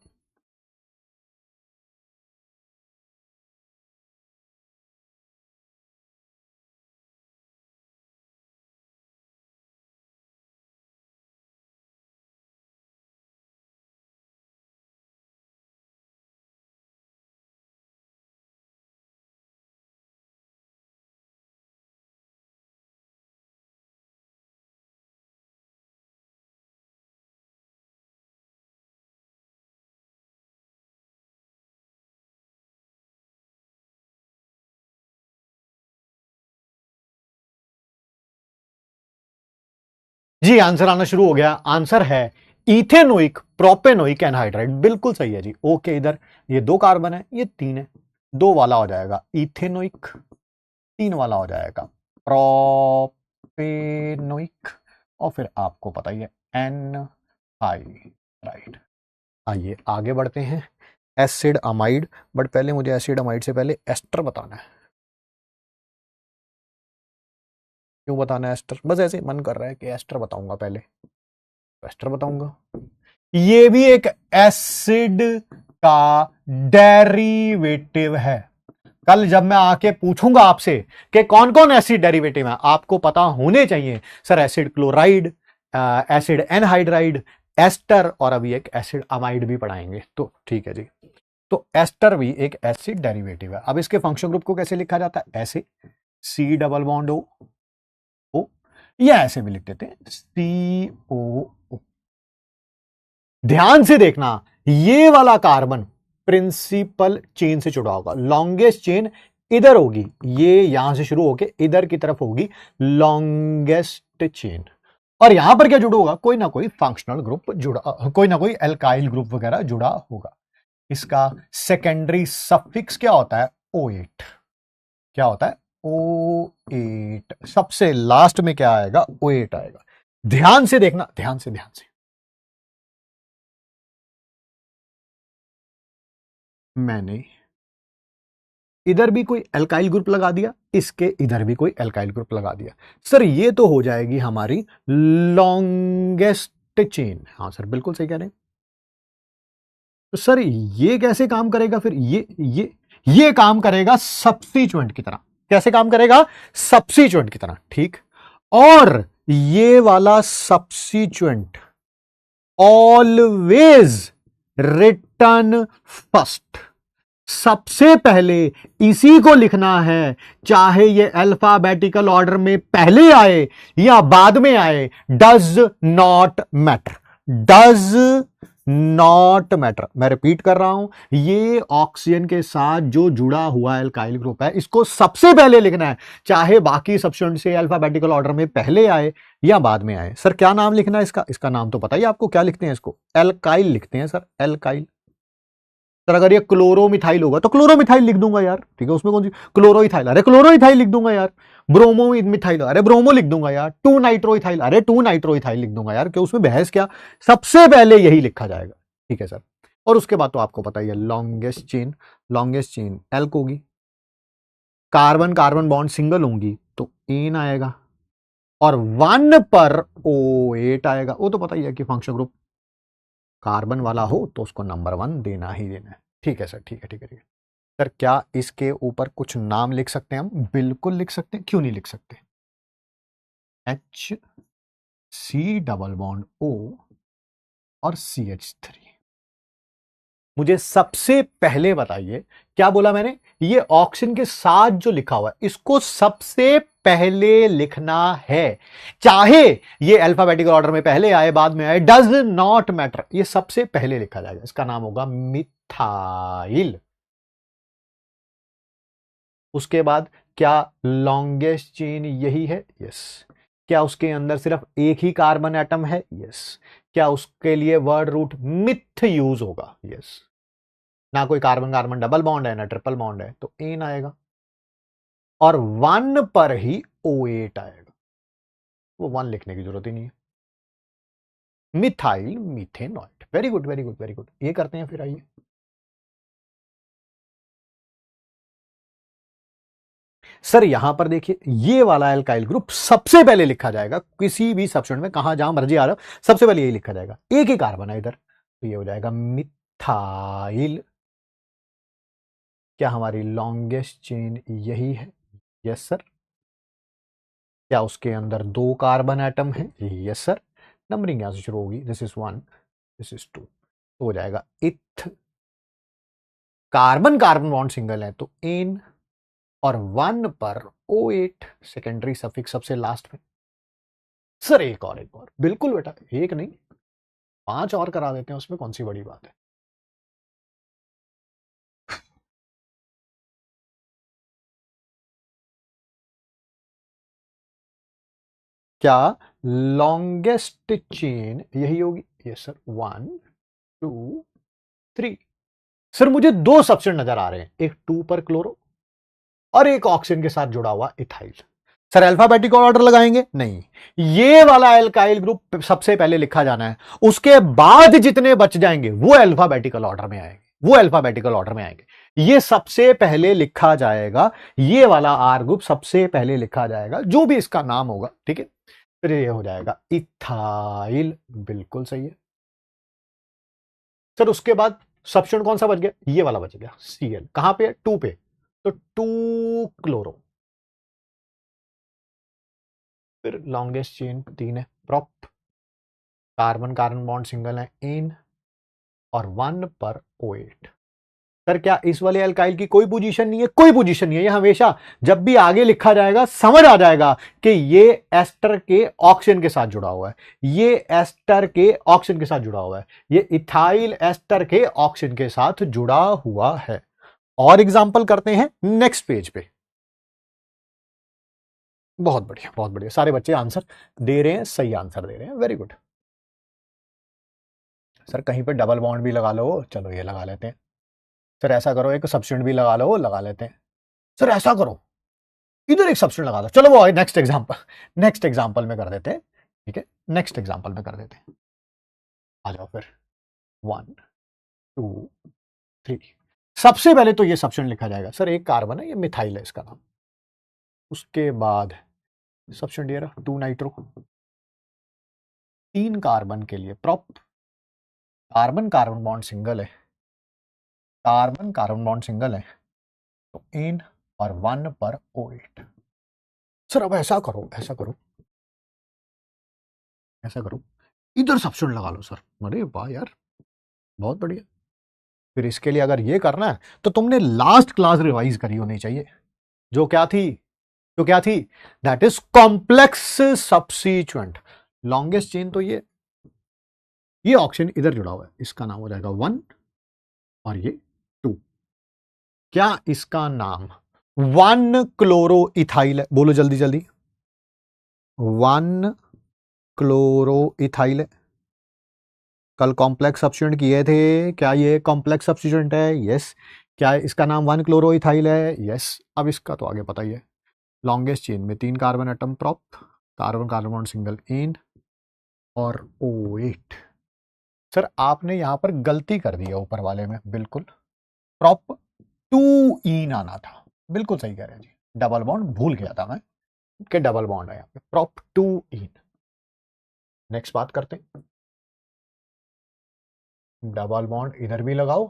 [SPEAKER 1] जी आंसर आना शुरू हो गया। आंसर है इथेनोइक प्रोपेनोइक एनहाइड्राइड, बिल्कुल सही है जी। ओके, इधर ये 2 कार्बन है, ये 3 है, 2 वाला हो जाएगा इथेनोइक, 3 वाला हो जाएगा प्रोपेनोइक, और फिर आपको पता ही है एनहाइड्राइड। आइए आगे बढ़ते हैं। एसिड अमाइड, बट पहले मुझे एसिड अमाइड से पहले एस्टर बताना है। क्यों बताना है एस्टर? बस ऐसे मन कर रहा है कि एस्टर बताऊंगा पहले, तो एस्टर बताऊंगा। ये भी एक एसिड का डेरिवेटिव है। कल जब मैं आके पूछूंगा आपसे कि कौन कौन एसिड डेरिवेटिव है, आपको पता होने चाहिए। Sir acid chloride, acid anhydride, ester, और अभी एक एसिड अमाइड भी पढ़ाएंगे, तो ठीक है जी। तो एस्टर भी एक एसिड डेरिवेटिव है। अब इसके फंक्शन ग्रुप को कैसे लिखा जाता है? ऐसे सी डबल बॉन्ड ओ, या ऐसे भी लिख देते हैं सी ओ। ध्यान से देखना, ये वाला कार्बन प्रिंसिपल चेन से जुड़ा होगा, लॉन्गेस्ट चेन इधर होगी, ये यहां से शुरू होके इधर की तरफ होगी लॉन्गेस्ट चेन, और यहां पर क्या जुड़ा होगा? कोई ना कोई फंक्शनल ग्रुप जुड़ा, कोई ना कोई एल्काइल ग्रुप वगैरह जुड़ा होगा। इसका सेकेंडरी सफिक्स क्या होता है? O8। क्या होता है? O8। सबसे लास्ट में क्या आएगा? O8 आएगा। ध्यान से देखना, ध्यान से, ध्यान से। मैंने इधर भी कोई एल्काइल ग्रुप लगा दिया, इसके इधर भी कोई एल्काइल ग्रुप लगा दिया। सर ये तो हो जाएगी हमारी लॉन्गेस्ट चेन। हाँ सर बिल्कुल सही कह रहे हैं। तो सर ये कैसे काम करेगा फिर? ये काम करेगा सब्स्टिट्यूएंट की तरह। कैसे काम करेगा? सब्स्टिट्यूएंट की तरह, ठीक। और ये वाला सब्स्टिट्यूएंट ऑलवेज रिटर्न फर्स्ट। सबसे पहले इसी को लिखना है, चाहे ये अल्फाबेटिकल ऑर्डर में पहले आए या बाद में आए, does not matter. Does not matter. मैं रिपीट कर रहा हूं, ये ऑक्सीजन के साथ जो जुड़ा हुआ एल्काइल ग्रुप है, इसको सबसे पहले लिखना है, चाहे बाकी सब्स्टिट्यूएंट से अल्फाबेटिकल ऑर्डर में पहले आए या बाद में आए। सर क्या नाम लिखना है इसका? इसका नाम तो पता ही आपको, क्या लिखते हैं इसको? एल्काइल लिखते हैं सर, एल्काइल। सर अगर ये क्लोरोमिथाइल होगा तो क्लोरोमिथाइल लिख दूंगा यार, ठीक है। उसमें कौन सी क्लोरोइथाइल, अरे क्लोरोइथाइल लिख दूंगा यार। ब्रोमोमिथाइल, अरे ब्रोमो लिख दूंगा यार। 2 नाइट्रोइथाइल, अरे 2 नाइट्रोइथाइल लिख दूंगा यार, क्यों उसमें बहस क्या? सबसे पहले यही लिखा जाएगा, ठीक है सर। और उसके बाद तो आपको पता ही है, longest chain, longest chain elk होगी। कार्बन कार्बन बॉन्ड सिंगल होंगी तो एन आएगा, और 1 पर O8 आएगा। वो तो पता ही है कि फंक्शन ग्रुप कार्बन वाला हो तो उसको नंबर 1 देना ही देना है, ठीक है सर, ठीक है, ठीक है, ठीक है। सर क्या इसके ऊपर कुछ नाम लिख सकते हैं हम? बिल्कुल लिख सकते हैं, क्यों नहीं लिख सकते? HC डबल बॉन्ड O और CH3। मुझे सबसे पहले बताइए, क्या बोला मैंने? ये ऑक्सीजन के साथ जो लिखा हुआ है, इसको सबसे पहले लिखना है, चाहे ये अल्फाबेटिकल ऑर्डर में पहले आए बाद में आए, डज नॉट मैटर। ये सबसे पहले लिखा जाएगा, इसका नाम होगा मिथाइल। उसके बाद क्या लॉन्गेस्ट चेन यही है? यस। क्या उसके अंदर सिर्फ एक ही कार्बन एटम है? यस। क्या उसके लिए वर्ड रूट मिथ यूज होगा? यस। ना कोई कार्बन कार्बन डबल बॉन्ड है, ना ट्रिपल बॉन्ड है, तो एन आएगा। और 1 पर ही O8 आएगा, वो 1 लिखने की जरूरत ही नहीं है। Methyl methanoid. Very good, very good, very good. ये करते हैं फिर, आइए। सर यहां पर देखिए, ये वाला एल्काइल ग्रुप सबसे पहले लिखा जाएगा किसी भी सब्स्टिट्यूएंट में, कहां जहां मर्जी आ रहा हो, सबसे पहले यही लिखा जाएगा। एक ही कार्बन है इधर, तो ये हो जाएगा मिथाइल। क्या हमारी लॉन्गेस्ट चेन यही है? Yes sir. क्या उसके अंदर 2 कार्बन एटम है? Yes sir. नंबरिंग यहां से शुरू होगी, दिस इज 1, दिस इज 2, तो हो जाएगा इथ। कार्बन कार्बन बॉन्ड सिंगल है तो एन, और 1 पर O8 सेकेंडरी सफिक्स सबसे लास्ट में। सर एक और, एक और, बिल्कुल बेटा, एक नहीं 5 और करा देते हैं, उसमें कौन सी बड़ी बात है। क्या लॉन्गेस्ट चेन यही होगी? Yes sir, 1 2 3। सर मुझे 2 सब्स्टिट्यूएंट नजर आ रहे हैं, एक 2 पर क्लोरो और एक ऑक्सीजन के साथ जुड़ा हुआ इथाइल। सर अल्फाबेटिकल ऑर्डर लगाएंगे? नहीं, ये वाला एल्काइल ग्रुप सबसे पहले लिखा जाना है, उसके बाद जितने बच जाएंगे वो अल्फाबेटिकल ऑर्डर में आएंगे, वो अल्फाबेटिकल ऑर्डर में आएंगे। ये सबसे पहले लिखा जाएगा, ये वाला आर ग्रुप सबसे पहले लिखा जाएगा, जो भी इसका नाम होगा, ठीक है। फिर ये हो जाएगा इथाइल, बिल्कुल सही है सर। उसके बाद सब्स्टिट्यूएंट कौन सा बच गया? ये वाला बच गया, Cl। कहां पे? 2 पे, तो 2 क्लोरो। फिर लॉन्गेस्ट चेन 3 है, prop. Carbon carbon bond single है, एन, और 1 पर O8। सर क्या इस वाले अल्काइल की कोई पोजीशन नहीं है? कोई पोजीशन नहीं है। ये हमेशा जब भी आगे लिखा जाएगा समझ आ जाएगा कि ये एस्टर के ऑक्सीजन के साथ जुड़ा हुआ है, ये एस्टर के ऑक्सीजन के साथ जुड़ा हुआ है, ये इथाइल एस्टर के ऑक्सीजन के साथ जुड़ा हुआ है। और एग्जांपल करते हैं नेक्स्ट पेज पे। बहुत बढ़िया, बहुत बढ़िया, सारे बच्चे आंसर दे रहे हैं, सही आंसर दे रहे हैं, वेरी गुड। सर कहीं पे डबल बॉन्ड भी लगा लो, चलो ये लगा लेते हैं। सर ऐसा करो, एक सब्स्टिट्यूएंट भी लगा लो, लगा लेते हैं। सर ऐसा करो, इधर एक सब्स्टिट्यूएंट लगा दो, चलो वो नेक्स्ट एग्जांपल, नेक्स्ट एग्जांपल में कर देते हैं, ठीक है, नेक्स्ट एग्जांपल में कर देते हैं। आ जाओ फिर, 1 2 3। सबसे पहले तो ये सब्स्टिट्यूएंट लिखा जाएगा। सर एक कार्बन है, ये मिथाइल है इसका नाम। उसके बाद सब्स्टिट्यूएंट ये रहा 2 नाइट्रो। 3 कार्बन के लिए prop, carbon carbon bond single है, कार्बन कार्बन बॉन्ड सिंगल है तो इन और 1 पर O8। सर अब ऐसा करो इधर सब्स्टिट्यूट लगा लो सर। अरे वाह यार, बहुत बढ़िया। फिर इसके लिए अगर ये करना है तो तुमने लास्ट क्लास रिवाइज करी होनी चाहिए, जो क्या थी that is complex substituent. Longest chain तो ये ऑप्शन इधर जुड़ा हुआ है, इसका नाम हो जाएगा 1 और ये 2। क्या इसका नाम 1 क्लोरो इथाइल है? बोलो जल्दी जल्दी। 1 क्लोरो इथाइल है। कल कॉम्प्लेक्स सब्स्टिट्यूएंट किए थे, क्या ये कॉम्प्लेक्स सब्स्टिट्यूएंट है? यस। क्या इसका नाम 1 क्लोरो इथाइल है? यस। अब इसका तो आगे पता ही है। लॉन्गेस्ट चेन में 3 carbon atom prop, carbon carbon bond single इन और O8। सर आपने यहां पर गलती कर दी है ऊपर वाले में, बिल्कुल प्रॉप 2 इन आना था। बिल्कुल सही कह रहे हैं जी, डबल बॉन्ड भूल गया था मैं कि डबल बॉन्ड है यहाँ पे, प्रॉप 2 इन। नेक्स्ट बात करते हैं, डबल बॉन्ड इधर भी लगाओ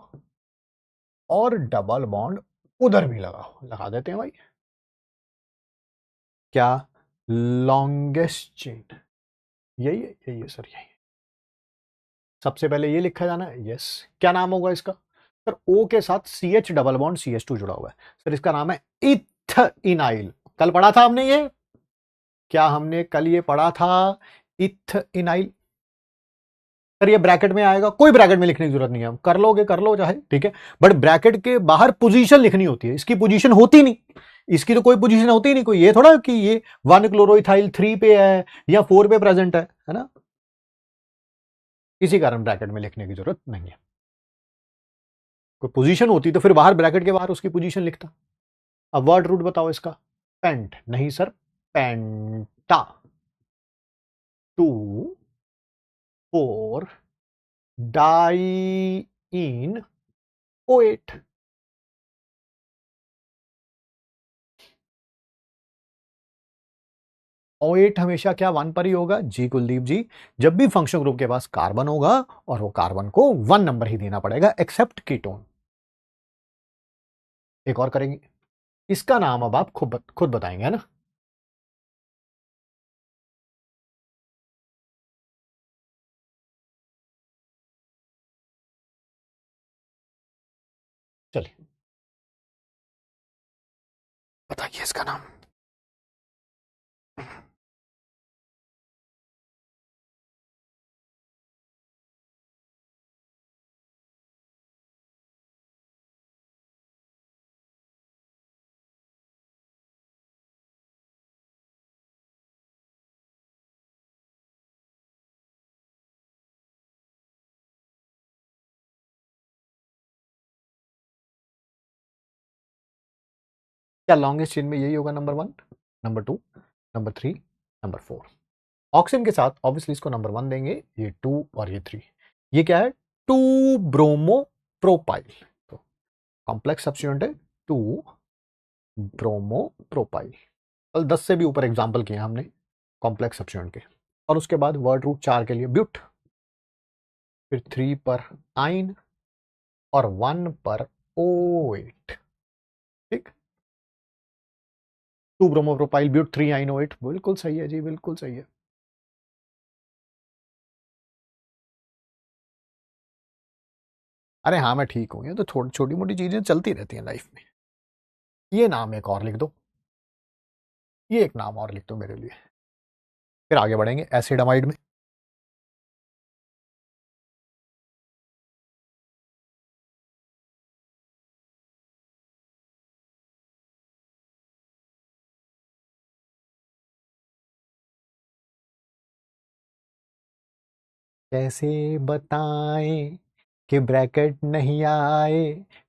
[SPEAKER 1] और डबल बॉन्ड उधर भी लगाओ। लगा देते हैं भाई। क्या लॉन्गेस्ट चेन यही है सर, यही। सबसे पहले ये लिखा जाना है। यस। क्या नाम होगा इसका? सर O के साथ CH डबल बॉन्ड CH2 जुड़ा हुआ है। सर इसका नाम है इथइनाइल। कल पढ़ा था हमने ये, क्या हमने कल ये पढ़ा था? इथइनाइल। सर ये ब्रैकेट में आएगा, कोई ब्रैकेट में लिखने की जरूरत नहीं है, कर लोगे कर लो चाहे, ठीक है। बट ब्रैकेट के बाहर पोजीशन लिखनी होती है, इसकी पोजीशन होती नहीं, इसकी तो कोई पोजीशन होती नहीं। कोई ये थोड़ा कि ये 1 क्लोरोइथाइल 3 पे है या 4 पे प्रेजेंट है ना। इसी कारण ब्रैकेट में लिखने की जरूरत नहीं है। कोई पोजीशन होती तो फिर बाहर ब्रैकेट के बाहर उसकी पोजीशन लिखता। अब वर्ड रूट बताओ इसका। पेंट नहीं सर, पेंटा। 2 4 डाई इन O8। O8 हमेशा क्या 1 पर ही होगा? जी कुलदीप जी, जब भी फंक्शन ग्रुप के पास कार्बन होगा और वो कार्बन को 1 नंबर ही देना पड़ेगा, एक्सेप्ट कीटोन। एक और करेंगे, इसका नाम अब आप खुद बताएंगे, है ना। चलिए बताइए इसका नाम। क्या लॉन्गेस्ट चेन में यही होगा? Number 1, number 2, number 3, number 4। Oxygen के साथ ऑब्वियसली इसको नंबर 1 देंगे, ये 2 और ये 3। ये क्या है? 2 ब्रोमो प्रोपाइल। तो कॉम्प्लेक्स सब्स्टिट्यूएंट है 2 ब्रोमो प्रोपाइल। कल 10 से भी ऊपर एग्जाम्पल किए हमने कॉम्प्लेक्स सब्स्टिट्यूएंट के। और उसके बाद वर्ड रूट 4 के लिए ब्यूट, फिर 3 पर आइन और 1 पर O8। ठीक, 2 ब्रोमो प्रोपाइल ब्यूट 3 आइन O8। बिल्कुल सही है जी, बिल्कुल सही है। अरे हाँ मैं ठीक हूँ, ये तो छोटी मोटी चीजें चलती रहती हैं लाइफ में। ये नाम एक और लिख दो, ये एक नाम और लिख दो मेरे लिए, फिर आगे बढ़ेंगे एसिडमाइड में। कैसे बताएं कि ब्रैकेट नहीं आए?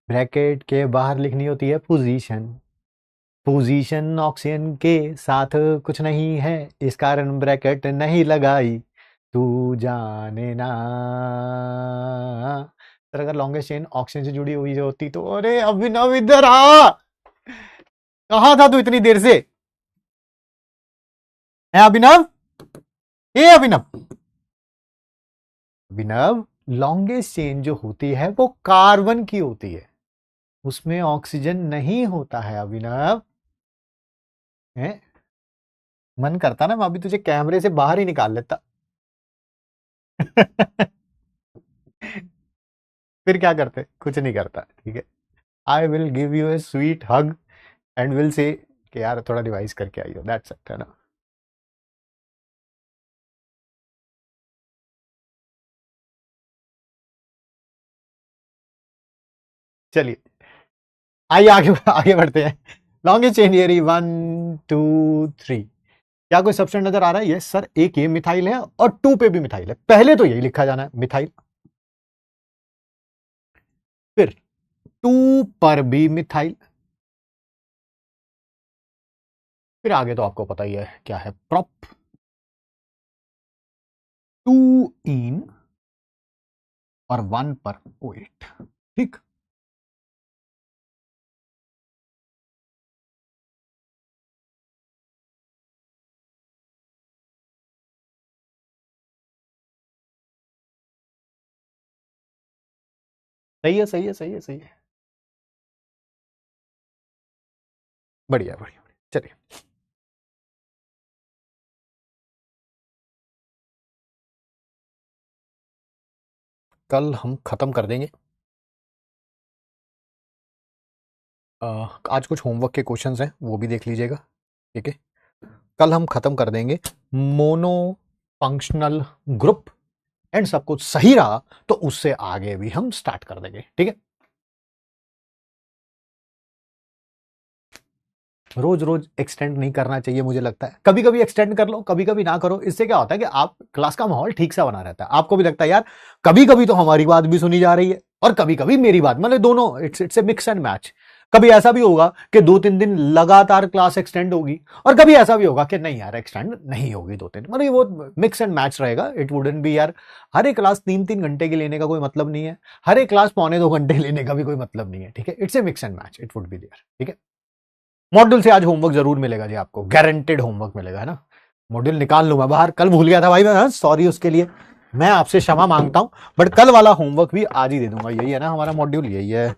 [SPEAKER 1] ब्रैकेट के बाहर लिखनी होती है पोजीशन। पोजीशन ऑक्सीजन के साथ कुछ नहीं है, इस कारण ब्रैकेट नहीं लगाई, तू जाने ना। तर अगर लॉन्गेस्ट चेन ऑक्सीजन से जुड़ी हुई होती तो, अरे अभिनव इधर आ, कहा था तू इतनी देर से? है अभिनव? ए अभिनव, अभिनव लॉन्गेस्ट चेन जो होती है वो कार्बन की होती है, उसमें ऑक्सीजन नहीं होता है अभिनव। हैं? मन करता ना मैं अभी तुझे कैमरे से बाहर ही निकाल लेता। फिर क्या करते? कुछ नहीं करता, ठीक है। I will give U A sweet hug and will say कि यार थोड़ा रिवाइज करके आइयो, दैट्स इट, है ना। चलिए आइए आगे आगे बढ़ते हैं। Longest chain theory, 1 2 3। क्या कोई सब्सटेंस नजर आ रहा है? यस सर, एक ये मिथाइल है और 2 पे भी मिथाइल है। पहले तो यही लिखा जाना है, मिथाइल। फिर 2 पर भी मिथाइल। फिर आगे तो आपको पता ही है क्या है, प्रॉप 2 इन और 1 पर ओएट, ठीक। सही है, सही है, सही है, सही है। बढ़िया बढ़िया, चलिए। कल हम खत्म कर देंगे। आज कुछ होमवर्क के क्वेश्चंस हैं, वो भी देख लीजिएगा, ठीक है। कल हम खत्म कर देंगे मोनो फंक्शनल ग्रुप, एंड सब कुछ सही रहा तो उससे आगे भी हम स्टार्ट कर देंगे, ठीक है। रोज रोज एक्सटेंड नहीं करना चाहिए, मुझे लगता है कभी कभी एक्सटेंड कर लो, कभी कभी ना करो। इससे क्या होता है कि आप क्लास का माहौल ठीक सा बना रहता है, आपको भी लगता है यार कभी कभी तो हमारी बात भी सुनी जा रही है और कभी कभी मेरी बात, मतलब दोनों, it's a mix and match. कभी ऐसा भी होगा कि 2 3 दिन लगातार क्लास एक्सटेंड होगी और कभी ऐसा भी होगा कि नहीं यार एक्सटेंड नहीं होगी 2 3, मतलब वो मिक्स एंड मैच रहेगा। इट वुडंट बी यार हर एक क्लास 3 3 घंटे की लेने का कोई मतलब नहीं है, हर एक क्लास 1 2 घंटे लेने का भी कोई मतलब नहीं है, ठीक है। It's a mix and match, it would be there, ठीक है। मॉड्यूल से आज होमवर्क जरूर मिलेगा जी आपको, गारंटेड होमवर्क मिलेगा, है ना। मॉड्यूल निकाल लूंगा बाहर, कल भूल गया था भाई मैं, सॉरी उसके लिए, मैं आपसे क्षमा मांगता हूं। बट कल वाला होमवर्क भी आज ही दे दूंगा, यही है ना हमारा मॉड्यूल, यही है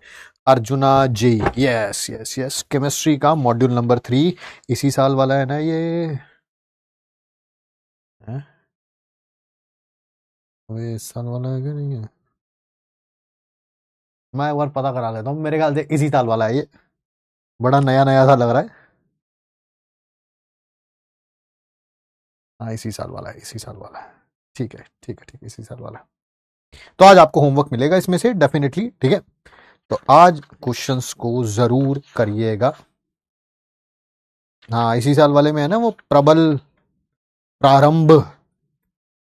[SPEAKER 1] अर्जुना जी। यस यस यस, केमिस्ट्री का मॉड्यूल नंबर 3 इसी साल वाला है ना ये है? इस साल वाला है कि नहीं है? मैं एक बार पता करा लेता हूँ, मेरे ख्याल से इसी साल वाला है ये, बड़ा नया नया सा लग रहा है। हाँ इसी साल वाला है, इसी साल वाला है, ठीक है ठीक है ठीक है, इसी साल वाला है। तो आज आपको होमवर्क मिलेगा इसमें से डेफिनेटली, ठीक है। तो आज क्वेश्चंस को जरूर करिएगा। हाँ इसी साल वाले में है ना वो प्रबल प्रारंभ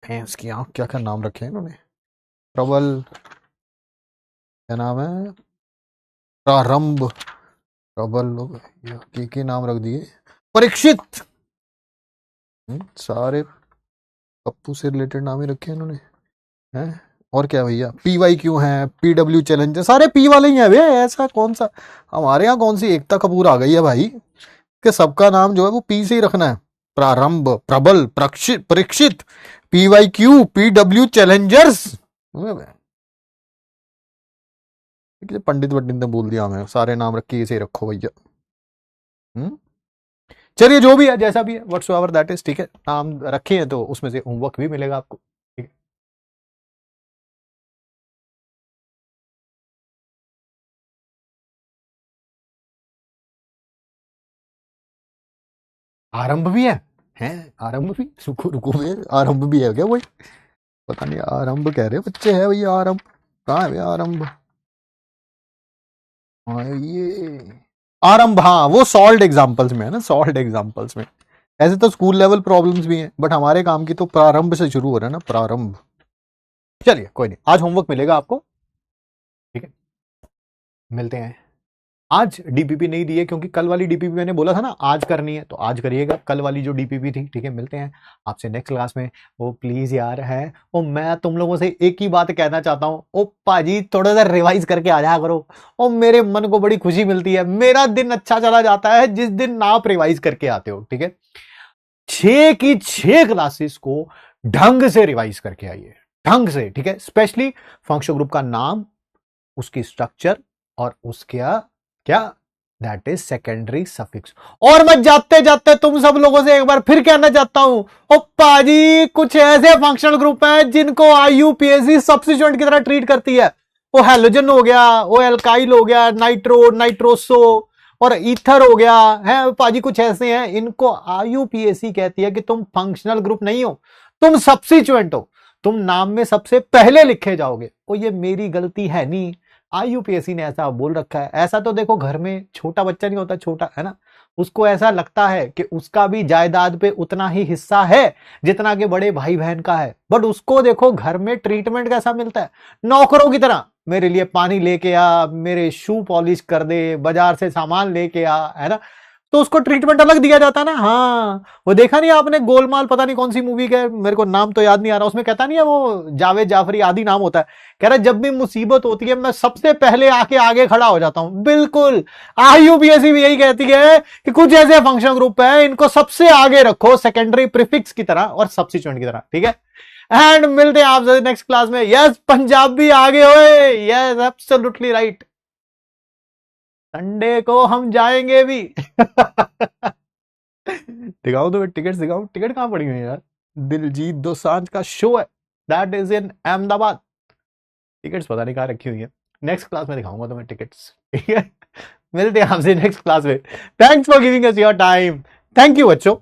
[SPEAKER 1] है, इसकी क्या क्या नाम रखे हैं इन्होंने, प्रबल, क्या नाम है, प्रारंभ, प्रबल, के नाम रख दिए, परीक्षित। सारे पप्पू से रिलेटेड नाम ही रखे हैं इन्होंने, हैं। और क्या भैया, PYQ है, PW चैलेंजर, सारे पी वाले ही हैं भैया, ऐसा कौन सा, हमारे यहाँ कौन सी एकता कपूर आ गई है भाई कि सबका नाम जो है वो पी से ही रखना है। प्रारंभ, प्रबल, परीक्षित, PYQ, PW चैलेंजर्स। पंडित वंडित ने बोल दिया हमें, सारे नाम रख के इसे रखो भैया। चलिए जो भी है जैसा भी है, व्हाट्स एवर दैट इज, ठीक है। नाम रखे हैं तो उसमें से होमवर्क भी मिलेगा आपको, ठीक है। आरंभ भी है, हैं आरंभ भी, रुको रुको भैया, आरंभ भी है क्या? वही पता नहीं, आरंभ कह रहे बच्चे है भैया, आरंभ कहाँ है भैया आरंभ? हाँ ये आरंभ, हाँ वो सॉल्ड एग्जांपल्स में है ना, सॉल्ड एग्जांपल्स में। ऐसे तो स्कूल लेवल प्रॉब्लम्स भी हैं, बट हमारे काम की तो प्रारंभ से शुरू हो रहा है ना, प्रारंभ। चलिए कोई नहीं, आज होमवर्क मिलेगा आपको, ठीक है। मिलते हैं। आज डीपीपी नहीं दी है क्योंकि कल वाली डीपीपी मैंने बोला था ना आज करनी है, तो आज करिएगा कल वाली जो डीपीपी थी, ठीक है। मिलते हैं आपसे नेक्स्ट क्लास में। वो प्लीज यार है, वो मैं तुम लोगों से एक ही बात कहना चाहता हूँ, ओ पाजी थोड़ा सा रिवाइज करके आ जाया करो। ओ मेरे मन को बड़ी खुशी मिलती है, मेरा दिन अच्छा चला जाता है जिस दिन आप रिवाइज करके आते हो, ठीक है। 6 की 6 क्लासेस को ढंग से रिवाइज करके आइए, ढंग से, ठीक है। स्पेशली फंक्शनल ग्रुप का नाम, उसकी स्ट्रक्चर, और उसका क्या, दैट इज सेकेंडरी सफिक्स। और मैं जाते जाते तुम सब लोगों से एक बार फिर कहना चाहता हूं, ओ पाजी कुछ ऐसे फंक्शनल ग्रुप हैं जिनको आईयूपीएसी सब्स्टिट्यूएंट की तरह ट्रीट करती है। वो हेलोजन हो गया, वो एल्काइल हो गया, नाइट्रो, नाइट्रोसो और ईथर हो गया है पाजी, कुछ ऐसे हैं इनको आईयूपीएसी कहती है कि तुम फंक्शनल ग्रुप नहीं हो, तुम सब्स्टिट्यूएंट हो, तुम नाम में सबसे पहले लिखे जाओगे। वो ये मेरी गलती है नहीं, आईयूपीएसी ने ऐसा बोल रखा है। ऐसा तो देखो घर में छोटा बच्चा नहीं होता, छोटा है ना, उसको ऐसा लगता है कि उसका भी जायदाद पे उतना ही हिस्सा है जितना कि बड़े भाई बहन का है, बट उसको देखो घर में ट्रीटमेंट कैसा मिलता है, नौकरों की तरह। मेरे लिए पानी लेके आ, मेरे शू पॉलिश कर दे, बाजार से सामान लेके आ, है ना, तो उसको ट्रीटमेंट अलग दिया जाता ना। हाँ, वो देखा नहीं आपने गोलमाल, पता नहीं कौन सी मूवी का, मेरे को नाम तो याद नहीं आ रहा, उसमें कहता नहीं है वो जावेद जाफरी आदि नाम होता है, कह रहा जब भी मुसीबत होती है मैं सबसे पहले आके आगे खड़ा हो जाता हूं। बिल्कुल आईयूपीएसी भी यही कहती है कि कुछ ऐसे फंक्शन ग्रुप है इनको सबसे आगे रखो, सेकेंडरी प्रीफिक्स की तरह और सब्स्टिट्यूएंट की तरह, ठीक है। एंड मिलते हैं आपसे नेक्स्ट क्लास में। यस पंजाबी आगे होए, यस एब्सोल्युटली राइट, संडे को हम जाएंगे भी। दिखाओ तो टिकट, दिखाओ टिकट कहां पड़ी हुई है यार। दिलजीत दोसांझ का शो है, that is in Ahmedabad. Tickets पता नहीं कहां रखी हुई है, नेक्स्ट क्लास में दिखाऊंगा तुम्हें टिकट्स, ठीक है। मिलते हैं आपसे नेक्स्ट क्लास में। Thanks for giving us your time, thank you बच्चों।